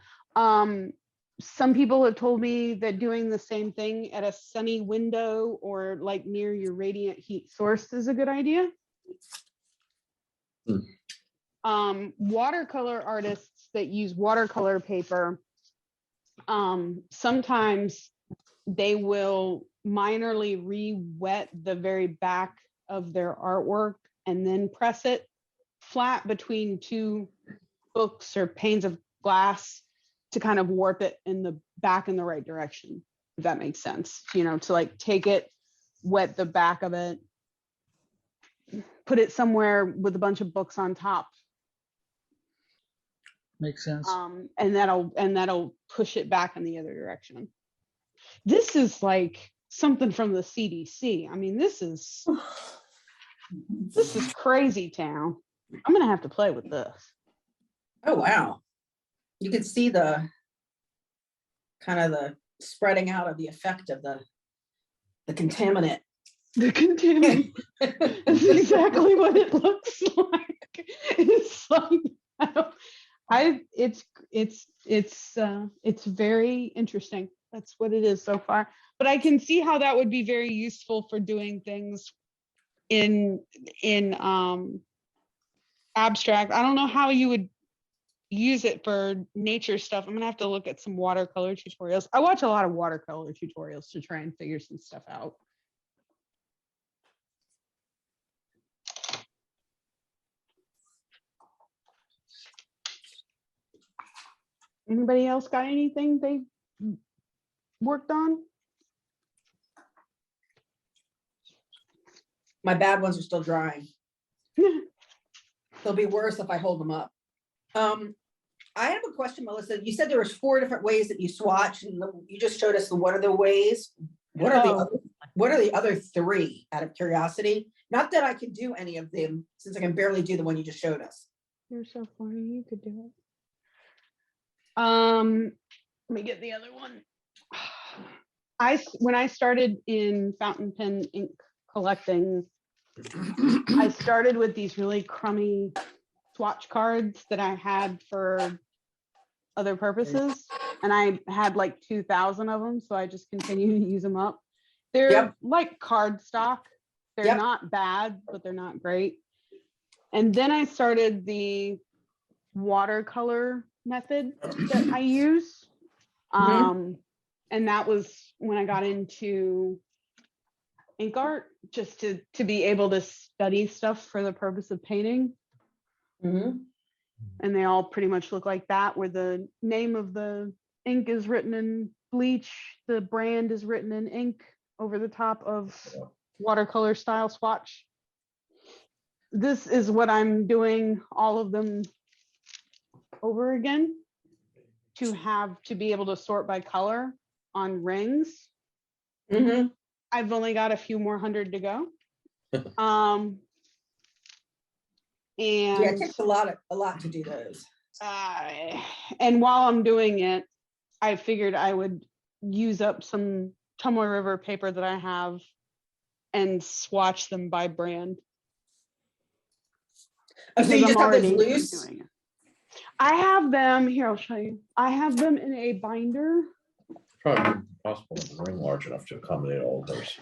Some people have told me that doing the same thing at a sunny window or like near your radiant heat source is a good idea. Watercolor artists that use watercolor paper, sometimes they will minorly re-wet the very back of their artwork and then press it flat between two books or panes of glass to kind of warp it in the back in the right direction, if that makes sense. You know, to like take it, wet the back of it, put it somewhere with a bunch of books on top. Makes sense. And that'll push it back in the other direction. This is like something from the CDC. I mean, this is crazy town. I'm gonna have to play with this. Oh, wow. You can see the kind of the spreading out of the effect of the contaminant. The contaminant. That's exactly what it looks like. It's like it's very interesting. That's what it is so far. But I can see how that would be very useful for doing things in abstract. I don't know how you would use it for nature stuff. I'm gonna have to look at some watercolor tutorials. I watch a lot of watercolor tutorials to try and figure some stuff out. Anybody else got anything they worked on? My bad ones are still drying. They'll be worse if I hold them up. I have a question, Melissa. You said there was 4 different ways that you swatch, and you just showed us what are the ways. What are the other 3 out of curiosity? Not that I could do any of them, since I can barely do the one you just showed us. You're so funny. You could do it. Let me get the other one. When I started in fountain pen ink collecting, I started with these really crummy swatch cards that I had for other purposes, and I had like 2,000 of them, so I just continued to use them up. They're like card stock. They're not bad, but they're not great. And then I started the watercolor method that I use. And that was when I got into ink art, just to be able to study stuff for the purpose of painting. And they all pretty much look like that, where the name of the ink is written in bleach, the brand is written in ink over the top of watercolor style swatch. This is what I'm doing all of them over again, to be able to sort by color on rings. I've only got a few more 100 to go. And yeah, it takes a lot to do those. And while I'm doing it, I figured I would use up some Tumbler River paper that I have and swatch them by brand. Oh, so you just have those loose? I have them here. I'll show you. I have them in a binder. Probably possible to have a ring large enough to accommodate all of those.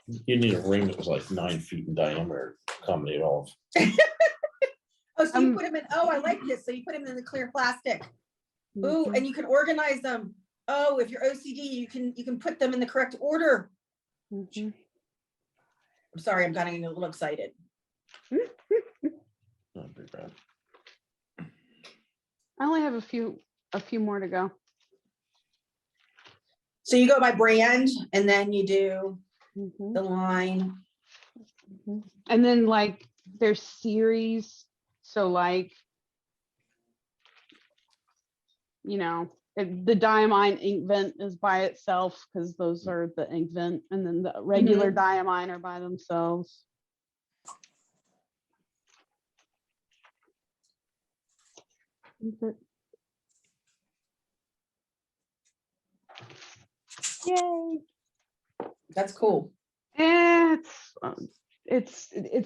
You need a ring that was like 9 feet in diameter to accommodate all of. Oh, so you put them in. Oh, I like this. So you put them in the clear plastic. Ooh, and you can organize them. Oh, if you're OCD, you can put them in the correct order. Mhm. I'm sorry, I'm getting a little excited. Not very bad. I only have a few more to go. So you go by brand and then you do Mhm. the line. And then like there's series. So like, you know, the diamine ink vent is by itself because those are the ink vent, and then the regular diamine are by themselves. Yay! That's cool. It's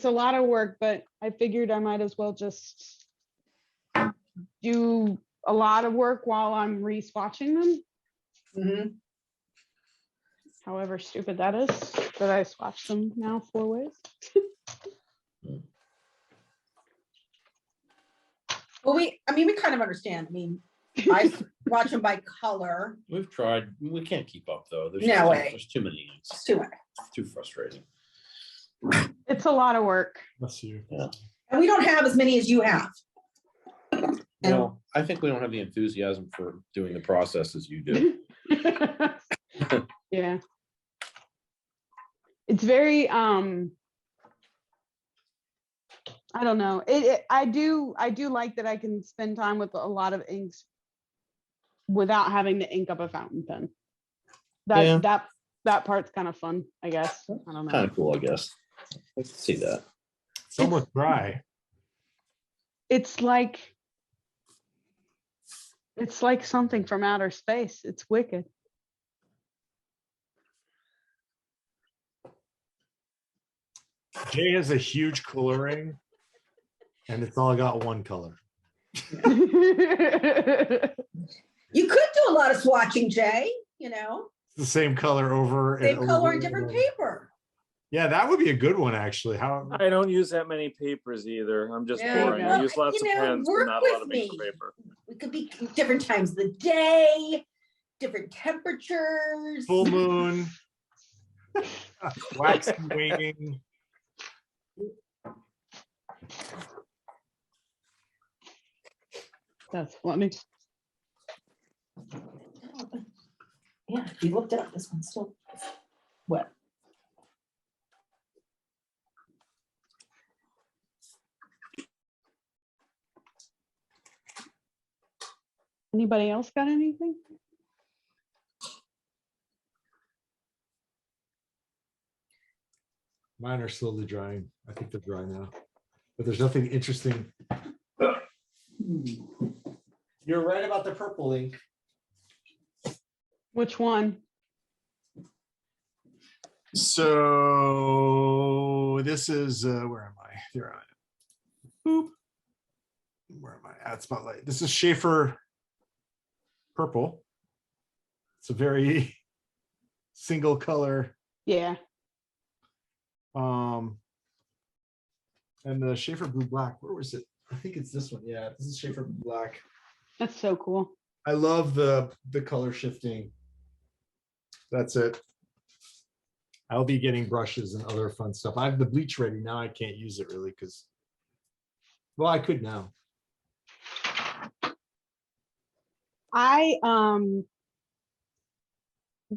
a lot of work, but I figured I might as well just do a lot of work while I'm re-swatching them. Mm-hmm. However stupid that is, that I swatch them now 4 ways. Well, we kind of understand. I mean, I watch them by color. We've tried. We can't keep up though. There's No way. There's too many inks. It's too much. It's too frustrating. It's a lot of work. Bless you. Yeah. And we don't have as many as you have. Well, I think we don't have the enthusiasm for doing the process as you do. Yeah. It's very I don't know. I do like that I can spend time with a lot of inks without having to ink up a fountain pen. That part's kind of fun, I guess. I don't know. Kind of cool, I guess. I can see that. It's almost dry. It's like something from outer space. It's wicked. Jay has a huge coloring, and it's all got one color. You could do a lot of swatching, Jay, you know. It's the same color over Same and color over and different over. paper. Yeah, that would be a good one actually. How I don't use that many papers either. I'm just Yeah, boring. I well, use lots you of know, pens, but work not a lot with of ink me. or paper. It could be different times of the day, different temperatures. full moon, waxy waning. That's funny. Yeah, if you looked it up, this one's still wet. Anybody else got anything? Mine are slowly drying. I think they're dry now, but there's nothing interesting. You're right about the purple ink. Which one? So this is where am I? Here I am. Boop. Where am I? At Spotlight. This is Schaefer purple. It's a very single color. Yeah. And the Schaefer blue black. Where was it? I think it's this one. Yeah, this is Schaefer blue black. That's so cool. I love the color shifting. That's it. I'll be getting brushes and other fun stuff. I have the bleach ready now. I can't use it really because, well, I could now.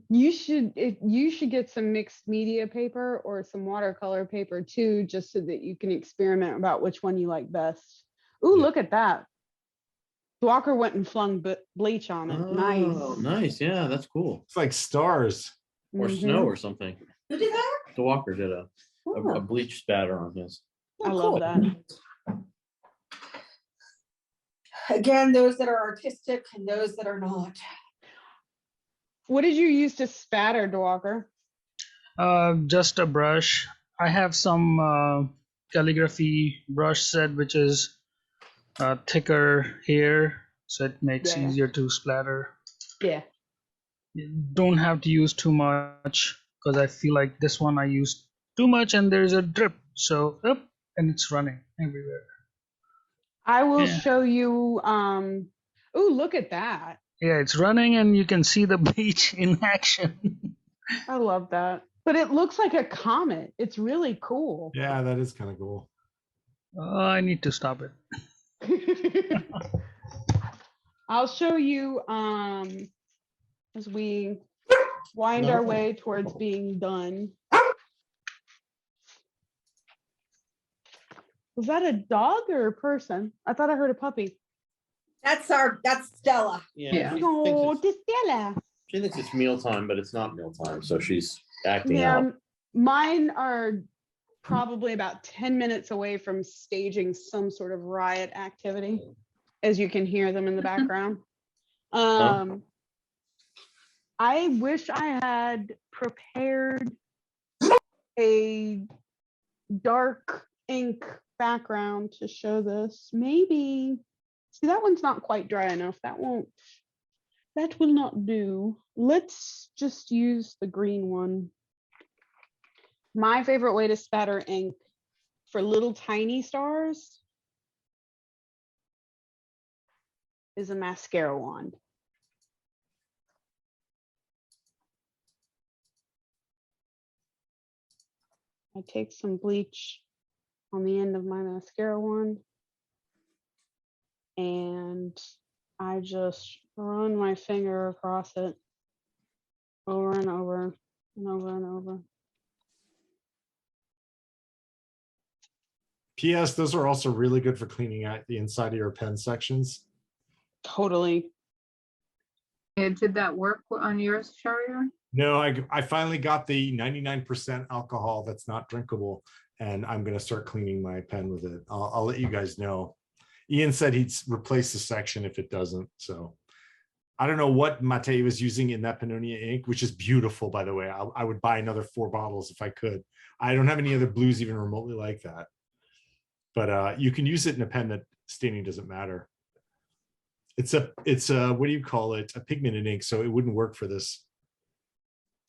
You should get some mixed media paper or some watercolor paper too, just so that you can experiment about which one you like best. Ooh, look at that. Walker went and flung bleach on it. Oh, Nice. nice. Yeah, that's cool. It's like stars. Or snow or something. Who did that? The Walker did a bleach spatter on his. I love that. Again, those that are artistic and those that are not. What did you use to spatter, Walker? Just a brush. I have some calligraphy brush set, which is thicker here, so it makes Yeah. easier to splatter. Yeah. You don't have to use too much because I feel like this one I used too much and there's a drip. So up and it's running everywhere. I will Yeah. show you. Ooh, look at that. Yeah, it's running and you can see the bleach in action. I love that. But it looks like a comet. It's really cool. Yeah, that is kind of cool. I need to stop it. I'll show you as we wind our way towards being done. Was that a dog or a person? I thought I heard a puppy. That's Stella. Yeah. Oh, Stella. She thinks it's mealtime, but it's not mealtime, so she's acting Yeah, out. mine are probably about 10 minutes away from staging some sort of riot activity, as you can hear them in the background. I wish I had prepared a dark ink background to show this. Maybe, see, that one's not quite dry enough. That will not do. Let's just use the green one. My favorite way to spatter ink for little tiny stars is a mascara wand. I take some bleach on the end of my mascara wand and I just run my finger across it over and over and over and over. P.S. Those are also really good for cleaning out the inside of your pen sections. Totally. And did that work on yours, Shariar? No, I finally got the 99% alcohol that's not drinkable, and I'm going to start cleaning my pen with it. I'll let you guys know. Ian said he'd replace the section if it doesn't. So I don't know what Mate was using in that Pannonia ink, which is beautiful, by the way. I would buy another 4 bottles if I could. I don't have any other blues even remotely like that. But you can use it in a pen that staining doesn't matter. It's a what do you call it? A pigmented ink, so it wouldn't work for this.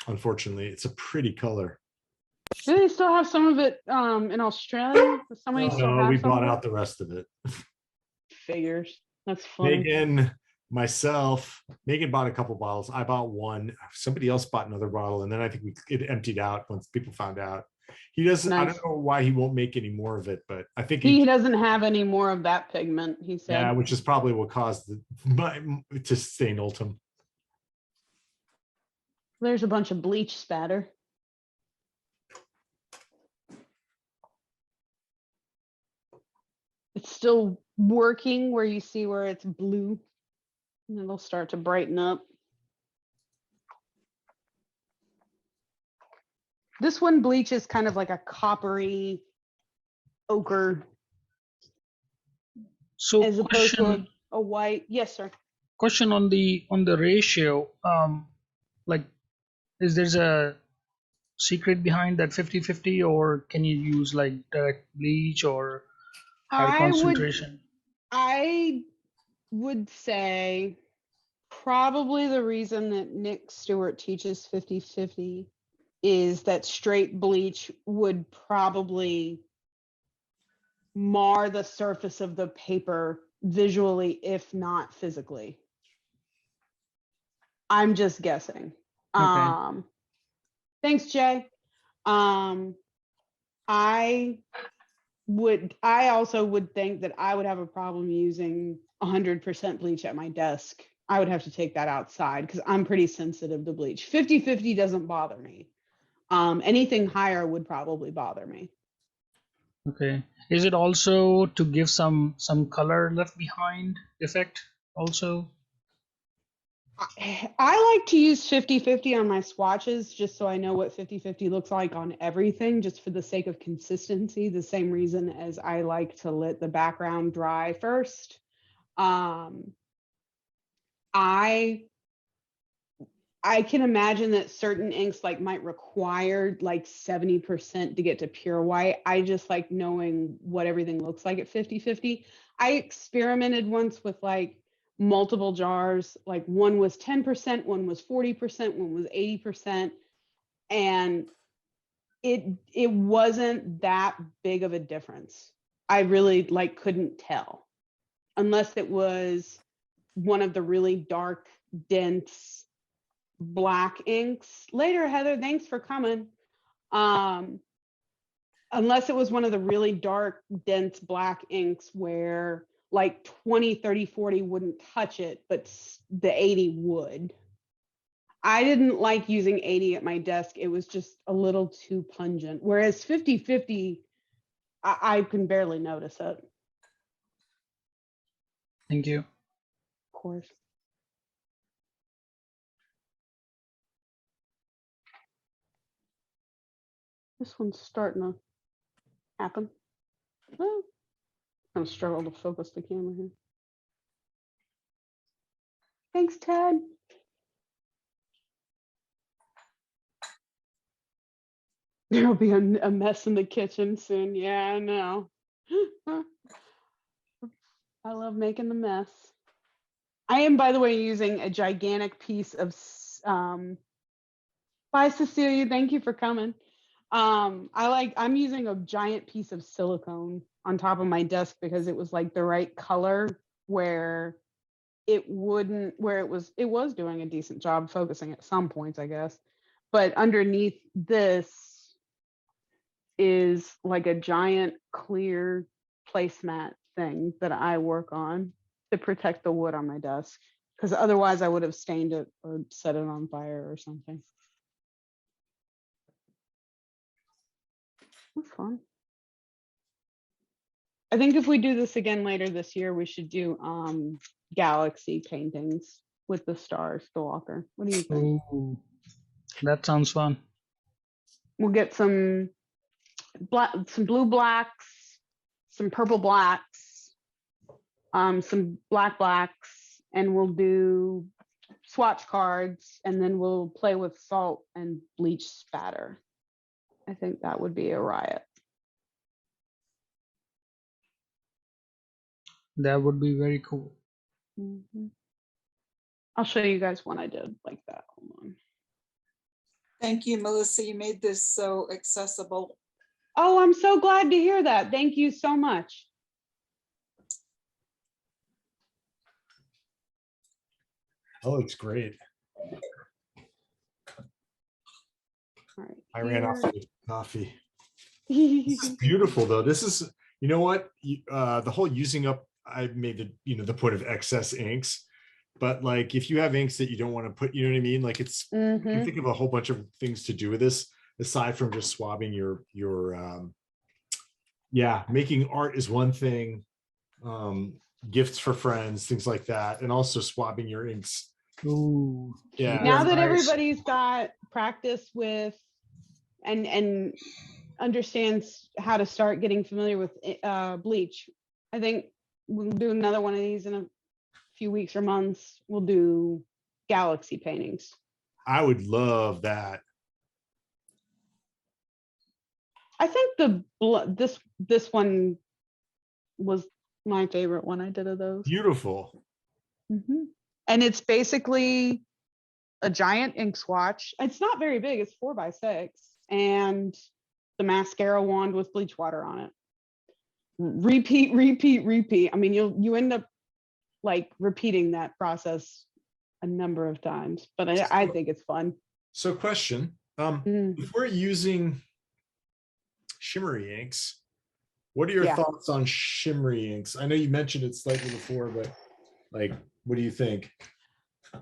Unfortunately, it's a pretty color. Do they still have some of it in Australia? Does somebody still No, have we some bought of it? out the rest of it. Figures. That's funny. Megan, myself, Megan bought a couple bottles. I bought one. Somebody else bought another bottle, and then I think it emptied out once people found out. He doesn't. Nice. I don't know why he won't make any more of it, but I think He doesn't have any more of that pigment, he said. yeah, which is probably what caused to stain Ultim. There's a bunch of bleach spatter. It's still working where you see where it's blue, and it'll start to brighten up. This one bleaches kind of like a coppery ochre, So as opposed to question, a white. Yes, sir. question on the ratio. Like, is there's a secret behind that 50-50, or can you use like direct bleach or high concentration? I would say probably the reason that Nick Stewart teaches 50-50 is that straight bleach would probably mar the surface of the paper visually, if not physically. I'm just guessing. Okay. Thanks, Jay. I also would think that I would have a problem using 100% bleach at my desk. I would have to take that outside because I'm pretty sensitive to bleach. 50-50 doesn't bother me. Anything higher would probably bother me. Okay. Is it also to give some color left behind effect also? I like to use 50-50 on my swatches just so I know what 50-50 looks like on everything, just for the sake of consistency, the same reason as I like to let the background dry first. I can imagine that certain inks like might require like 70% to get to pure white. I just like knowing what everything looks like at 50-50. I experimented once with like multiple jars, like one was 10%, one was 40%, one was 80%, and it wasn't that big of a difference. I really like couldn't tell unless it was one of the really dark dense black inks later. Heather, thanks for coming. Unless it was one of the really dark, dense black inks where like 20, 30, 40 wouldn't touch it, but the 80 would. I didn't like using 80 at my desk. It was just a little too pungent. Whereas 50/50, I can barely notice it. Of Thank you. course. This one's starting to happen. Well, I'm gonna struggle to focus the camera here. Thanks, Ted. There'll be a mess in the kitchen soon. Yeah, I know. I love making the mess. I am, by the way, using a gigantic piece of, bye Cecilia, thank you for coming. I'm using a giant piece of silicone on top of my desk because it was like the right color where it was doing a decent job focusing at some points, I guess. But underneath this is like a giant clear placemat thing that I work on to protect the wood on my desk, because otherwise I would have stained it or set it on fire or something. That's fun. I think if we do this again later this year, we should do galaxy paintings with the stars, the Walker. What do you think? Ooh, that sounds fun. We'll get some blue blacks, some purple blacks, some blacks, and we'll do swatch cards, and then we'll play with salt and bleach spatter. I think that would be a riot. That would be very cool. Mm-hmm. I'll show you guys one I did like that. Hold on. Thank you, Melissa. You made this so accessible. Oh, I'm so glad to hear that. Thank you so much. Oh, it's great. All right, I ran off here. with coffee. This is beautiful though. This is, you know what? The whole using up, I've made the point of excess inks, but like if you have inks that you don't want to put, you know what I mean? Like it's, you can think of a whole bunch of things to do with this aside from just swabbing your yeah, making art is one thing, gifts for friends, things like that, and also swabbing your inks. Ooh, yeah. Now that everybody's got practice with and understands how to start getting familiar with bleach, I think we'll do another one of these in a few weeks or months. We'll do galaxy paintings. I would love that. I think this one was my favorite one I did of those. Beautiful. Mm-hmm. And it's basically a giant ink swatch. It's not very big. It's 4x6, and the mascara wand with bleach water on it. Repeat. I mean, you end up like repeating that process a number of times, but I think it's fun. So question, if we're using shimmery inks, what are your thoughts on shimmery inks? I know you mentioned it slightly before, but like, what do you think?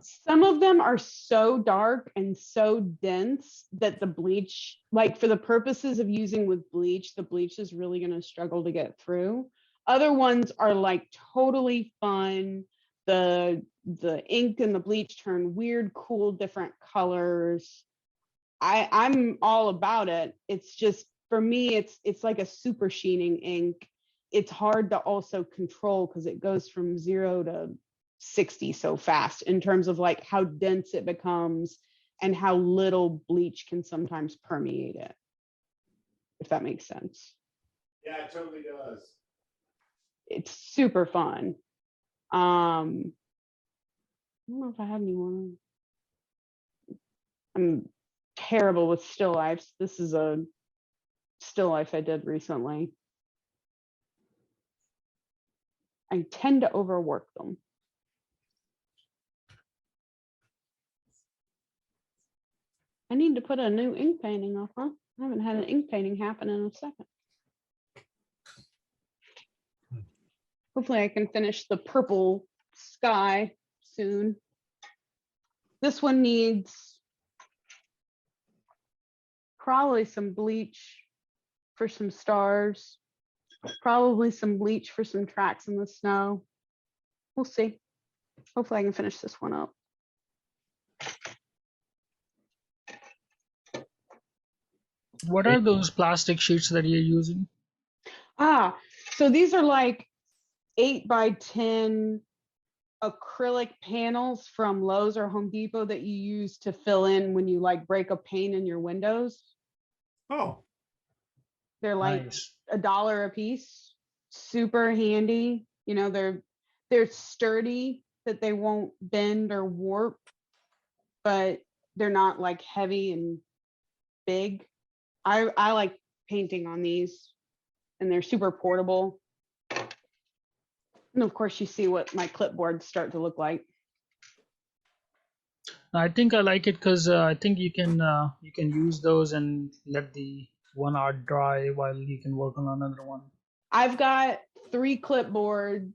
Some of them are so dark and so dense that the bleach, like for the purposes of using with bleach, the bleach is really going to struggle to get through. Other ones are like totally fun. The ink and the bleach turn weird, cool, different colors. I'm all about it. It's just, for me, it's like a super sheening ink. It's hard to also control because it goes from 0 to 60 so fast in terms of like how dense it becomes and how little bleach can sometimes permeate it, if that makes sense. Yeah, it totally does. It's super fun. I don't know if I have any more. I'm terrible with still lifes. This is a still life I did recently. I tend to overwork them. I need to put a new ink painting up, huh? I haven't had an ink painting happen in a second. Hopefully I can finish the purple sky soon. This one needs probably some bleach for some stars, probably some bleach for some tracks in the snow. We'll see. Hopefully I can finish this one up. What are those plastic sheets that you're using? So these are like 8 by 10 acrylic panels from Lowe's or Home Depot that you use to fill in when you like break a pane in your windows. Oh, They're like Nice. $1 a piece. Super handy. You know, they're sturdy, that they won't bend or warp, but they're not like heavy and big. I like painting on these, and they're super portable. And of course you see what my clipboards start to look like. I think I like it because I think you can use those and let the one art dry while you can work on another one. I've got 3 clipboards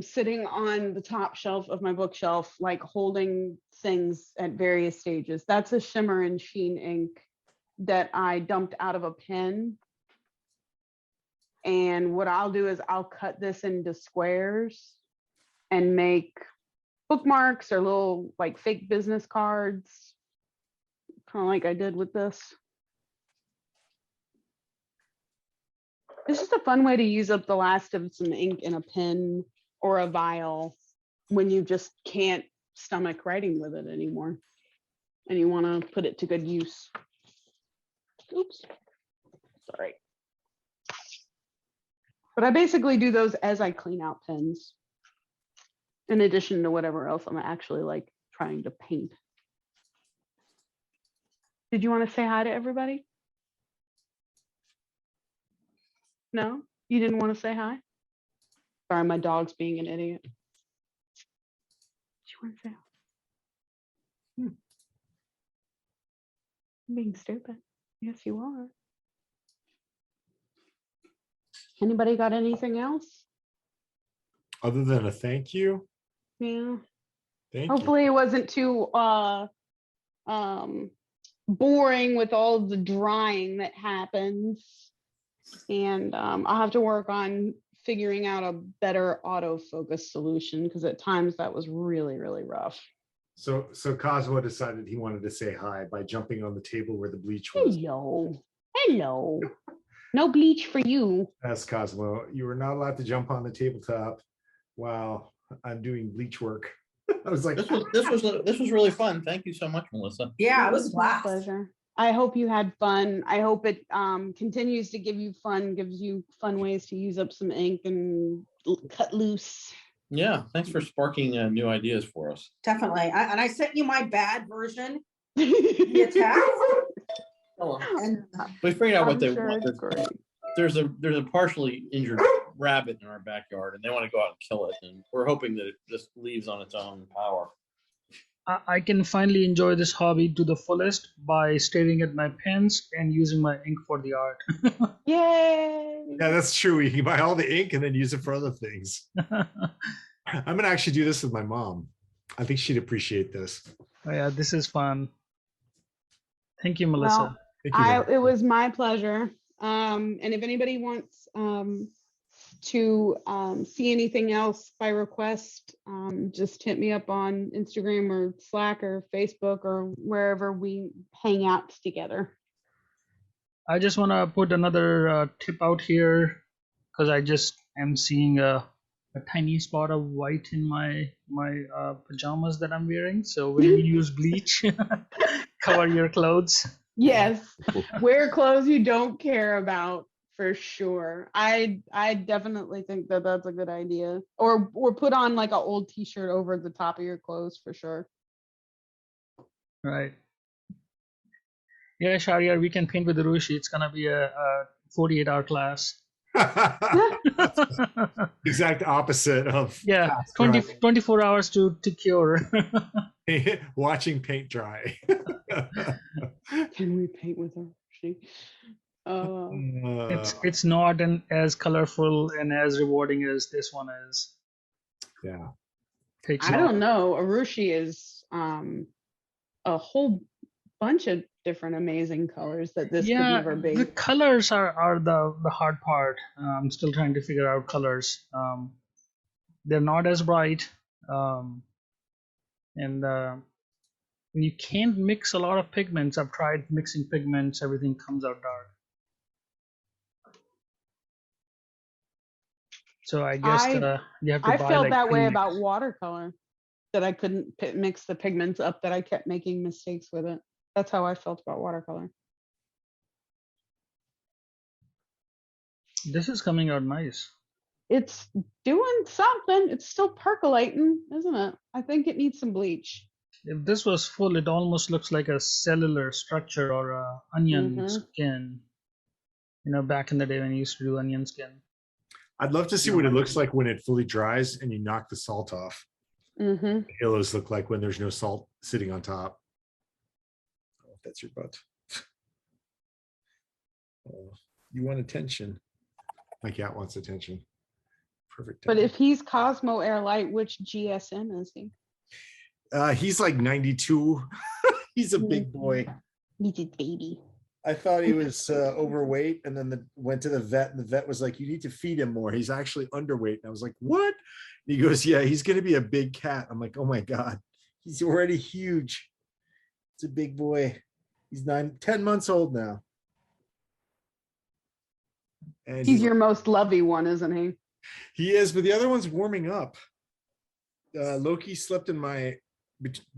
sitting on the top shelf of my bookshelf, like holding things at various stages. That's a shimmer and sheen ink that I dumped out of a pen. And what I'll do is I'll cut this into squares and make bookmarks or little like fake business cards, kind of like I did with this. It's just a fun way to use up the last of some ink in a pen or a vial when you just can't stomach writing with it anymore and you want to put it to good use. Oops, sorry. But I basically do those as I clean out pens, in addition to whatever else I'm actually like trying to paint. Did you want to say hi to everybody? No? You didn't want to say hi? Sorry, my dog's being an idiot. Do you want to say hi? I'm being stupid. Yes, you are. Anybody got anything else? other than a thank you. Yeah. Thank Hopefully it wasn't too boring with all the drying that happens. And I'll have to work on figuring out a better autofocus solution, because at times that was really, really rough. So Cosmo decided he wanted to say hi by jumping on the table where the bleach was. Hello. Hello. No bleach for you. Yes, Cosmo, you were not allowed to jump on the tabletop while I'm doing bleach work. I was like, this was really fun. Thank you so much, Melissa. Yeah, it was a my blast. pleasure. I hope you had fun. I hope it continues to give you fun, gives you fun ways to use up some ink and cut loose. Yeah, thanks for sparking new ideas for us. Definitely. And I sent you my bad version via text. And We figured out what they sure want. it's great. There's a partially injured rabbit in our backyard, and they want to go out and kill it. And we're hoping that it just leaves on its own power. I can finally enjoy this hobby to the fullest by staring at my pens and using my ink for the art. Yay! yeah, that's true. You can buy all the ink and then use it for other things. I'm gonna actually do this with my mom. I think she'd appreciate this. Oh, yeah, this is fun. Thank you, Melissa. Well, it was my pleasure. And if anybody wants to see anything else by request, just hit me up on Instagram or Slack or Facebook or wherever we hang out together. I just want to put another tip out here, because I just am seeing a tiny spot of white in my pajamas that I'm wearing. So when you use bleach, cover your clothes. Yes, wear clothes you don't care about, for sure. I definitely think that that's a good idea. Or put on like an old t-shirt over the top of your clothes, for sure. Right. Yeah, Shariar, we can paint with the Rushi. It's gonna be a 48-hour class. Exact opposite of 24 hours to cure. watching paint dry. Can we paint with her? It's not as colorful and as rewarding as this one is. Yeah. Takes I a lot. don't know. Arushi is a whole bunch of different amazing colors that this could never be. The colors are the hard part. I'm still trying to figure out colors. They're not as bright, and you can't mix a lot of pigments. I've tried mixing pigments; everything comes out dark. So I guess you have to I buy felt like that way premix. about watercolor, that I couldn't mix the pigments up, that I kept making mistakes with it. That's how I felt about watercolor. This is coming out nice. It's doing something. It's still percolating, isn't it? I think it needs some bleach. If this was full, it almost looks like a cellular structure or a onion skin. You know, back in the day when you used to do onion skin. I'd love to see what it looks like when it fully dries and you knock the salt off. Mm-hmm. The halos look like when there's no salt sitting on top. Oh, that's your butt. Oh, you want attention. My cat wants attention. Perfect. But if he's Cosmo Airlight, which GSM is he? He's like 92. He's a big boy. He's a baby. I thought he was overweight, and then went to the vet, and the vet was like, "You need to feed him more. He's actually underweight." And I was like, "What?" And he goes, "Yeah, he's going to be a big cat." I'm like, "Oh my god, he's already huge. It's a big boy. He's 10 months old now." And He's your most lovey one, isn't he? He is, but the other one's warming up. Loki slept in my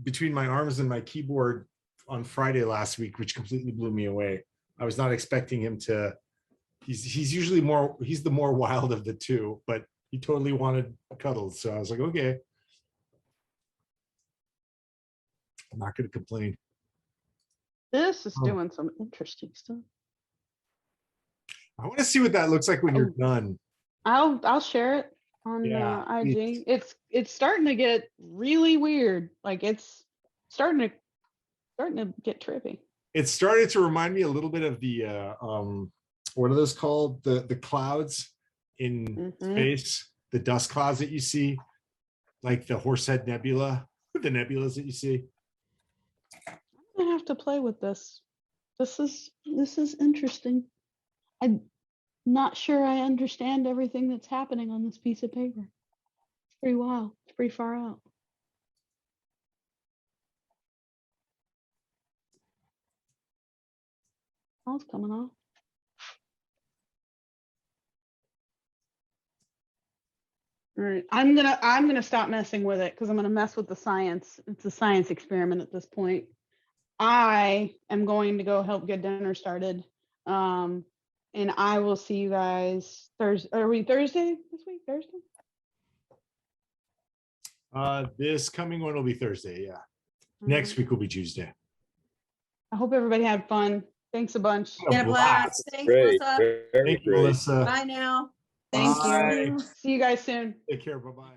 between my arms and my keyboard on Friday last week, which completely blew me away. I was not expecting him to. He's usually he's the more wild of the two, but he totally wanted cuddles. So I was like, okay, I'm not going to complain. This is doing some interesting stuff. I want to see what that looks like when you're done. I'll share it on IG. It's starting to get really weird. Like it's starting to get trippy. It started to remind me a little bit of the what are those called? The clouds in space, the dust clouds that you see, like the Horsehead Nebula, the nebulas that you see. I'm gonna have to play with this. This is interesting. I'm not sure I understand everything that's happening on this piece of paper. It's pretty wild. It's pretty far out. Oh, it's coming off. All right, I'm gonna stop messing with it because I'm gonna mess with the science. It's a science experiment at this point. I am going to go help get dinner started. And I will see you guys Thursday. Are we Thursday this week? Thursday? This coming one will be Thursday. Yeah. Next week will be Tuesday. I hope everybody had fun. Thanks a bunch. Been a blast. Thanks, Great, Melissa. Thank you, Melissa. Bye now. Thank Bye. you. See you guys soon. Take care. Bye-bye.